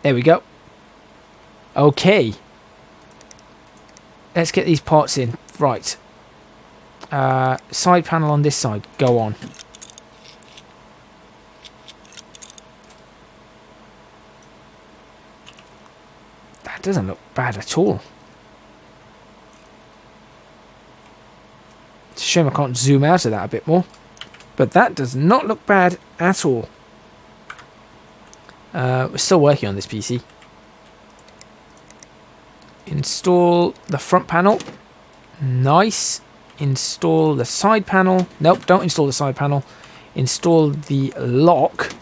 There we go. Okay. Let's get these parts in. Right. Side panel on this side. Go on. That doesn't look bad at all. It's a shame I can't zoom out of that a bit more. But that does not look bad at all. We're still working on this PC. Install the front panel. Nice. Install the side panel. Nope, don't install the side panel. Install the lock.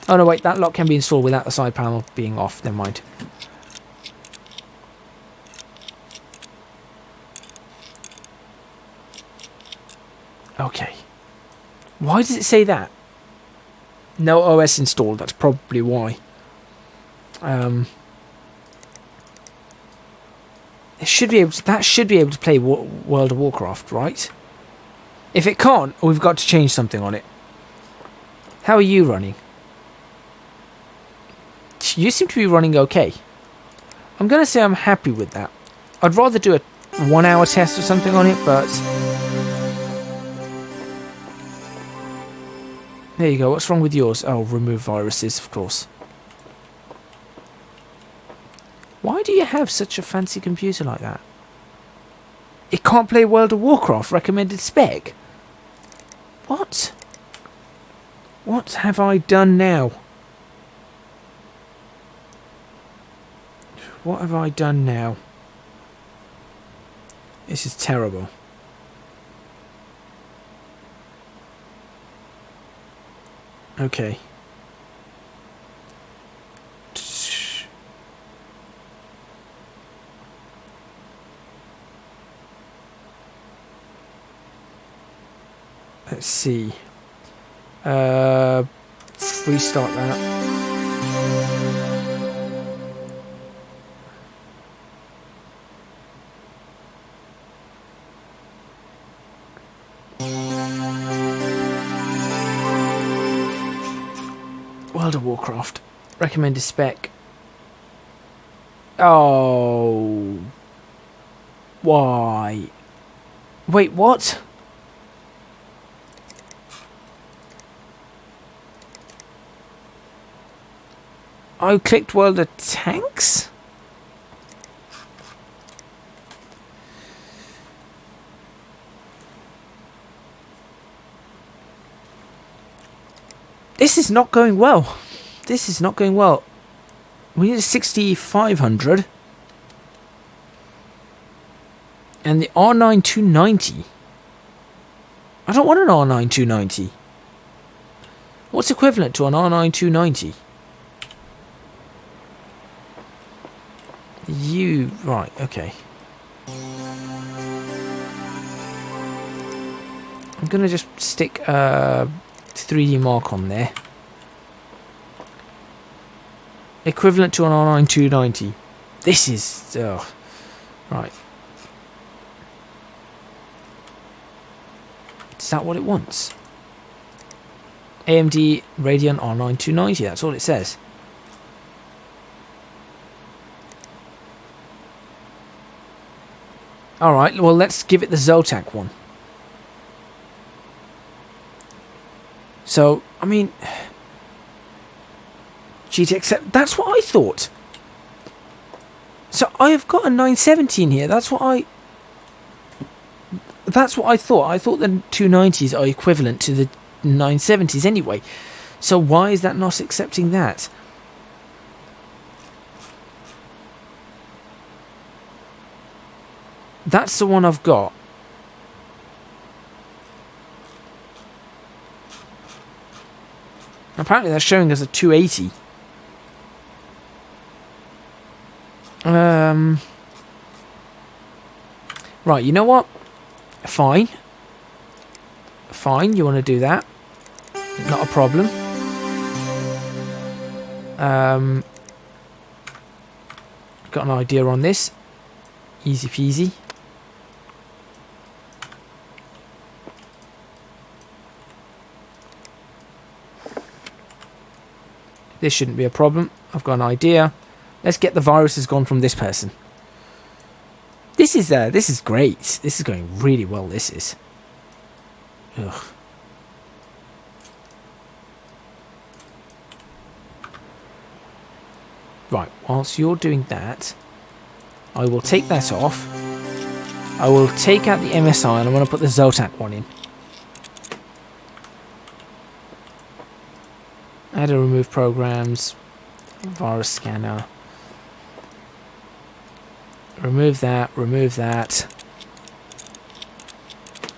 Oh no, wait, that lock can be installed without the side panel being off. Never mind. Okay. Why does it say that? No OS installed. That's probably why. It should be able to, that should be able to play World of Warcraft, right? If it can't, we've got to change something on it. How are you running? You seem to be running okay. I'm going to say I'm happy with that. I'd rather do a 1 hour test or something on it, but... There you go. What's wrong with yours? Oh, remove viruses, of course. Why do you have such a fancy computer like that? It can't play World of Warcraft recommended spec? What? What have I done now? What have I done now? This is terrible. Okay. Let's see. Restart that. World of Warcraft. Recommended spec. Oh. Why? Wait, what? I clicked World of Tanks? This is not going well. This is not going well. We need a 6500. And the R9 290. I don't want an R9 290. What's equivalent to an R9 290? Right, okay. I'm gonna just stick 3D mark on there. Equivalent to an R9 290. This is... right. Is that what it wants? AMD Radeon R9 290, that's all it says. Alright, well let's give it the Zotac one. So, I mean... GTX, that's what I thought. So I have got a 970 in here, that's what I thought. I thought the 290s are equivalent to the 970s anyway. So why is that not accepting that? That's the one I've got. Apparently that's showing us a 280. Right, you know what? Fine. Fine, you want to do that. Not a problem. Got an idea on this. Easy peasy. This shouldn't be a problem. I've got an idea. Let's get the viruses gone from this person. This is great. This is going really well, this is. Ugh. Right, whilst you're doing that, I will take that off. I will take out the MSI and I'm going to put the Zotac one in. Add or remove programs. Virus scanner. Remove that. Remove that.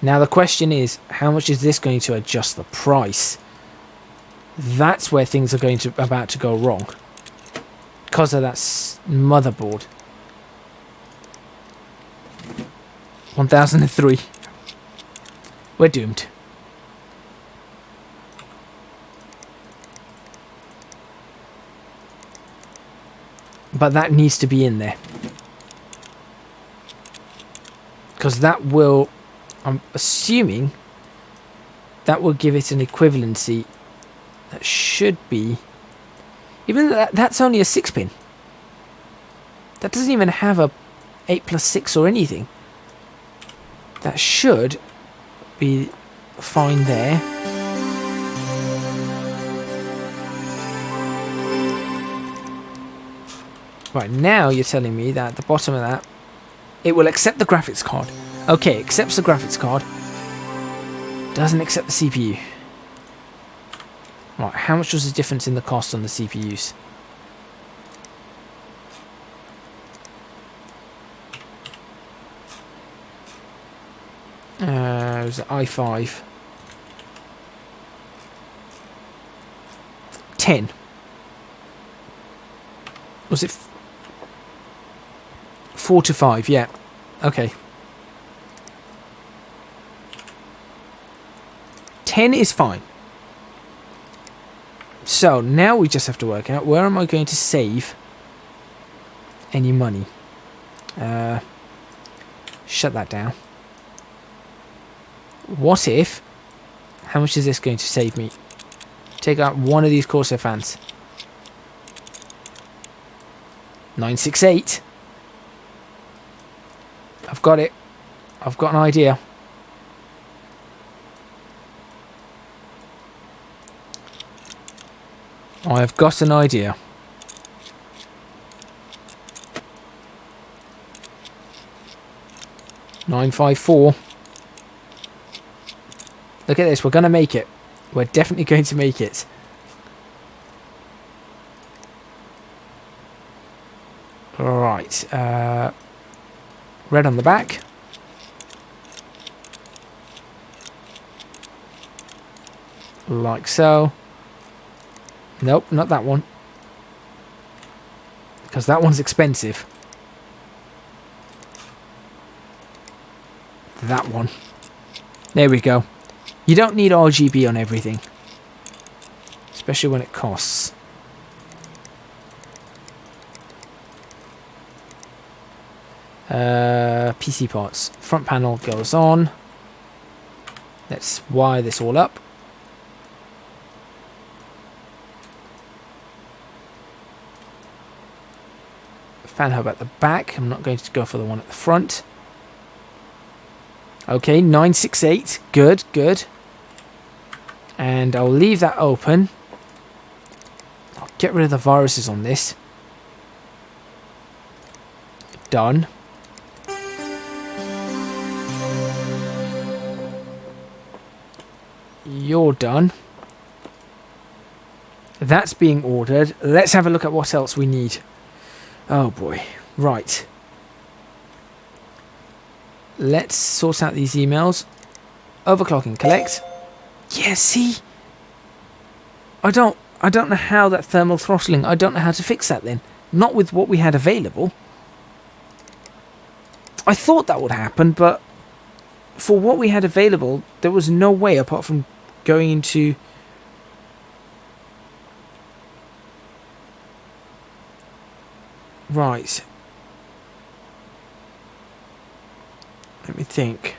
Now the question is, how much is this going to adjust the price? That's where things are about to go wrong. Because of that motherboard. 1003. We're doomed. But that needs to be in there. Because that will, I'm assuming, that will give it an equivalency that should be, even though that's only a 6-pin. That doesn't even have a 8+6 or anything. That should be fine there. Right, now you're telling me that at the bottom of that, it will accept the graphics card. Okay, accepts the graphics card. Doesn't accept the CPU. Right, how much was the difference in the cost on the CPUs? It was i5. 10. Was it 4 to 5? Yeah. Okay. 10 is fine. So now we just have to work out where am I going to save any money. Shut that down. What if, how much is this going to save me? Take out one of these Corsair fans. 968. I've got it. I've got an idea. I've got an idea. $954. Look at this. We're going to make it. We're definitely going to make it. Right. Red on the back. Like so. Nope, not that one. Because that one's expensive. That one. There we go. You don't need RGB on everything. Especially when it costs. PC parts. Front panel goes on. Let's wire this all up. Fan hub at the back. I'm not going to go for the one at the front. Okay, 968. Good, good. And I'll leave that open. I'll get rid of the viruses on this. Done. You're done. That's being ordered. Let's have a look at what else we need. Oh boy. Right. Let's sort out these emails. Overclocking, collect. Yeah, see? I don't know how that thermal throttling, I don't know how to fix that then. Not with what we had available. I thought that would happen, but for what we had available, there was no way apart from going into... Right. Let me think.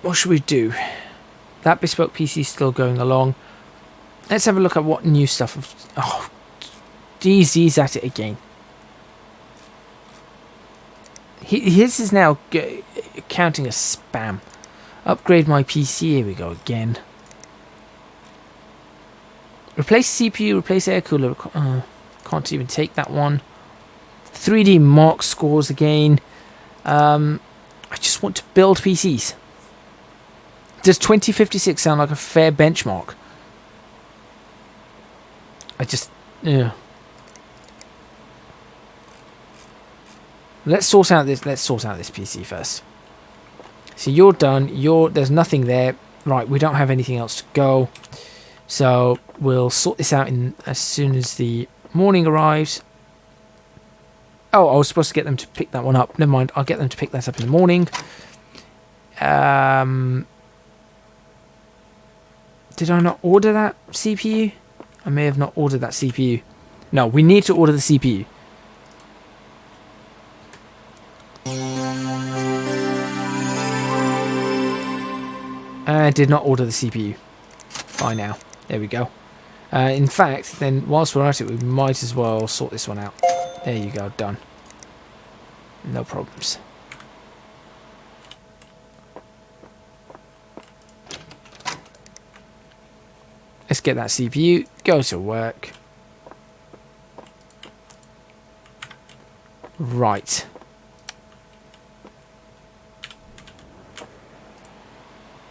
What should we do? That bespoke PC is still going along. Let's have a look at what new stuff. Oh, DZ's at it again. His is now counting as spam. Upgrade my PC. Here we go again. Replace CPU, replace air cooler. Can't even take that one. 3D Mark scores again. I just want to build PCs. Does 2056 sound like a fair benchmark? I just... yeah. Let's sort out this PC first. So you're done. There's nothing there. Right, we don't have anything else to go. So we'll sort this out as soon as the morning arrives. Oh, I was supposed to get them to pick that one up. Never mind. I'll get them to pick that up in the morning. Did I not order that CPU? I may have not ordered that CPU. No, we need to order the CPU. I did not order the CPU. By now. There we go. In fact, then whilst we're at it, we might as well sort this one out. There you go, done. No problems. Let's get that CPU, go to work. Right.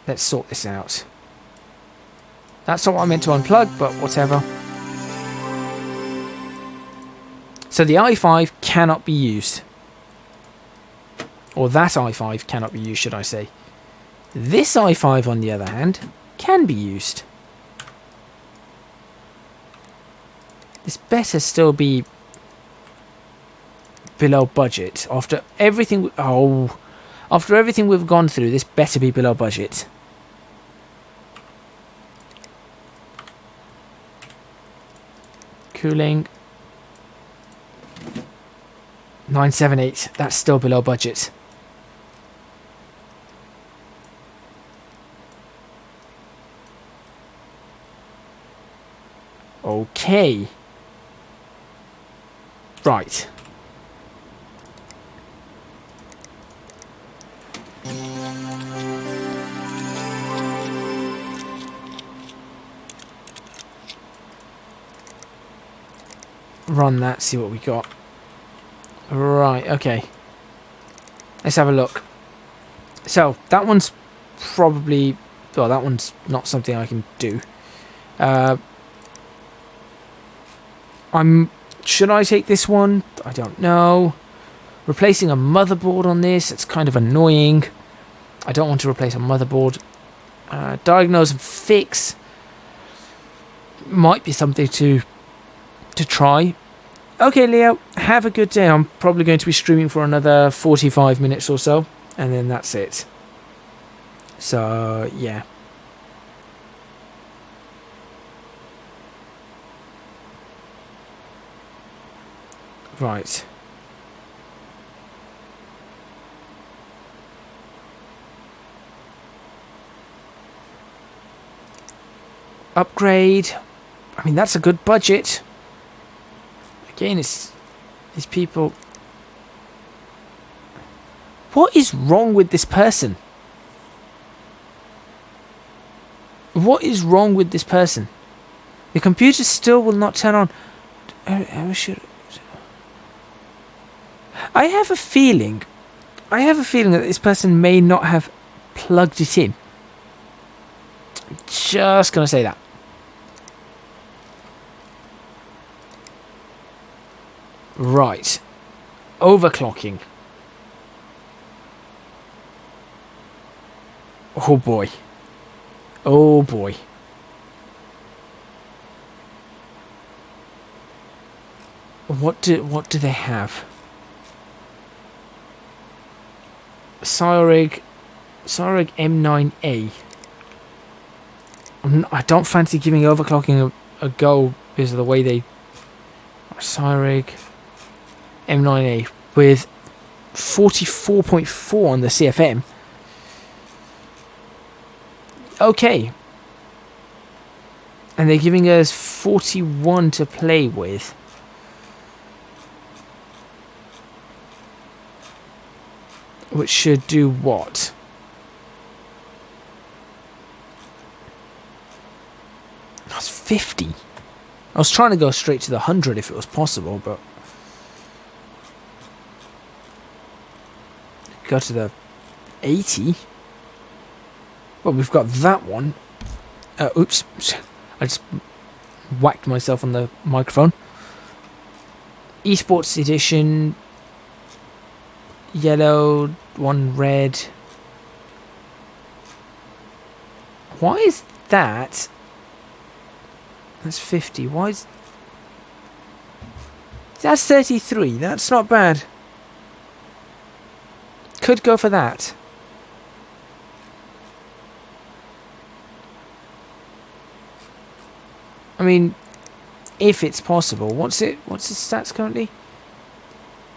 Let's sort this out. That's not what I meant to unplug, but whatever. So the i5 cannot be used. Or that i5 cannot be used, should I say. This i5, on the other hand, can be used. This better still be below budget. After everything... oh... After everything we've gone through, this better be below budget. Cooling. 978. That's still below budget. Okay. Right. Run that, see what we got. Right, okay. Let's have a look. So, that one's probably... well, that one's not something I can do. Should I take this one? I don't know. Replacing a motherboard on this, it's kind of annoying. I don't want to replace a motherboard. Diagnose and fix. Might be something to try. Okay, Leo, have a good day. I'm probably going to be streaming for another 45 minutes or so, and then that's it. So, yeah. Right. Upgrade. I mean, that's a good budget. Again, it's these people. What is wrong with this person? What is wrong with this person? The computer still will not turn on. I have a feeling that this person may not have plugged it in. I'm just going to say that. Right. Overclocking. Oh boy. Oh boy. What do they have? Cyorig M9A. I don't fancy giving overclocking a go because of the way they... Cyorig M9A with 44.4 on the CFM. Okay. And they're giving us 41 to play with. which should do what? That's 50. I was trying to go straight to the 100 if it was possible, but go to the 80. Well, we've got that one. Oops. I just whacked myself on the microphone. Esports edition. Yellow, one red. Why is that? That's 50. Why is... That's 33. That's not bad. Could go for that. I mean, if it's possible. What's its stats currently?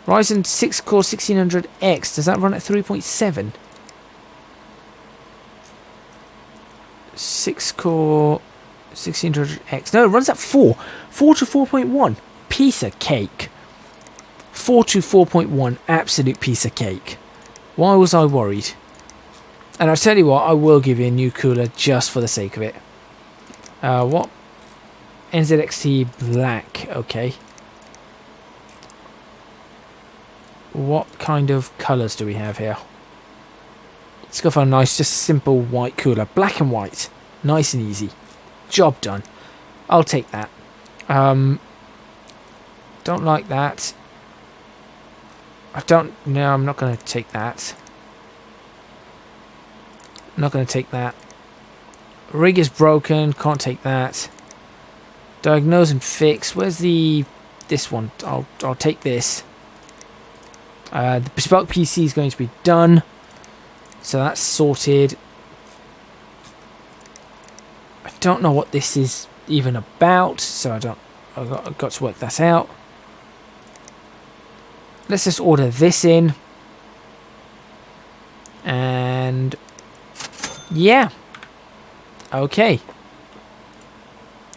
Ryzen 6 core 1600X. Does that run at 3.7? 6 core 1600X. No, it runs at 4. 4 to 4.1. Piece of cake. 4 to 4.1. Absolute piece of cake. Why was I worried? And I'll tell you what, I will give you a new cooler just for the sake of it. What? NZXT black. Okay. What kind of colours do we have here? Let's go for a nice, just simple white cooler. Black and white. Nice and easy. Job done. I'll take that. Don't like that. No, I'm not going to take that. Not going to take that. Rig is broken. Can't take that. Diagnose and fix. Where's this one? I'll take this. The bespoke PC is going to be done. So that's sorted. I don't know what this is even about, so I've got to work that out. Let's just order this in. And yeah. Okay.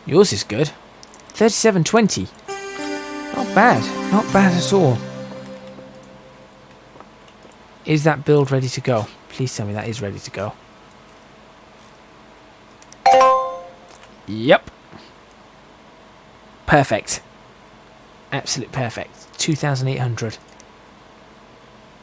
Yours is good. 3720. Not bad. Not bad at all. Is that build ready to go? Please tell me that is ready to go. Yep. Perfect. Absolute perfect. 2,800.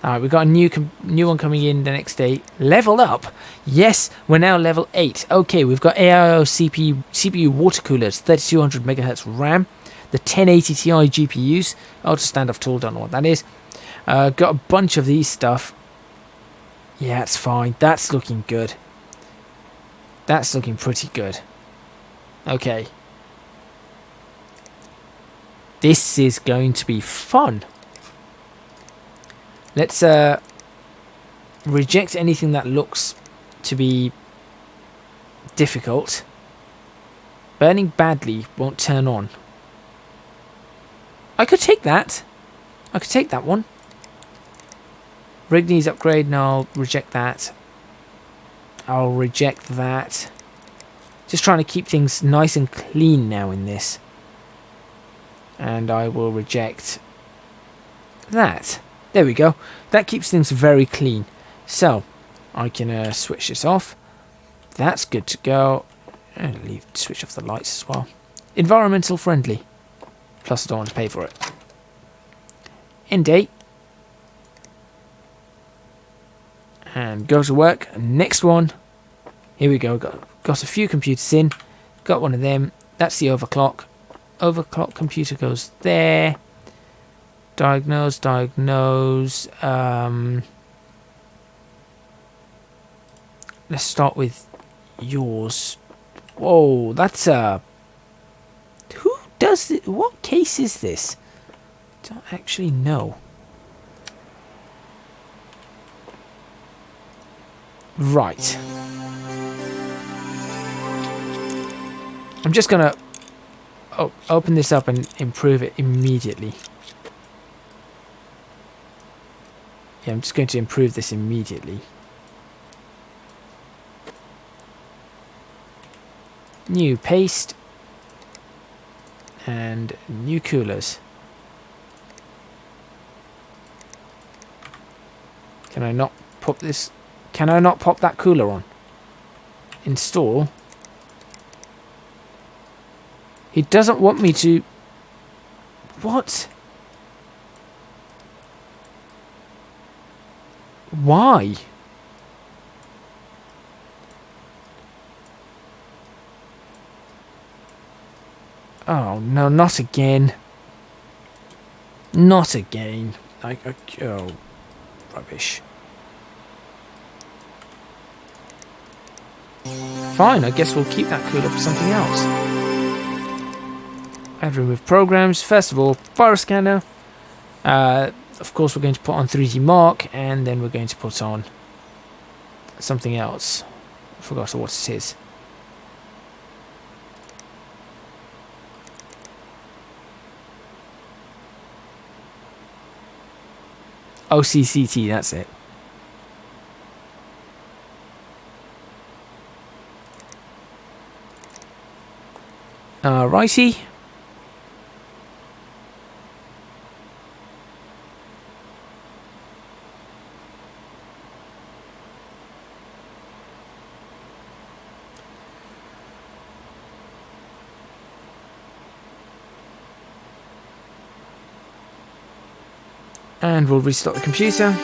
Alright, we've got a new one coming in the next day. Level up. Yes, we're now level 8. Okay, we've got AIO CPU water coolers, 3200 MHz RAM, the 1080 Ti GPUs. Ultra standoff tool, don't know what that is. Got a bunch of these stuff. Yeah, it's fine. That's looking good. That's looking pretty good. Okay. This is going to be fun. Let's reject anything that looks to be difficult. Burning badly won't turn on. I could take that. I could take that one. Rig needs upgrade, and I'll reject that. I'll reject that. Just trying to keep things nice and clean now in this. And I will reject that. There we go. That keeps things very clean. So, I can switch this off. That's good to go. And switch off the lights as well. Environmental friendly. Plus I don't want to pay for it. End date. And go to work. Next one. Here we go. Got a few computers in. Got one of them. That's the overclock. Overclock computer goes there. Diagnose. Let's start with yours. Whoa, that's a... Who does it? What case is this? Don't actually know. Right. I'm just gonna open this up and improve it immediately. Yeah, I'm just going to improve this immediately. New paste. And new coolers. Can I not pop this? Can I not pop that cooler on? Install. He doesn't want me to. What? Why? Oh no, not again. Not again. Oh, rubbish. Fine, I guess we'll keep that cooler for something else. Add remove programs. First of all, virus scanner. Of course, we're going to put on 3D Mark, and then we're going to put on something else. I forgot what it is. OCCT, that's it. Righty. And we'll restart the computer.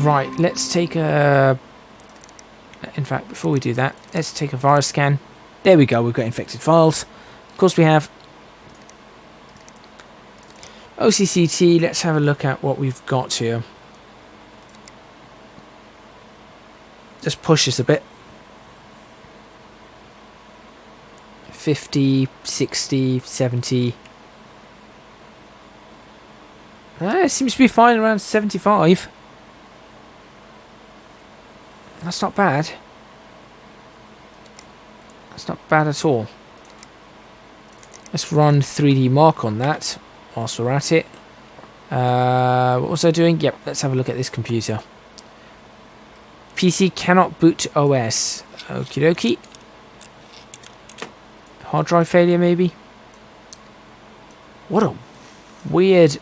Right, let's take a... In fact, before we do that, let's take a virus scan. There we go, we've got infected files. Of course we have OCCT. Let's have a look at what we've got here. Just push this a bit. 50, 60, 70. It seems to be fine around 75. That's not bad. That's not bad at all. Let's run 3D Mark on that whilst we're at it. What was I doing? Yep, let's have a look at this computer. PC cannot boot OS. Okie dokie. Hard drive failure, maybe? What a weird...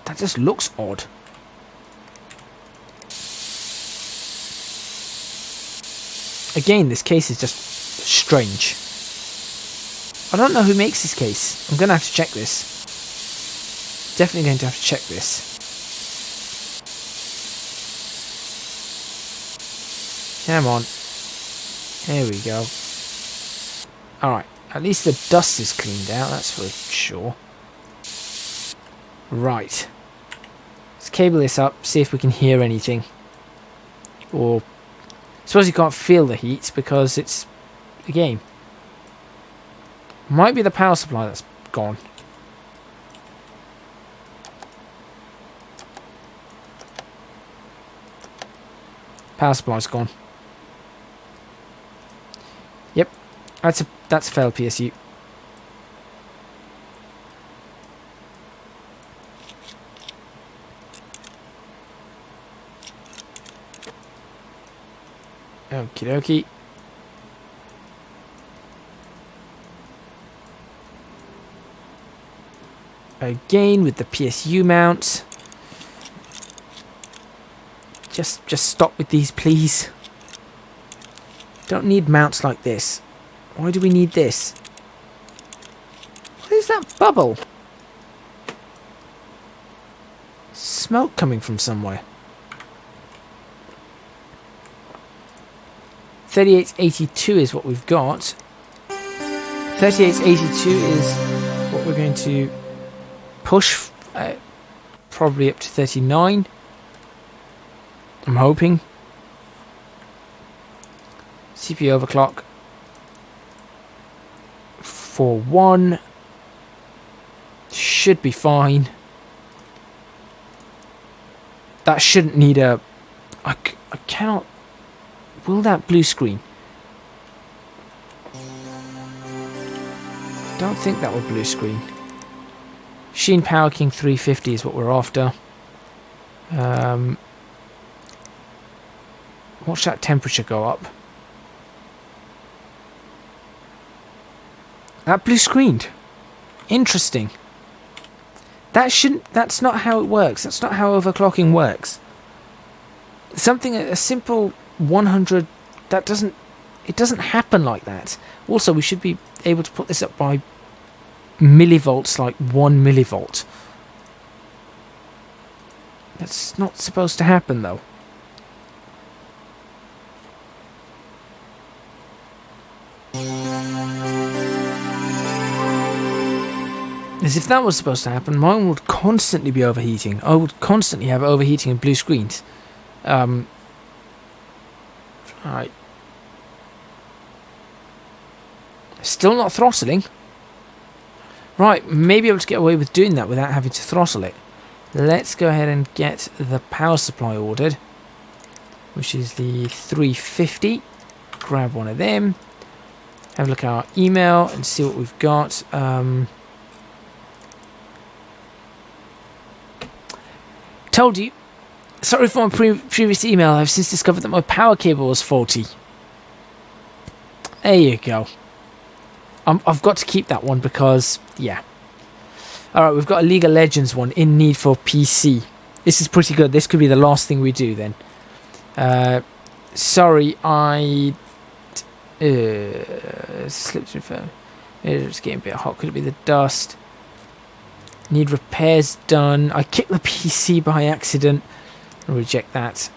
That just looks odd. Again, this case is just strange. I don't know who makes this case. I'm going to have to check this. Definitely going to have to check this. Come on. There we go. Alright. At least the dust is cleaned out. That's for sure. Right. Let's cable this up. See if we can hear anything. Or... I suppose you can't feel the heat because it's the game. Might be the power supply that's gone. Power supply's gone. Yep, that's a failed PSU. Okie dokie. Again with the PSU mount. Just stop with these, please. Don't need mounts like this. Why do we need this? What is that bubble? Smoke coming from somewhere. 3882 is what we've got. 3882 is what we're going to push, probably up to 39. I'm hoping. CPU overclock for 1 should be fine. That shouldn't need a... I cannot... Will that blue screen? Don't think that will blue screen. Sheen Power King 350 is what we're after. Watch that temperature go up. That blue screened. Interesting. That's not how it works. That's not how overclocking works. Something, a simple 100, it doesn't happen like that. Also, we should be able to put this up by millivolts, like 1 millivolt. That's not supposed to happen, though. As if that was supposed to happen, mine would constantly be overheating. I would constantly have overheating and blue screens. Right. Still not throttling. Right, maybe able to get away with doing that without having to throttle it. Let's go ahead and get the power supply ordered, which is the 350. Grab one of them. Have a look at our email and see what we've got. Told you. Sorry for my previous email. I've since discovered that my power cable was faulty. There you go. I've got to keep that one because, yeah. Alright, we've got a League of Legends one in need for PC. This is pretty good. This could be the last thing we do then. Sorry, I slipped through phone. It's getting a bit hot. Could it be the dust? Need repairs done. I kicked the PC by accident. I'll reject that.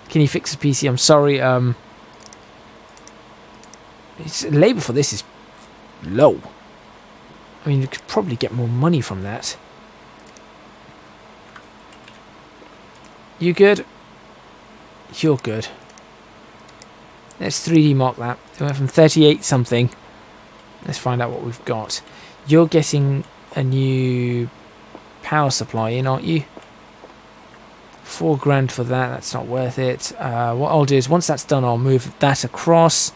Can you fix the PC? I'm sorry. Labour for this is low. I mean, you could probably get more money from that. You good? You're good. Let's 3D mark that. It went from 38 something. Let's find out what we've got. You're getting a new power supply in, aren't you? 4 grand for that. That's not worth it. What I'll do is once that's done, I'll move that across.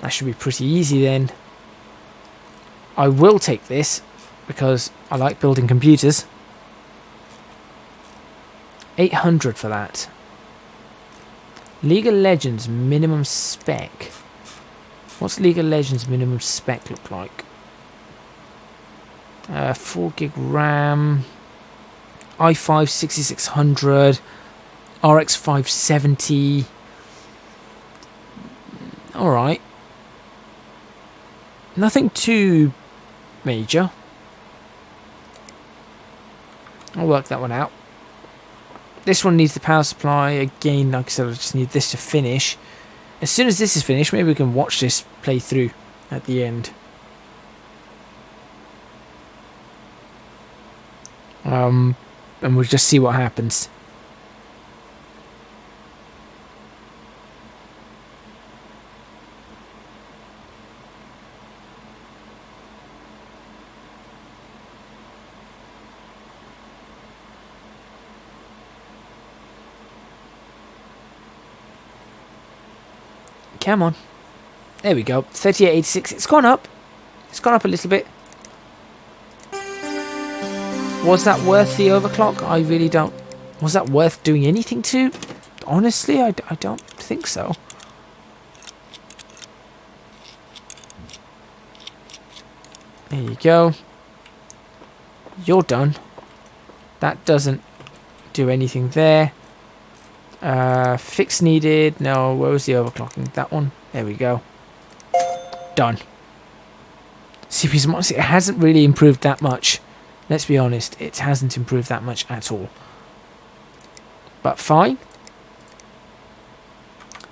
That should be pretty easy then. I will take this because I like building computers. 800 for that. League of Legends minimum spec. What's League of Legends minimum spec look like? 4 gig RAM, i5 6600, RX 570. Alright. Nothing too major. I'll work that one out. This one needs the power supply. Again, like I said, I just need this to finish. As soon as this is finished, maybe we can watch this play through at the end. And we'll just see what happens. Come on. There we go. 3886. It's gone up. It's gone up a little bit. Was that worth the overclock? I really don't. Was that worth doing anything to? Honestly, I don't think so. There you go. You're done. That doesn't do anything there. Fix needed. No, where was the overclocking? That one. There we go. Done. CPU's honestly, it hasn't really improved that much. Let's be honest, it hasn't improved that much at all. But fine.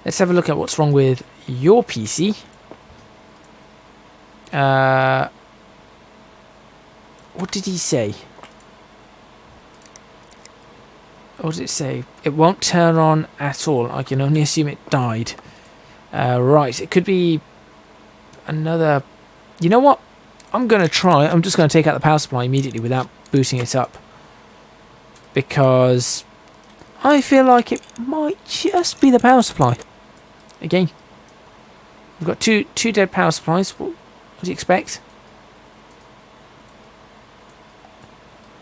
Let's have a look at what's wrong with your PC. What did he say? What did it say? It won't turn on at all. I can only assume it died. Right, it could be another... You know what? I'm going to try. I'm just going to take out the power supply immediately without booting it up. Because I feel like it might just be the power supply. Again, we've got two dead power supplies. What do you expect?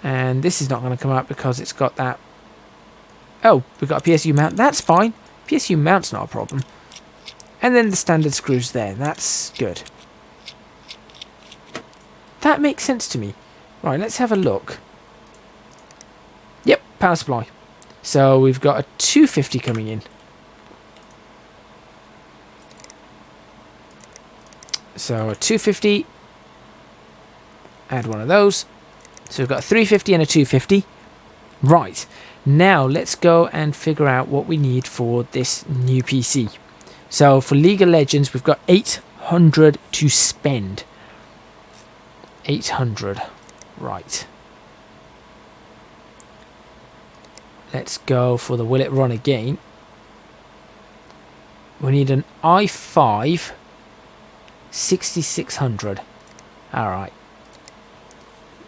And this is not going to come out because it's got that... Oh, we've got a PSU mount. That's fine. PSU mount's not a problem. And then the standard screws there. That's good. That makes sense to me. Right, let's have a look. Yep, power supply. So we've got a 250 coming in. So a 250. Add one of those. So we've got a 350 and a 250. Right. Now let's go and figure out what we need for this new PC. So for League of Legends, we've got 800 to spend. 800. Right. Let's go for the will it run again. We need an i5 6600. Alright.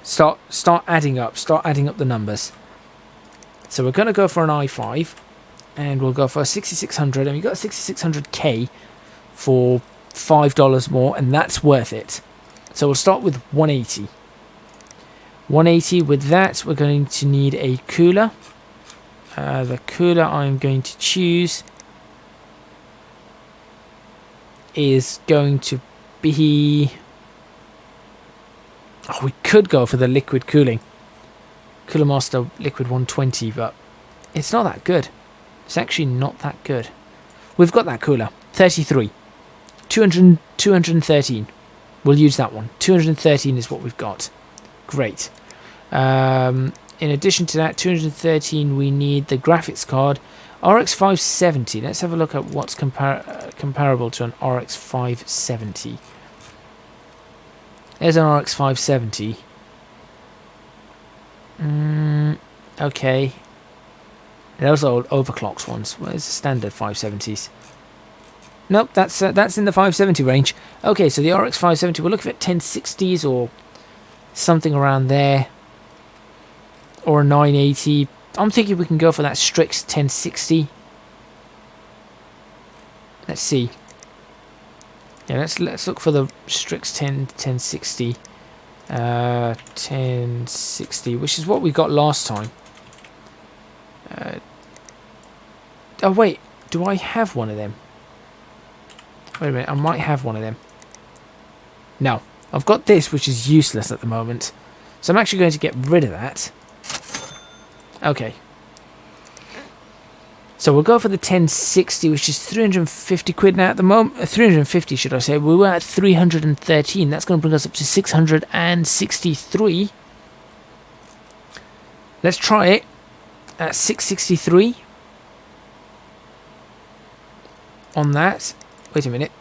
Start adding up. Start adding up the numbers. So we're going to go for an i5. And we'll go for a 6600. And we got a 6600K for $5 more. And that's worth it. So we'll start with 180. 180. With that, we're going to need a cooler. The cooler I'm going to choose is going to be... Oh, we could go for the liquid cooling. Cooler Master Liquid 120, but it's not that good. It's actually not that good. We've got that cooler. 33. 213. We'll use that one. 213 is what we've got. Great. In addition to that, 213, we need the graphics card. RX 570. Let's have a look at what's comparable to an RX 570. There's an RX 570. Okay. Those are overclocked ones. Where's the standard 570s? Nope, that's in the 570 range. Okay, so the RX 570, we're looking at 1060s or something around there. Or a 980. I'm thinking we can go for that Strix 1060. Let's see. Yeah, let's look for the Strix 1060. 1060, which is what we got last time. Oh wait, do I have one of them? Wait a minute, I might have one of them. No, I've got this, which is useless at the moment. So I'm actually going to get rid of that. Okay. So we'll go for the 1060, which is 350 quid now at the moment. 350, should I say. We were at 313. That's going to bring us up to 663. Let's try it at 663. On that. Wait a minute.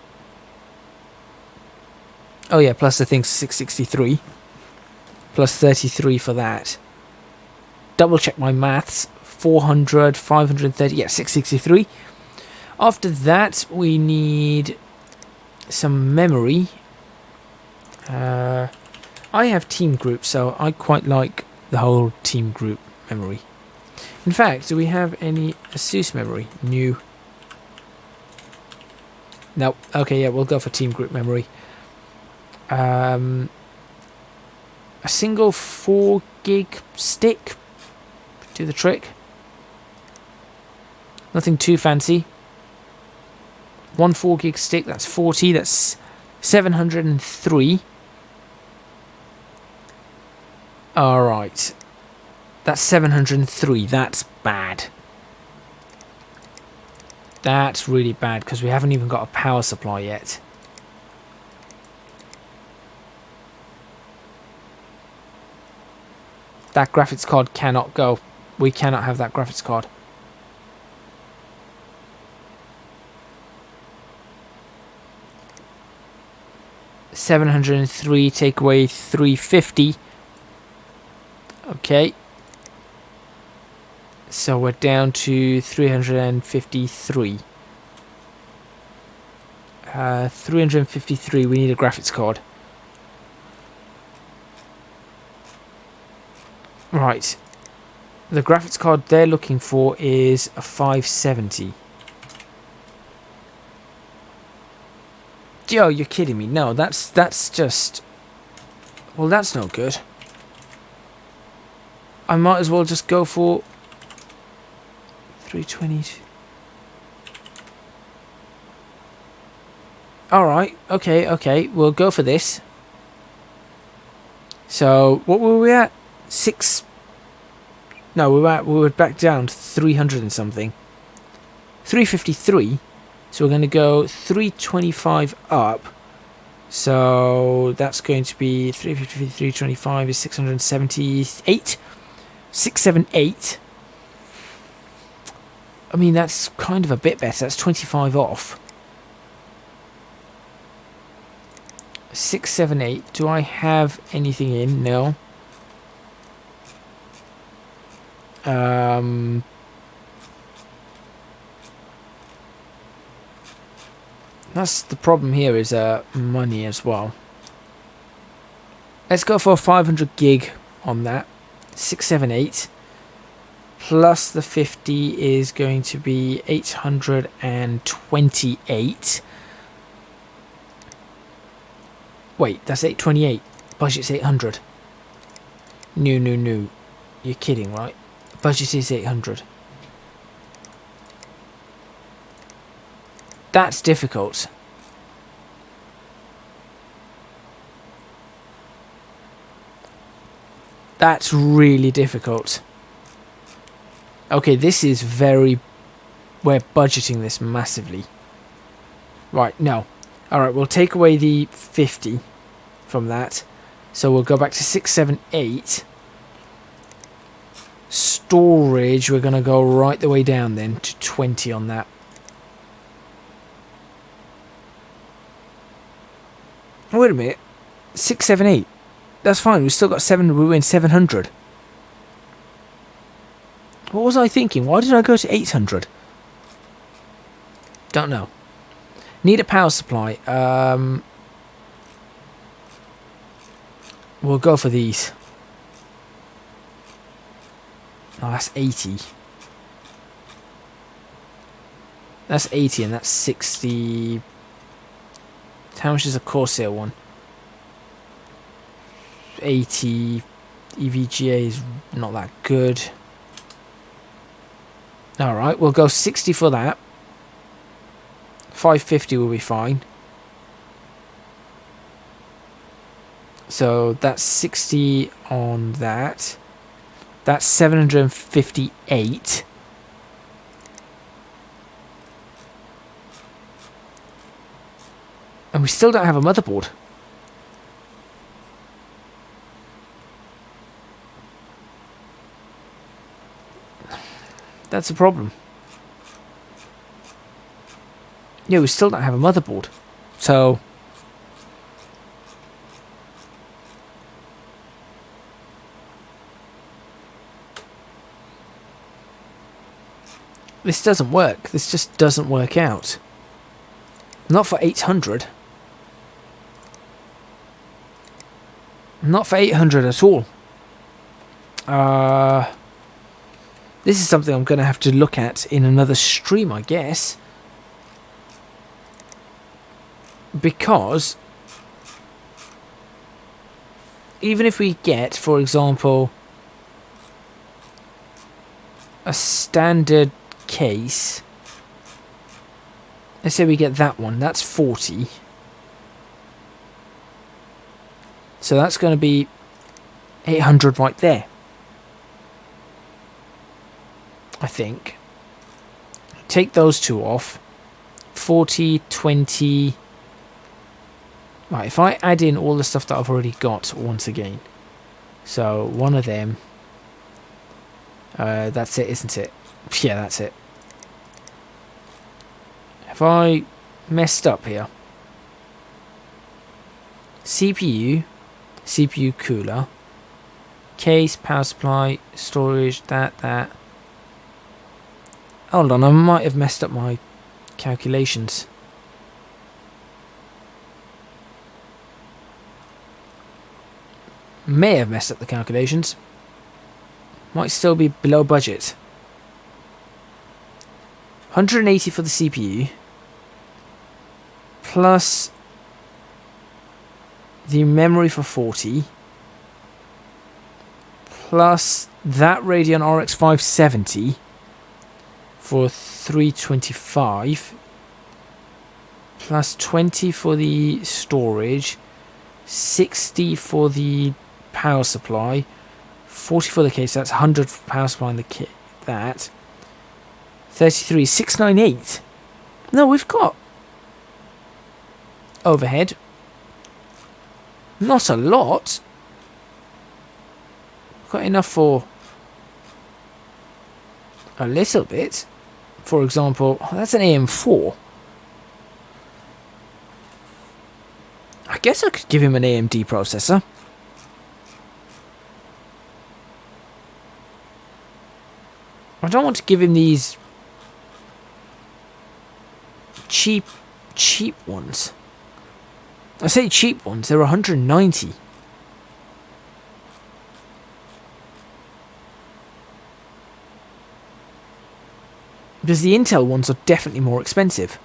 Oh yeah, plus the thing's 663. Plus 33 for that. Double check my maths. 400, 530, yeah, 663. After that, we need some memory. I have team group, so I quite like the whole team group memory. In fact, do we have any ASUS memory? New. No. Okay, yeah, we'll go for team group memory. A single 4 gig stick. Do the trick. Nothing too fancy. 1 4 gig stick, that's 40, that's 703. Alright. That's 703, that's bad. That's really bad, because we haven't even got a power supply yet. That graphics card cannot go. We cannot have that graphics card. $703, take away 350. Okay. So we're down to 353. 353, we need a graphics card. Right. The graphics card they're looking for is a 570. Yo, you're kidding me. No, that's just... Well, that's no good. I might as well just go for 320. Alright, okay, we'll go for this. So, what were we at? 6... No, we were back down to 300 and something. 353. So we're going to go 325 up. So that's going to be 353, 325 is 678. 678. I mean, that's kind of a bit better. That's 25 off. 678. Do I have anything in? No. That's the problem here, is money as well. Let's go for 500 gig on that. 678 plus the 50 is going to be 828. Wait, that's 828. Budget's 800. No. You're kidding, right? Budget is 800. That's difficult. That's really difficult. Okay, this is very... We're budgeting this massively. Right, no. Alright, we'll take away the 50 from that. So we'll go back to 678. Storage, we're going to go right the way down then to 20 on that. Wait a minute. 678. That's fine. We've still got 7. We win 700. What was I thinking? Why did I go to 800? Don't know. Need a power supply. We'll go for these. Oh, that's 80. That's 80 and that's 60... How much is a Corsair one? 80. EVGA is not that good. Alright, we'll go 60 for that. 550 will be fine. So that's 60 on that. That's 758. And we still don't have a motherboard. That's a problem. Yeah, we still don't have a motherboard. So... This doesn't work. This just doesn't work out. Not for 800. Not for 800 at all. This is something I'm going to have to look at in another stream, I guess. Because even if we get, for example, a standard case, let's say we get that one, that's 40. So that's going to be 800 right there, I think. Take those two off. 40, 20. Right, if I add in all the stuff that I've already got once again. So, one of them. That's it, isn't it? Yeah, that's it. Have I messed up here? CPU cooler, case, power supply, storage, that. Hold on, I might have messed up my calculations. May have messed up the calculations. Might still be below budget. 180 for the CPU. Plus the memory for 40. Plus that Radeon RX 570 for 325. plus 20 for the storage, 60 for the power supply, 40 for the case. That's 100 for power supply and the kit. That 33, 698. No, we've got overhead. Not a lot. Got enough for a little bit. For example, that's an AM4. I guess I could give him an AMD processor. I don't want to give him these cheap ones. I say cheap ones, they're 190. Because the Intel ones are definitely more expensive.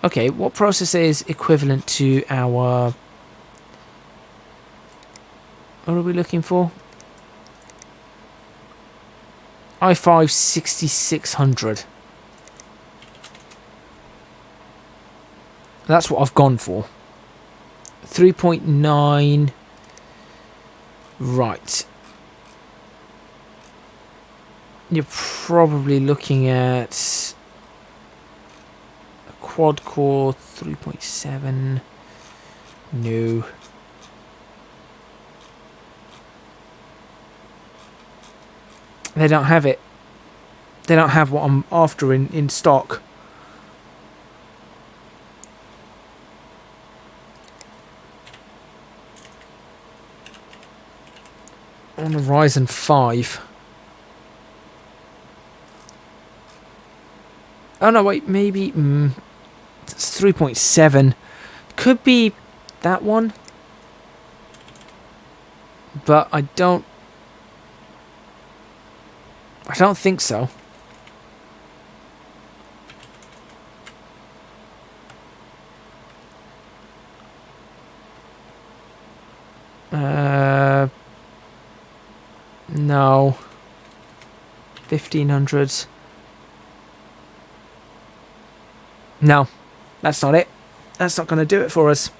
Okay, what processor is equivalent to our... What are we looking for? i5 6600. That's what I've gone for. 3.9. Right. You're probably looking at a quad core 3.7. No. They don't have it. They don't have what I'm after in stock. On a Ryzen 5. Oh no, wait, maybe it's 3.7. Could be that one. But I don't think so. No. 1500s. No, that's not it. That's not going to do it for us.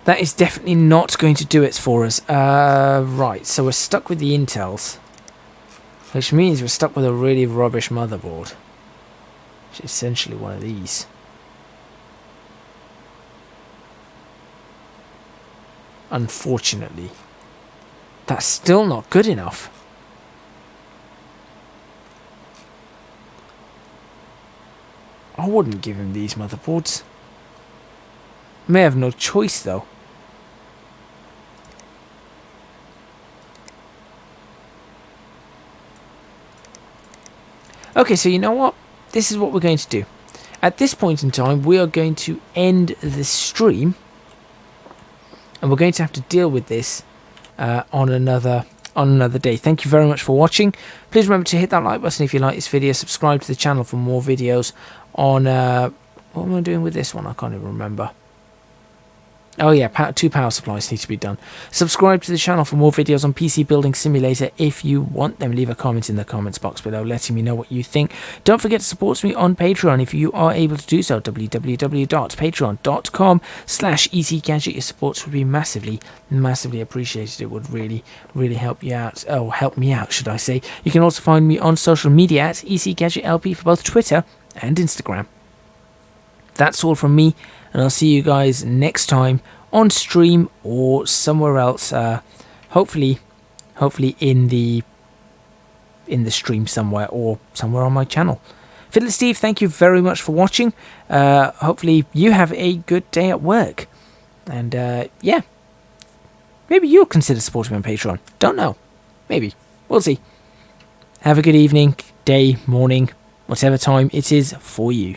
That is definitely not going to do it for us. Right, so we're stuck with the Intels. Which means we're stuck with a really rubbish motherboard. Which is essentially one of these. Unfortunately. That's still not good enough. I wouldn't give him these motherboards. May have no choice though. Okay, so you know what? This is what we're going to do. At this point in time, we are going to end the stream. And we're going to have to deal with this on another day. Thank you very much for watching. Please remember to hit that like button if you like this video. Subscribe to the channel for more videos on... what am I doing with this one? I can't even remember. Oh yeah, 2 power supplies need to be done. Subscribe to the channel for more videos on PC Building Simulator if you want them. Leave a comment in the comments box below letting me know what you think. Don't forget to support me on Patreon if you are able to do so. www.patreon.com/ECGadget. Your support would be massively appreciated. It would really help you out. Oh, help me out, should I say. You can also find me on social media at ECGadgetLP for both Twitter and Instagram. That's all from me, and I'll see you guys next time on stream or somewhere else. Hopefully in the stream somewhere or somewhere on my channel. Fiddler Steve, thank you very much for watching. Hopefully you have a good day at work, and yeah, maybe you'll consider supporting me on Patreon. Don't know, maybe we'll see. Have a good evening, day, morning, whatever time it is for you.